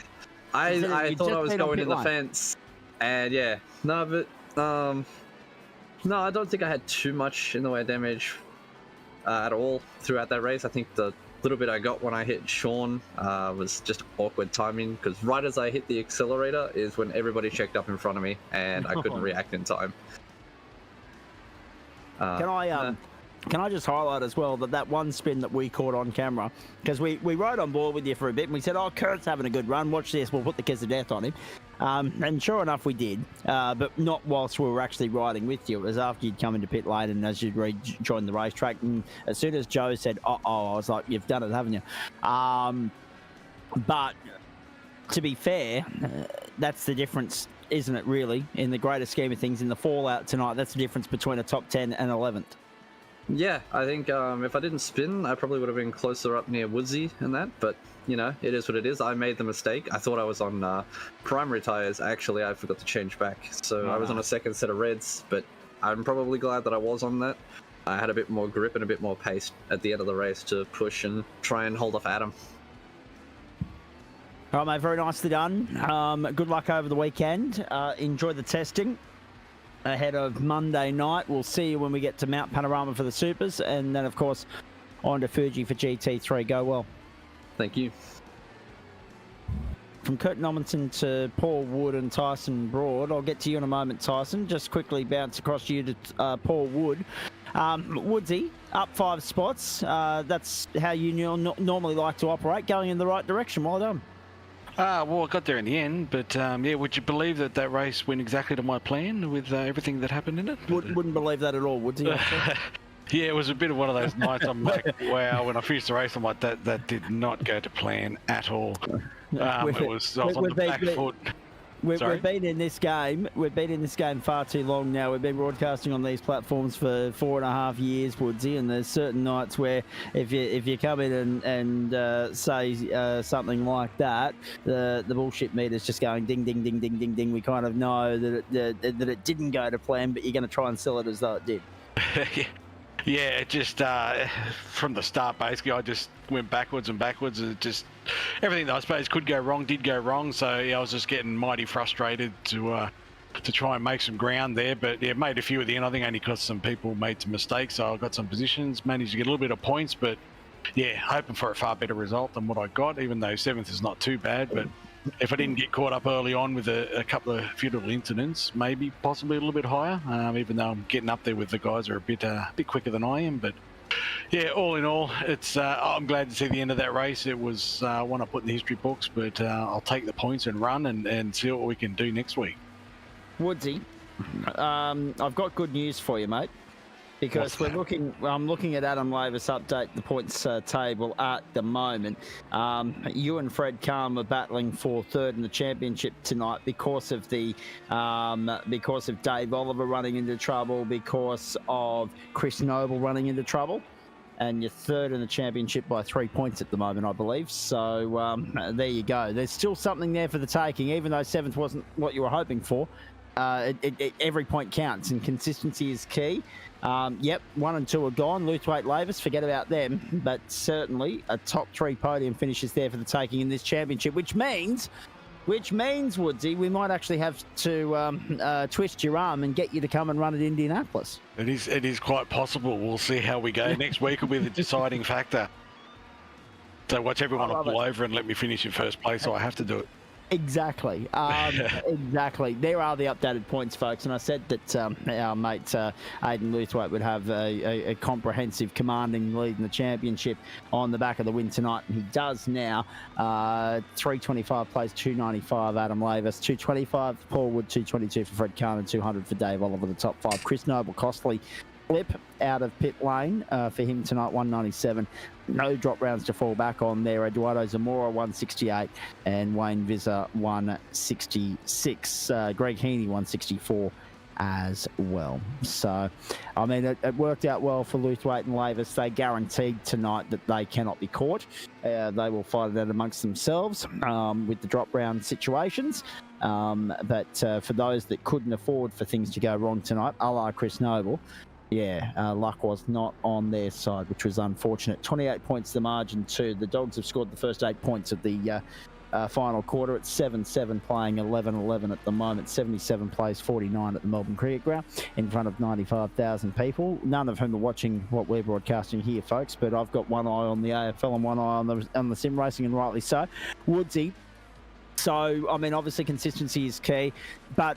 I thought I was going in the fence, and yeah, no, but no, I don't think I had too much in the way of damage at all throughout that race. I think the little bit I got when I hit Sean was just awkward timing, because right as I hit the accelerator is when everybody checked up in front of me and I couldn't react in time. Can I just highlight as well that one spin that we caught on camera, because we rode on board with you for a bit and we said, oh, Kurt's having a good run, watch this, we'll put the kiss of death on him. And sure enough we did, but not whilst we were actually riding with you. It was after you'd come into pit lane and as you'd rejoined the racetrack, and as soon as Joe said, uh-oh, I was like, you've done it, haven't you? But to be fair, that's the difference, isn't it, really, in the greater scheme of things, in the fallout tonight. That's the difference between a top 10 and 11th. Yeah, I think if I didn't spin, I probably would have been closer up near Woodsy and that, but, you know, it is what it is. I made the mistake. I thought I was on primary tyres. Actually, I forgot to change back, so I was on a second set of reds, but I'm probably glad that I was on that. I had a bit more grip and a bit more pace at the end of the race to push and try and hold off Adam. All right, mate, very nicely done. Good luck over the weekend. Enjoy the testing ahead of Monday night. We'll see you when we get to Mount Panorama for the Supers, and then, of course, on to Fuji for GT3. Go well. Thank you. From Kurt Nommensen to Paul Wood and Tyson Broad. I'll get to you in a moment, Tyson. Just quickly bounce across you to Paul Wood. Woodsy, up 5 spots. That's how you normally like to operate, going in the right direction. Well done. Well, I got there in the end, but yeah, would you believe that race went exactly to my plan with everything that happened in it? Wouldn't believe that at all, would you? Yeah, it was a bit of one of those nights. I'm like, wow. When I finished the race, I'm like, that did not go to plan at all. I was on the back foot. We've been in this game. We've been in this game far too long now. We've been broadcasting on these platforms for 4.5 years, Woodsy, and there's certain nights where if you come in and say something like that, the bullshit meter's just going ding ding ding ding ding ding. We kind of know that it didn't go to plan, but you're going to try and sell it as though it did. Yeah, it just from the start, basically, I just went backwards and backwards. And just everything that I suppose could go wrong did go wrong. So yeah, I was just getting mighty frustrated to try and make some ground there. But yeah, made a few at the end. I think only because some people made some mistakes. So I got some positions, managed to get a little bit of points. But yeah, hoping for a far better result than what I got. Even though 7th is not too bad, but if I didn't get caught up early on with a couple of few little incidents, maybe possibly a little bit higher, even though I'm getting up there with the guys who are a bit quicker than I am. But yeah, all in all, it's I'm glad to see the end of that race. It was one I put in the history books, but I'll take the points and run and see what we can do next week. Woodsy, I've got good news for you, mate. Because I'm looking at Adam Lavis update the points table at the moment. You and Fred Calm are battling for 3rd in the championship tonight because of Dave Oliver running into trouble, because of Chris Noble running into trouble, and you're 3rd in the championship by 3 points at the moment, I believe. So there you go. There's still something there for the taking, even though 7th wasn't what you were hoping for. Every point counts, and consistency is key. Yep, 1 and 2 are gone. Luthwaite, Lavis, forget about them. But certainly a top 3 podium finishes there for the taking in this championship, which means, Woodsy, we might actually have to twist your arm and get you to come and run at Indianapolis. It is quite possible. We'll see how we go. Next week will be the deciding factor. So watch everyone pull over and let me finish in first place, so I have to do it. Exactly. Exactly. There are the updated points, folks. And I said that our mate Aidan Luthwaite would have a comprehensive, commanding lead in the championship on the back of the win tonight. And he does now. 325 plays 295, Adam Lavis. 225 Paul Wood, 222 for Fred Kahn, and 200 for Dave Oliver, the top 5. Chris Noble, costly flip out of pit lane for him tonight, 197. No drop rounds to fall back on there. Eduardo Zamora, 168, and Wayne Visser, 166. Greg Heaney, 164, as well. So, I mean, it worked out well for Luthwaite and Lavis. They guaranteed tonight that they cannot be caught. They will fight it out amongst themselves with the drop round situations. But for those that couldn't afford for things to go wrong tonight, a la Chris Noble, luck was not on their side, which was unfortunate. 28 points the margin too. The Dogs have scored the first 8 points of the final quarter. It's 7-7 playing 11-11 at the moment. 77 plays 49 at the Melbourne Cricket Ground in front of 95,000 people, none of whom are watching what we're broadcasting here, folks, but I've got one eye on the AFL and one eye on the sim racing, and rightly so. Woodsy. So, I mean, obviously consistency is key, but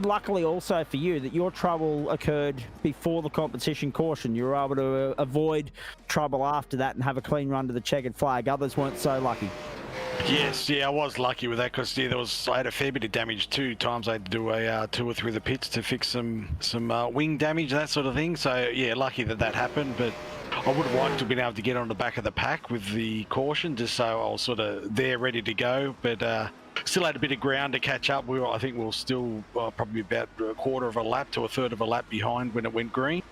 luckily also for you that your trouble occurred before the competition caution. You were able to avoid trouble after that and have a clean run to the checkered flag. Others weren't so lucky. Yes, I was lucky with that because I had a fair bit of damage 2 times. I had to do a tour through the pits to fix some wing damage, that sort of thing. So lucky that happened, but I would have liked to have been able to get on the back of the pack with the caution, just so I was sort of there ready to go. But still had a bit of ground to catch up. I think we were still probably about a quarter of a lap to a third of a lap behind when it went green.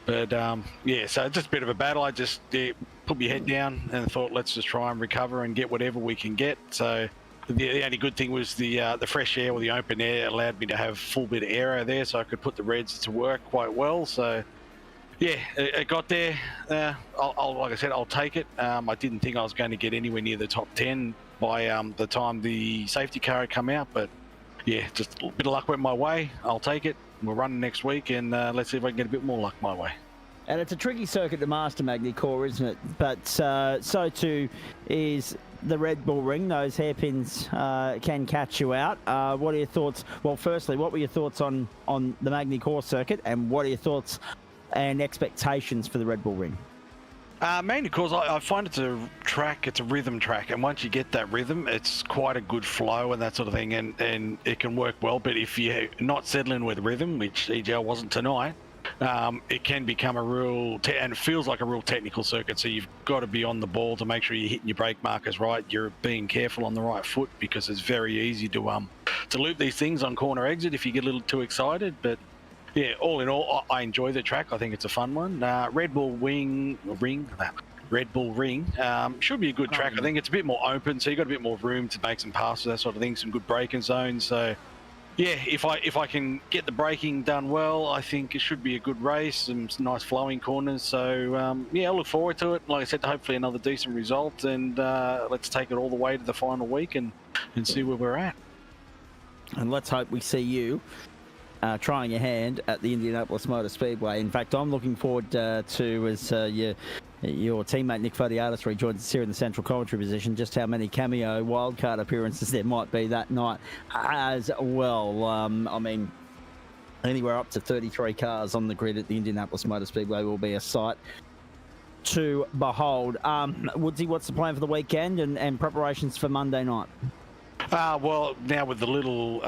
But so just a bit of a battle. I just put my head down and thought, let's just try and recover and get whatever we can get. So the only good thing was the fresh air or the open air allowed me to have full bit of aero there, so I could put the Reds to work quite well. So it got there. Like I said, I'll take it. I didn't think I was going to get anywhere near the top 10 by the time the safety car had come out, but just a bit of luck went my way. I'll take it. We're running next week, and let's see if I can get a bit more luck my way. And it's a tricky circuit to master, Magny-Cours, isn't it? But so too is the Red Bull Ring. Those hairpins can catch you out. What are your thoughts? Well, firstly, what were your thoughts on the Magny-Cours circuit, and what are your thoughts and expectations for the Red Bull Ring? Magny-Cours, I find it's a rhythm track, and once you get that rhythm, it's quite a good flow and that sort of thing, and it can work well. But if you're not settling with rhythm, which EGL wasn't tonight, it can become and it feels like a real technical circuit. So you've got to be on the ball to make sure you're hitting your brake markers right. You're being careful on the right foot, because it's very easy to loop these things on corner exit if you get a little too excited. But all in all, I enjoy the track. I think it's a fun one. Red Bull Ring should be a good track. I think it's a bit more open, so you've got a bit more room to make some passes, that sort of thing, some good braking zones. So if I can get the braking done well, I think it should be a good race, some nice flowing corners. So I look forward to it. Like I said, hopefully another decent result, and let's take it all the way to the final week and see where we're at. And let's hope we see you trying your hand at the Indianapolis Motor Speedway. In fact, I'm looking forward to, as your teammate Nick Fodiatis rejoins us here in the central commentary position, just how many cameo wildcard appearances there might be that night as well. I mean, anywhere up to 33 cars on the grid at the Indianapolis Motor Speedway will be a sight to behold. Woodsy, what's the plan for the weekend and preparations for Monday night? Well, now with the little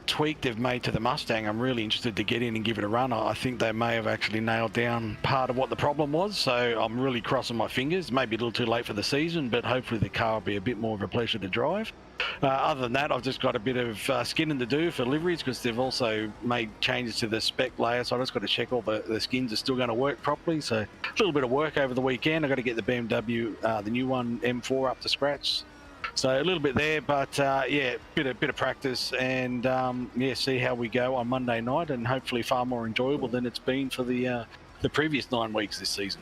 tweak they've made to the Mustang, I'm really interested to get in and give it a run. I think they may have actually nailed down part of what the problem was, so I'm really crossing my fingers. Maybe a little too late for the season, but hopefully the car will be a bit more of a pleasure to drive. Other than that, I've just got a bit of skinning to do for liveries, because they've also made changes to the spec layer, so I've just got to check all the skins are still going to work properly. So a little bit of work over the weekend. I've got to get the BMW, the new one, M4, up to scratch. So a little bit there, but bit of practice, and see how we go on Monday night, and hopefully far more enjoyable than it's been for the previous 9 weeks this season.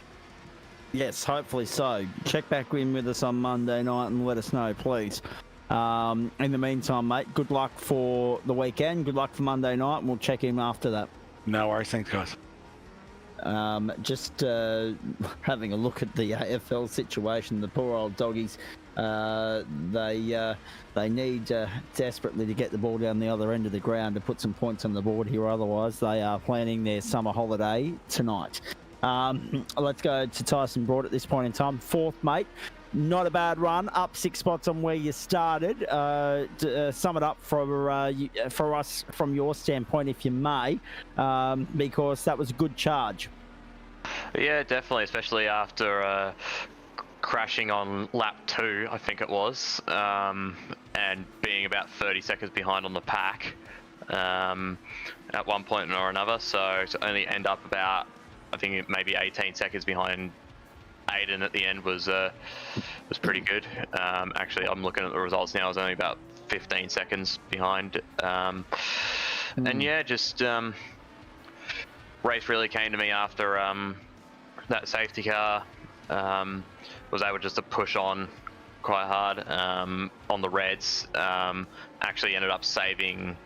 Yes, hopefully so. Check back in with us on Monday night and let us know, please. In the meantime, mate, good luck for the weekend. Good luck for Monday night, and we'll check in after that. No worries. Thanks, guys. Just having a look at the AFL situation, the poor old doggies. They need desperately to get the ball down the other end of the ground to put some points on the board here. Otherwise, they are planning their summer holiday tonight. Let's go to Tyson Broad at this point in time. Fourth, mate. Not a bad run. Up 6 spots on where you started. Sum it up for us from your standpoint, if you may, because that was a good charge. Yeah, definitely, especially after crashing on lap 2, I think it was, and being about 30 seconds behind on the pack. at one point or another. So to only end up about, I think maybe 18 seconds behind Aiden at the end was pretty good. Actually, I'm looking at the results now. I was only about 15 seconds behind. And yeah, just race really came to me after that safety car. Was able just to push on quite hard on the Reds. Actually ended up saving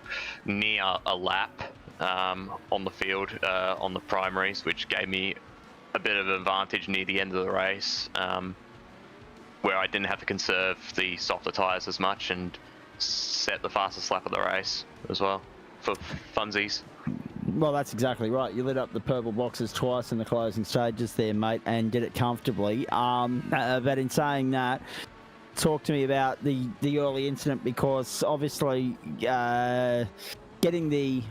near a lap on the field on the primaries, which gave me a bit of an advantage near the end of the race, where I didn't have to conserve the softer tyres as much and set the fastest lap of the race as well for funsies. Well, that's exactly right. You lit up the purple boxes twice in the closing stages there, mate, and did it comfortably. But in saying that, talk to me about the early incident, because obviously getting the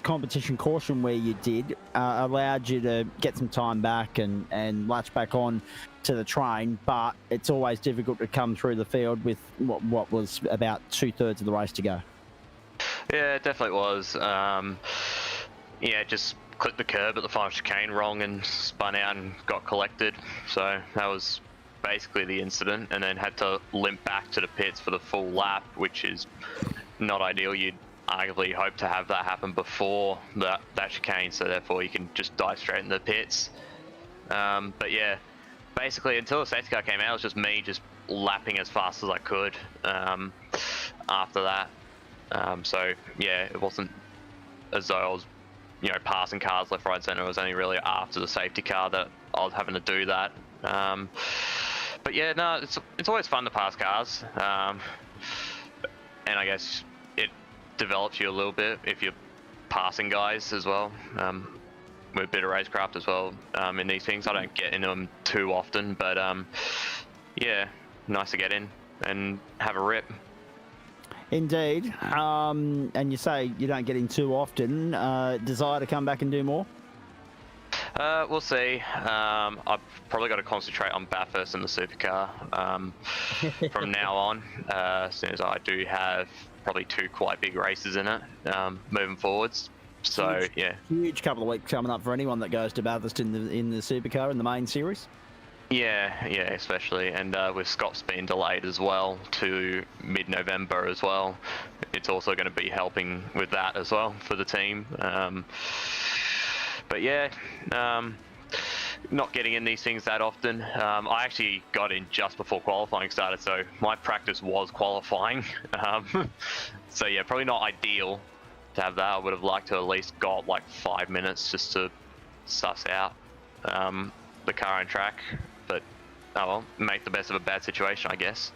competition caution where you did allowed you to get some time back and latch back on to the train, but it's always difficult to come through the field with what was about 2/3 of the race to go. Yeah, it definitely was. Yeah, just clipped the curb at the final chicane wrong and spun out and got collected. So that was basically the incident, and then had to limp back to the pits for the full lap, which is not ideal. You'd arguably hope to have that happen before that chicane, so therefore you can just dive straight in the pits. But yeah, basically until the safety car came out, it was just me just lapping as fast as I could after that. So yeah, it wasn't as though I was, passing cars left, right, centre. It was only really after the safety car that I was having to do that. But yeah, no, it's always fun to pass cars, and I guess it develops you a little bit if you're passing guys as well. With a bit of racecraft as well in these things. I don't get into them too often, but yeah, nice to get in and have a rip. Indeed. And you say you don't get in too often. Desire to come back and do more? We'll see. I've probably got to concentrate on Bathurst and the supercar from now on, as soon as I do have probably 2 quite big races in it moving forwards. So yeah, huge couple of weeks coming up for anyone that goes to Bathurst in the supercar in the main series. Yeah, especially, and with Scott's being delayed as well to mid-November as well. It's also going to be helping with that as well for the team. But yeah, not getting in these things that often. I actually got in just before qualifying started, so my practice was qualifying. So yeah, probably not ideal to have that. I would have liked to at least got like 5 minutes just to suss out the car and track. But oh well, make the best of a bad situation, I guess.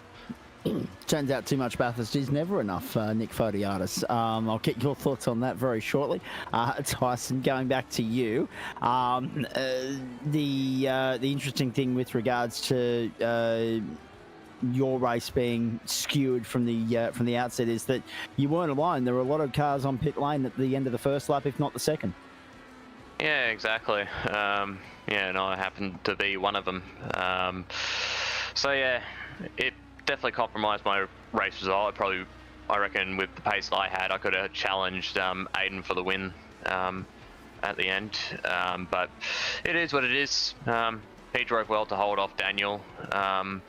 Turns out too much Bathurst is never enough, Nick Photiadis. I'll get your thoughts on that very shortly. Tyson, going back to you, the interesting thing with regards to your race being skewed from the outset is that you weren't alone. There were a lot of cars on pit lane at the end of the first lap, if not the second. Yeah, exactly. Yeah, and I happened to be one of them. So yeah, it definitely compromised my race result. I reckon with the pace I had, I could have challenged Aiden for the win at the end. But it is what it is. He drove well to hold off Daniel. And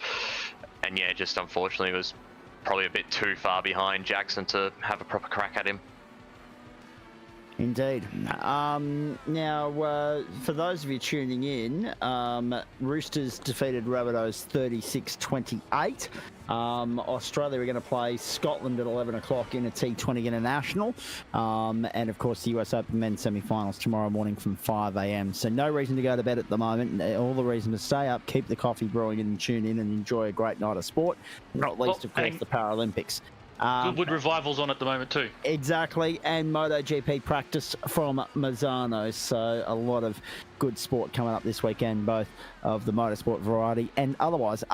yeah, just unfortunately was probably a bit too far behind Jackson to have a proper crack at him. Indeed. Now, for those of you tuning in, Roosters defeated Rabbitohs 36-28. Australia are going to play Scotland at 11 o'clock in a T20 International. And, of course, the US Open men's semi-finals tomorrow morning from 5 a.m. So no reason to go to bed at the moment. All the reason to stay up, keep the coffee brewing and tune in and enjoy a great night of sport. Not least, of course, the Paralympics. Goodwood Revival's on at the moment too. Exactly, and MotoGP practice from Mazzano. So a lot of good sport coming up this weekend, both of the motorsport variety and otherwise.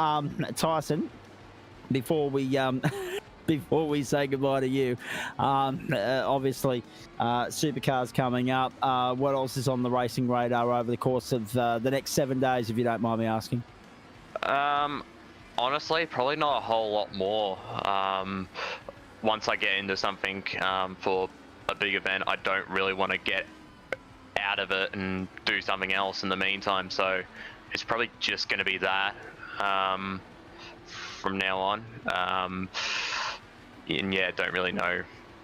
Tyson, before we say goodbye to you, obviously supercars coming up. What else is on the racing radar over the course of the next 7 days, if you don't mind me asking? Honestly, probably not a whole lot more. Once I get into something for a big event, I don't really want to get out of it and do something else in the meantime. So it's probably just going to be that from now on. And yeah, don't really know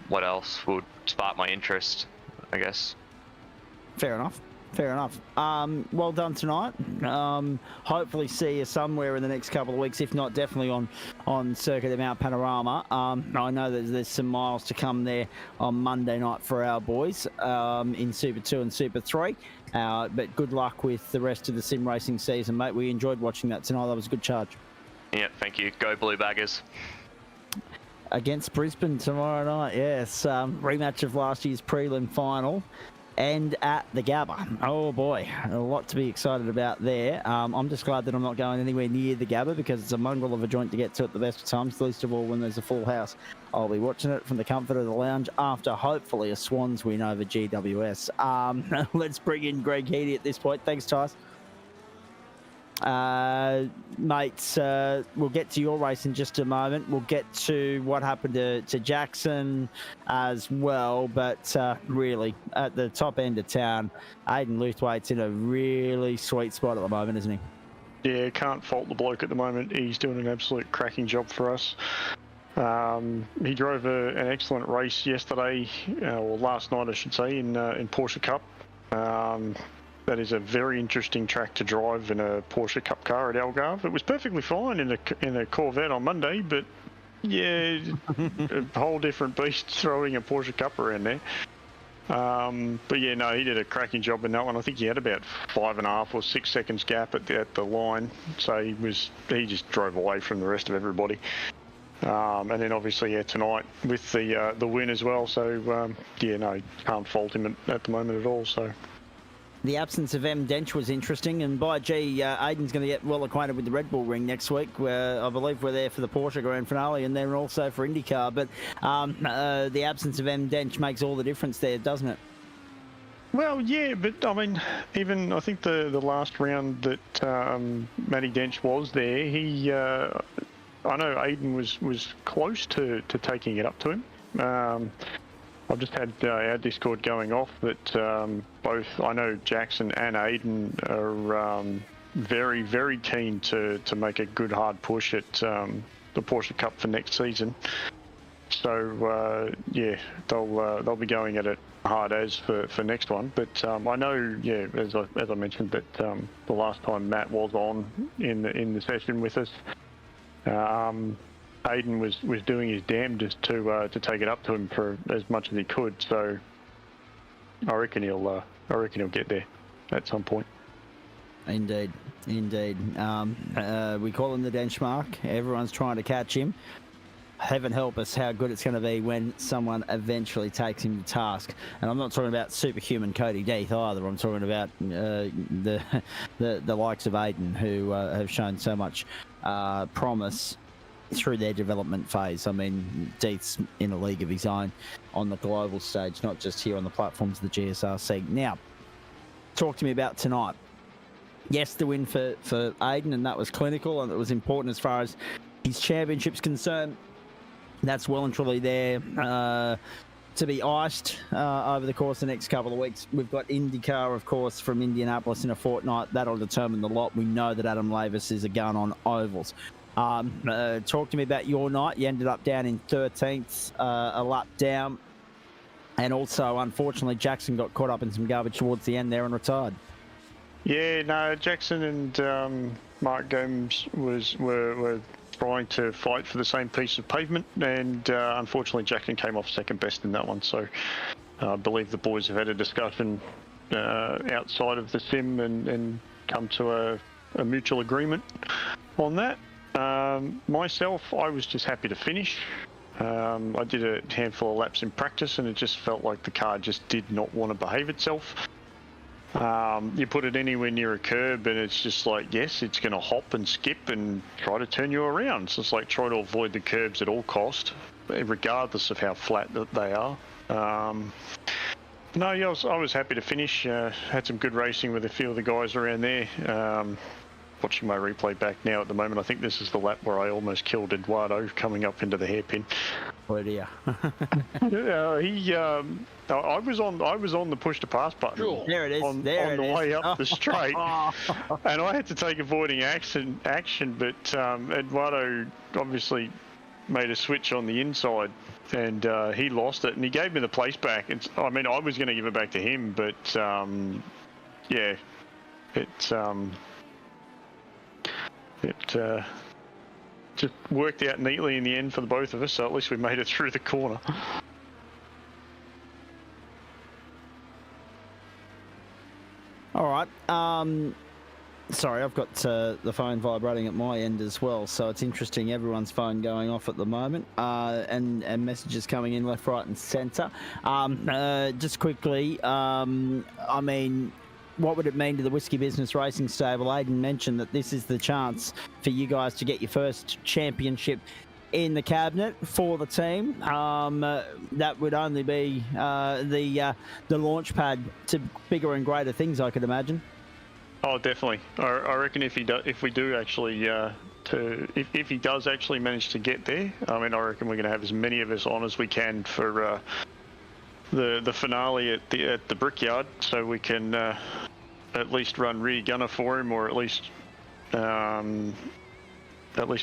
what else would spark my interest, I guess. Fair enough. Fair enough. Well done tonight. Hopefully see you somewhere in the next couple of weeks, if not definitely on Circuit of Mount Panorama. I know that there's some miles to come there on Monday night for our boys in Super 2 and Super 3. But good luck with the rest of the sim racing season, mate. We enjoyed watching that tonight. That was a good charge. Yeah, thank you. Go Blue Baggers. Against Brisbane tomorrow night, yes. Rematch of last year's prelim final. And at the Gabba. Oh boy, a lot to be excited about there. I'm just glad that I'm not going anywhere near the Gabba because it's a mongrel of a joint to get to at the best of times, least of all when there's a full house. I'll be watching it from the comfort of the lounge after hopefully a Swans win over GWS. Let's bring in Greg Heady at this point. Thanks, Tice. Mates, we'll get to your race in just a moment. We'll get to what happened to Jackson as well, but really at the top end of town, Aidan Luthwaite's in a really sweet spot at the moment, isn't he? Yeah, can't fault the bloke at the moment. He's doing an absolute cracking job for us. He drove an excellent race yesterday, or last night I should say, in Porsche Cup. That is a very interesting track to drive in a Porsche Cup car at Algarve. It was perfectly fine in a Corvette on Monday, but yeah, a whole different beast throwing a Porsche Cup around there. But yeah, no, he did a cracking job in that one. I think he had about 5.5 or 6 seconds gap at the line, so he just drove away from the rest of everybody. And then obviously, yeah, tonight with the win as well. So yeah, no, can't fault him at the moment at all. So. The absence of M. Dench was interesting, and by gee, Aidan's going to get well acquainted with the Red Bull Ring next week, where I believe we're there for the Porsche Grand Finale and then also for Indycar. But the absence of M. Dench makes all the difference there, doesn't it? Well, yeah, but I mean, even I think the last round that Matty Dench was there, I know Aidan was close to taking it up to him. I've just had our Discord going off, but both I know Jackson and Aidan are very, very keen to make a good hard push at the Porsche Cup for next season. So yeah, they'll be going at it hard as for next one. But I know, yeah, as I mentioned, that the last time Matt was on in the session with us. Aidan was doing his damnedest to take it up to him for as much as he could. So I reckon he'll get there at some point. Indeed. We call him the Denchmark. Everyone's trying to catch him. Heaven help us how good it's going to be when someone eventually takes him to task. And I'm not talking about superhuman Cody Death either. I'm talking about the likes of Aidan, who have shown so much promise through their development phase. I mean, Deeth's in a league of his own on the global stage, not just here on the platforms of the GSRC. Now, talk to me about tonight. Yes, the win for Aidan, and that was clinical, and it was important as far as his championship's concerned. That's well and truly there to be iced over the course of the next couple of weeks. We've got IndyCar, of course, from Indianapolis in a fortnight. That'll determine the lot. We know that Adam Lavis is a gun on ovals. Talk to me about your night. You ended up down in 13th, a lap down. And also, unfortunately, Jackson got caught up in some garbage towards the end there and retired. Yeah, no, Jackson and Mark Gomes were trying to fight for the same piece of pavement, and unfortunately Jackson came off second best in that one. So I believe the boys have had a discussion outside of the sim and come to a mutual agreement on that. Myself, I was just happy to finish. I did a handful of laps in practice, and it just felt like the car just did not want to behave itself. You put it anywhere near a curb and it's just like, yes, it's going to hop and skip and try to turn you around. So it's like try to avoid the curbs at all cost, regardless of how flat that they are. No, yeah, I was happy to finish. Had some good racing with a few of the guys around there. watching my replay back now at the moment. I think this is the lap where I almost killed Eduardo coming up into the hairpin. Oh dear. I was on the push to pass button. Sure. There it is. On the way up the straight, and I had to take avoiding action. But Eduardo obviously made a switch on the inside, and he lost it, and he gave me the place back. I was going to give it back to him, but yeah, it just worked out neatly in the end for the both of us. So at least we made it through the corner. All right. Sorry, I've got the phone vibrating at my end as well, so it's interesting. Everyone's phone going off at the moment, and messages coming in left, right, and centre. Just quickly, what would it mean to the Whiskey Business Racing stable? Aidan mentioned that this is the chance for you guys to get your first championship in the cabinet for the team. That would only be the launch pad to bigger and greater things, I could imagine. Oh, definitely. I reckon if he does actually manage to get there, I reckon we're going to have as many of us on as we can for the finale at the Brickyard, so we can at least run rear gunner for him, or at least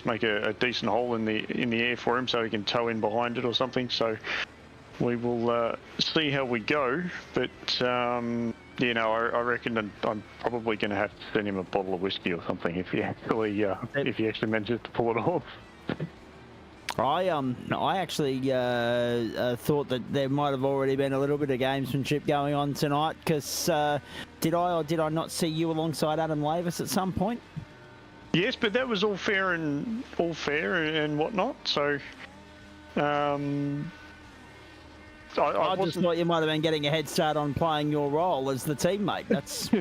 make a decent hole in the air for him, so he can tow in behind it or something. So we will see how we go, but I reckon I'm probably going to have to send him a bottle of whiskey or something if he actually manages to pull it off. I actually thought that there might have already been a little bit of gamesmanship going on tonight, because did I or did I not see you alongside Adam Lavis at some point? Yes, but that was all fair and whatnot. So, I just thought you might have been getting a head start on playing your role as the teammate. That's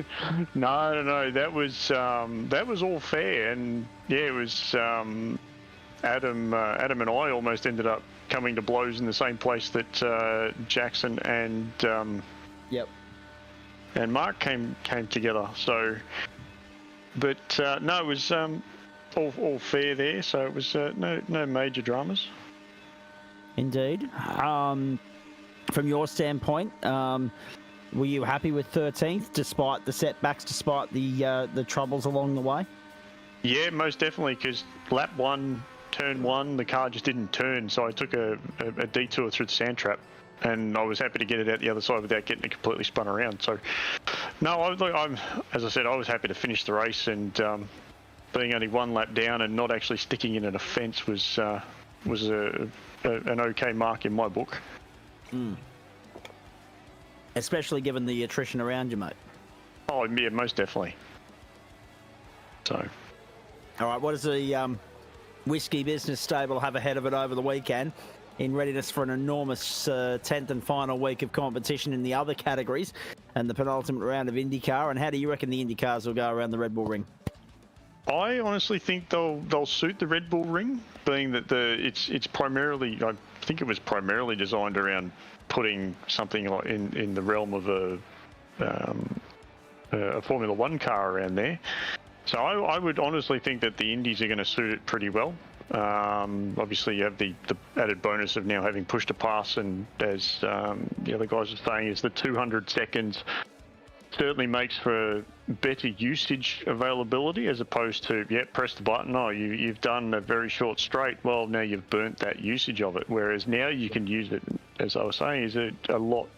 no. That was all fair, and yeah, it was. Adam and I almost ended up coming to blows in the same place that Jackson and and Mark came together. So, but no, it was all fair there. So it was no major dramas. Indeed. From your standpoint, were you happy with 13th despite the setbacks, despite the troubles along the way? Yeah, most definitely. Because lap 1. Turn 1, the car just didn't turn, so I took a detour through the sand trap, and I was happy to get it out the other side without getting it completely spun around. So, no, as I said, I was happy to finish the race, and being only one lap down and not actually sticking in at a fence was an okay mark in my book. Especially given the attrition around you, mate. Oh yeah, most definitely. So, all right, what does the Whiskey Business stable have ahead of it over the weekend in readiness for an enormous 10th and final week of competition in the other categories and the penultimate round of Indycar? And how do you reckon the Indycars will go around the Red Bull Ring? I honestly think they'll suit the Red Bull Ring, being that it's primarily, I think it was primarily designed around putting something like in the realm of a Formula One car around there. So I would honestly think that the Indies are going to suit it pretty well. Obviously, you have the added bonus of now having push to pass, and as the other guys are saying, is the 200 seconds certainly makes for better usage availability, as opposed to, press the button, you've done a very short straight, well, now you've burnt that usage of it. Whereas now you can use it, as I was saying, is a lot.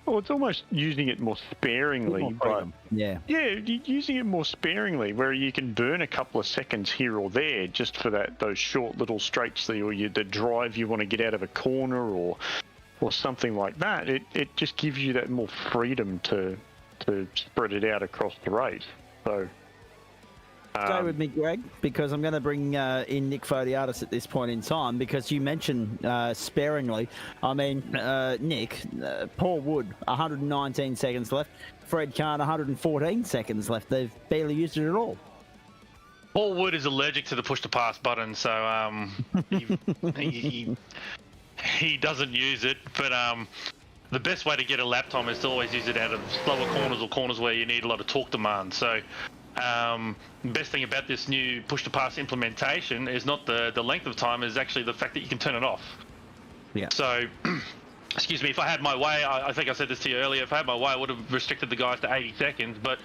Well, it's almost using it more sparingly, but using it more sparingly, where you can burn a couple of seconds here or there just for those short little straights, or the drive you want to get out of a corner or something like that. It just gives you that more freedom to spread it out across the race. So stay with me, Greg, because I'm going to bring in Nick Fodiatis at this point in time, because you mentioned sparingly. I mean, Nick, Paul Wood, 119 seconds left. Fred Kahn, 114 seconds left. They've barely used it at all. Paul Wood is allergic to the push-to-pass button, so he doesn't use it. But the best way to get a lap time is to always use it out of slower corners or corners where you need a lot of torque demand. So Best thing about this new push-to-pass implementation is not the length of time, is actually the fact that you can turn it off. Yeah. So, excuse me, if I had my way, I think I said this to you earlier, if I had my way, I would have restricted the guys to 80 seconds, but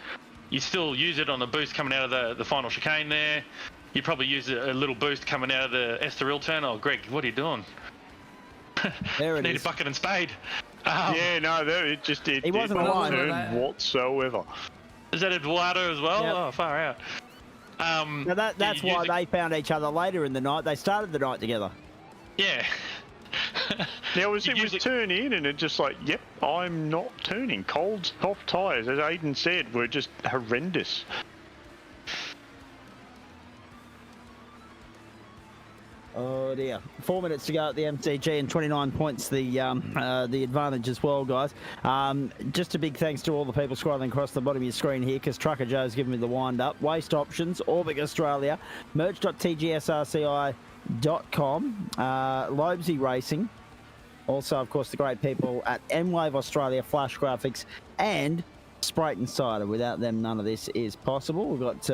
you still use it on the boost coming out of the final chicane there. You probably use a little boost coming out of the Estoril turn. Oh, Greg, what are you doing? There it Need is. a bucket and spade. Yeah, no, it just did. He wasn't alone. Turn whatsoever. Is that Eduardo as well? Yep. Oh, far out. Now that's why they found each other later in the night. They started the night together. Yeah. Now, it was turn in, and it just like, yep, I'm not turning. Cold, soft tyres, as Aiden said, were just horrendous. Oh dear. 4 minutes to go at the MCG and 29 points the advantage as well, guys. Just a big thanks to all the people scrolling across the bottom of your screen here, because Trucker Joe's giving me the wind up. Waste Options, Orbic Australia, merch.tgsrci.com, Lobesy Racing. Also, of course, the great people at M-Wave Australia, Flash Graphics, and Sprite and Cider. Without them, none of this is possible. We've got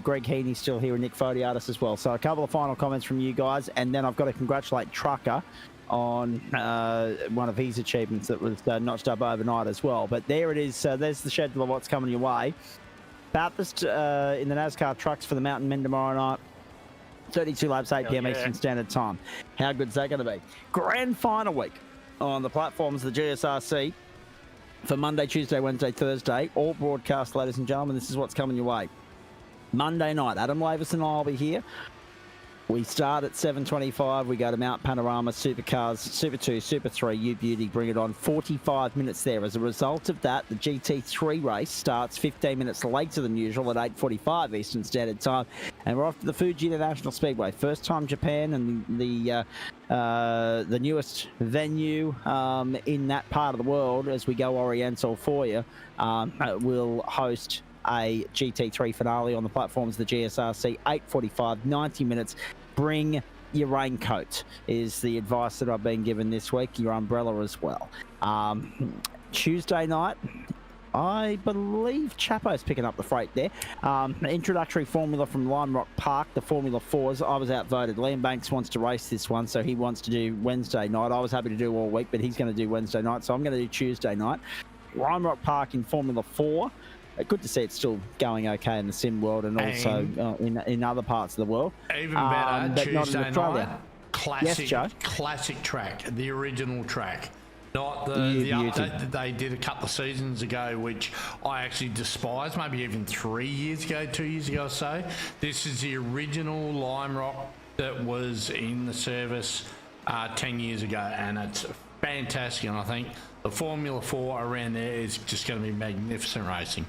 Greg Heaney still here and Nick Fodiatis as well. So a couple of final comments from you guys, and then I've got to congratulate Trucker on one of his achievements that was notched up overnight as well. But there it is. There's the schedule of what's coming your way. Bathurst in the NASCAR trucks for the Mountain Men tomorrow night. 32 laps, 8 p.m. Eastern Standard Time. How good's that going to be? Grand final week on the platforms of the GSRC for Monday, Tuesday, Wednesday, Thursday. All broadcast, ladies and gentlemen. This is what's coming your way. Monday night, Adam Lavis and I will be here. We start at 7:25. We go to Mount Panorama, Supercars, Super 2, Super 3, U-Beauty, bring it on. 45 minutes there. As a result of that, the GT3 race starts 15 minutes later than usual at 8:45 Eastern Standard Time. And we're off to the Fuji International Speedway. First time Japan, and the newest venue in that part of the world, as we go Oriental for you, will host a GT3 finale on the platforms of the GSRC. 8:45, 90 minutes. Bring your raincoat is the advice that I've been given this week. Your umbrella as well. Tuesday night, I believe Chapo's picking up the freight there. Introductory formula from Lime Rock Park, the Formula 4s. I was outvoted. Liam Banks wants to race this one, so he wants to do Wednesday night. I was happy to do all week, but he's going to do Wednesday night, so I'm going to do Tuesday night. Lime Rock Park in Formula 4. Good to see it's still going okay in the sim world, and also in other parts of the world. Even better, but not in Tuesday Australia. night, classic, Yes, Joe? classic track, the original track. Not the update that they did a couple of seasons ago, which I actually despise, maybe even 3 years ago, 2 years ago or so. This is the original Lime Rock that was in the service 10 years ago, and it's fantastic. And I think the Formula 4 around there is just going to be magnificent racing.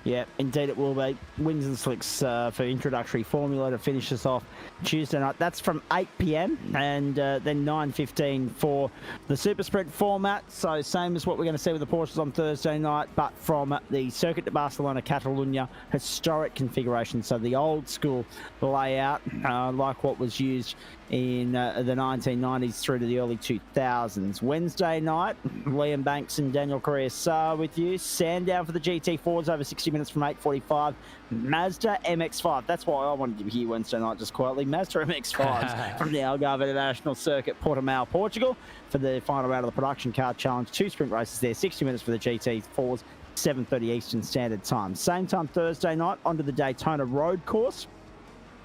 Yeah, indeed it will be. Wins and slicks for introductory formula to finish us off Tuesday night. That's from 8 p.m. and then 9:15 for the Super Sprint format. So same as what we're going to see with the Porsches on Thursday night, but from the Circuit de Barcelona Catalunya historic configuration. So the old school layout, like what was used in the 1990s through to the early 2000s. Wednesday night, Liam Banks and Daniel Correa with you. Sandown for the GT4s over 60 minutes from 8:45. Mazda MX-5. That's why I wanted to be here Wednesday night, just quietly. Mazda MX-5s from the Algarve International Circuit, Portimao, Portugal, for the final round of the Production Car Challenge. 2 sprint races there, 60 minutes for the GT4s, 7:30 Eastern Standard Time. Same time Thursday night, onto the Daytona Road Course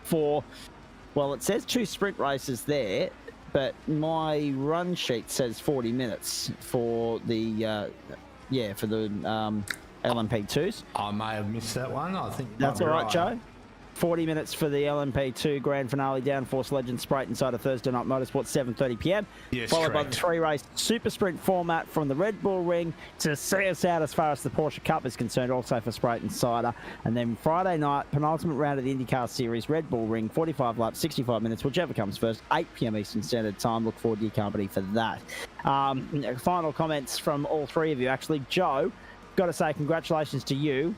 for... Well, it says 2 sprint races there, but my run sheet says 40 minutes for the LMP2s. I may have missed that one. I think That's all right, Joe. 40 minutes for the LMP2 Grand Finale Downforce Legends Sprite inside of Thursday Night Motorsport, 7:30 p.m. Yes, followed by the correct. 3-race Super Sprint format from the Red Bull Ring to see us out as far as the Porsche Cup is concerned, also for Sprite and Cider. And then Friday night, penultimate round of the Indycar Series, Red Bull Ring, 45 laps, 65 minutes, whichever comes first, 8 p.m. Eastern Standard Time. Look forward to your company for that. Final comments from all three of you, actually. Joe, got to say congratulations to you.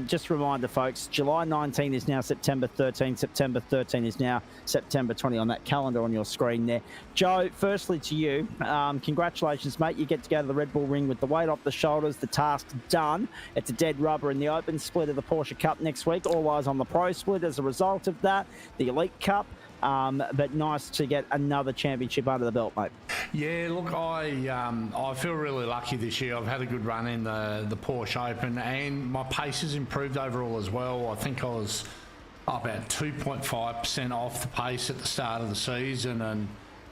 Just a reminder, folks, July 19 is now September 13. September 13 is now September 20 on that calendar on your screen there. Joe, firstly to you, congratulations, mate. You get to go to the Red Bull Ring with the weight off the shoulders, the task done. It's a dead rubber in the open split of the Porsche Cup next week. All eyes on the Pro Split as a result of that. The Elite Cup. But nice to get another championship under the belt, mate. Yeah, look, I feel really lucky this year. I've had a good run in the Porsche Open, and my pace has improved overall as well. I think I was about 2.5% off the pace at the start of the season, and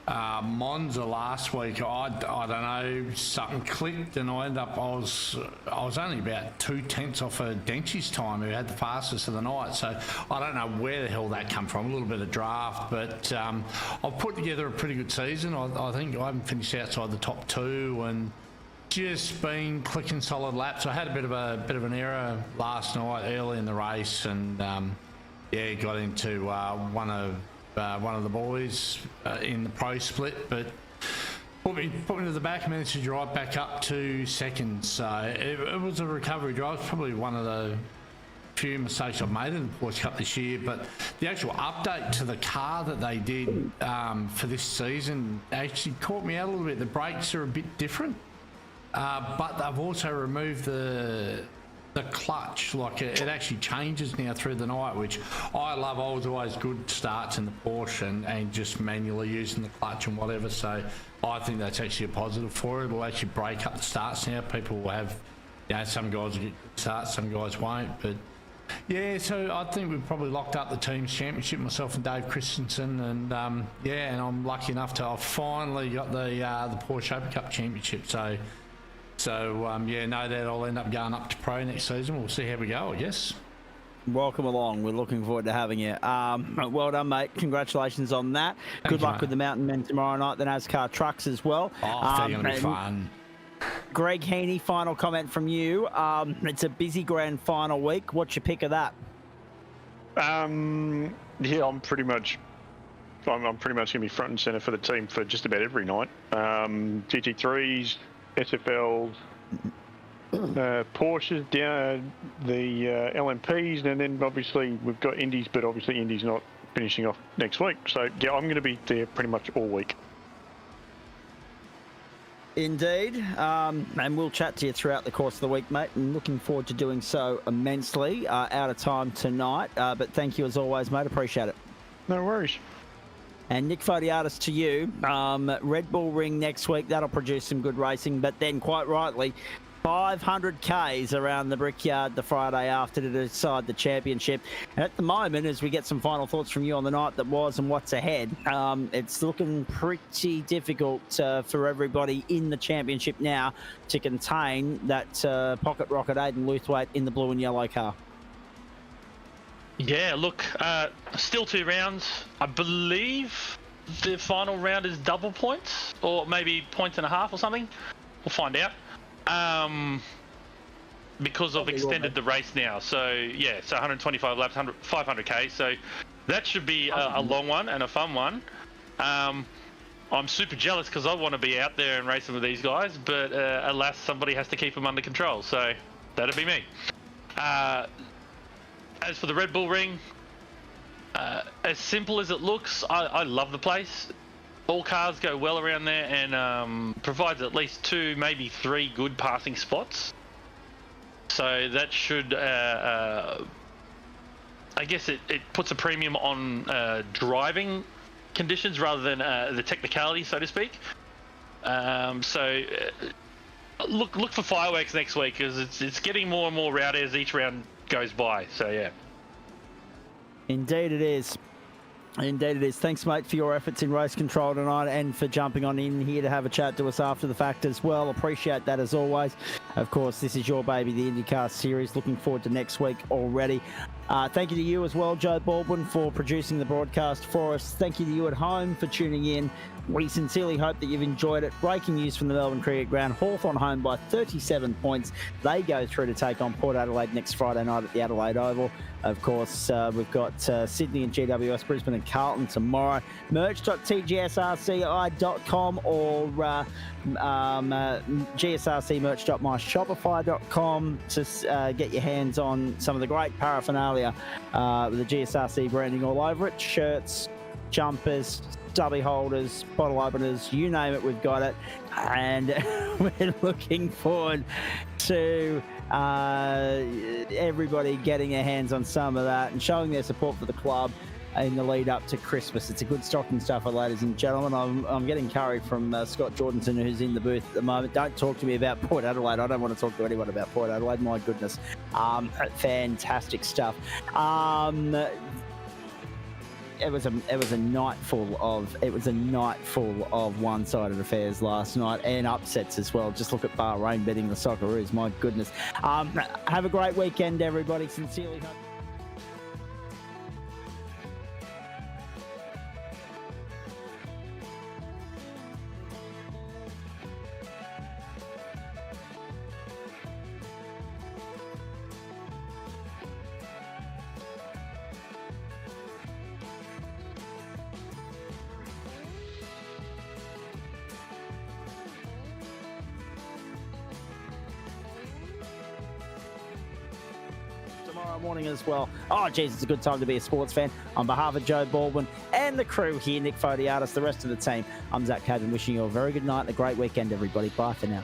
Monza last week, I don't know, something clicked, and I was only about 2/10 off of Denchi's time, who had the fastest of the night. So I don't know where the hell that come from. A little bit of draft, but I've put together a pretty good season. I think I haven't finished outside the top 2, and just been clicking solid laps. I had a bit of an error last night early in the race, and got into one of the boys in the Pro Split, but put me to the back, managed to drive back up to second. So it was a recovery drive. It's probably one of the few mistakes I've made in the Porsche Cup this year, but the actual update to the car that they did for this season actually caught me out a little bit. The brakes are a bit different, but they've also removed the clutch. Like it actually changes now through the night, which I love. I was always good starts in the Porsche and just manually using the clutch and whatever, so I think that's actually a positive for it. It'll actually break up the starts now. People will have, some guys will get good starts, some guys won't, but yeah, so I think we've probably locked up the team's championship, myself and Dave Christensen, and and I'm lucky enough to have finally got the Porsche Open Cup championship, so no doubt I'll end up going up to Pro next season. We'll see how we go, I guess. Welcome along. We're looking forward to having you. Well done, mate. Congratulations on that. Good luck with the Mountain Men tomorrow night, the NASCAR trucks as well. Oh, they're going to be fun. Greg Heaney, final comment from you. It's a busy grand final week. What's your pick of that? I'm pretty much going to be front and centre for the team for just about every night. GT3s, SFLs, Porsches, down the LMPs, and then obviously we've got Indies, but obviously Indy's not finishing off next week. So yeah, I'm going to be there pretty much all week. Indeed, and we'll chat to you throughout the course of the week, mate, and looking forward to doing so immensely. Out of time tonight, but thank you as always, mate. Appreciate it. No worries. And Nick Fodiatis to you. Red Bull Ring next week, that'll produce some good racing, but then quite rightly, 500 Ks around the Brickyard the Friday after to decide the championship. And at the moment, as we get some final thoughts from you on the night that was and what's ahead, it's looking pretty difficult for everybody in the championship now to contain that pocket rocket Aidan Luthwaite in the blue and yellow car. Yeah, look, still 2 rounds. I believe the final round is double points, or maybe 1.5 or something. We'll find out. Because I've extended the race now. So, yeah, so 125 laps, 500k. So that should be a long one and a fun one. I'm super jealous because I want to be out there and racing with these guys, but alas, somebody has to keep them under control. So that'd be me. As for the Red Bull Ring, as simple as it looks, I love the place. All cars go well around there and provides at least 2, maybe 3 good passing spots. So that should, I guess it puts a premium on driving conditions rather than the technicality, so to speak. Look for fireworks next week because it's getting more and more rowdy as each round goes by. So yeah. Indeed it is. Indeed it is. Thanks, mate, for your efforts in race control tonight and for jumping on in here to have a chat to us after the fact as well. Appreciate that as always. Of course, this is your baby, the Indycar series. Looking forward to next week already. Thank you to you as well, Joe Baldwin, for producing the broadcast for us. Thank you to you at home for tuning in. We sincerely hope that you've enjoyed it. Breaking news from the Melbourne Cricket Ground. Hawthorn home by 37 points. They go through to take on Port Adelaide next Friday night at the Adelaide Oval. Of course, we've got Sydney and GWS, Brisbane and Carlton tomorrow. Merch.tgsrci.com or GSRC.myshopify.com to get your hands on some of the great paraphernalia with the GSRC branding all over it. Shirts, jumpers, stubby holders, bottle openers, you name it, we've got it. And we're looking forward to everybody getting their hands on some of that and showing their support for the club in the lead up to Christmas. It's a good stocking stuffer, ladies and gentlemen. I'm getting carried from Scott Jordanson, who's in the booth at the moment. Don't talk to me about Port Adelaide. I don't want to talk to anyone about Port Adelaide. My goodness. Fantastic stuff. It was a night full of one-sided affairs last night and upsets as well. Just look at Bahrain betting the Socceroos. My goodness. Have a great weekend, everybody. Sincerely hope. Tomorrow morning as well. Oh, geez, it's a good time to be a sports fan. On behalf of Joe Baldwin and the crew here, Nick Fodiatis, the rest of the team, I'm Zach Cadden, wishing you a very good night and a great weekend, everybody. Bye for now.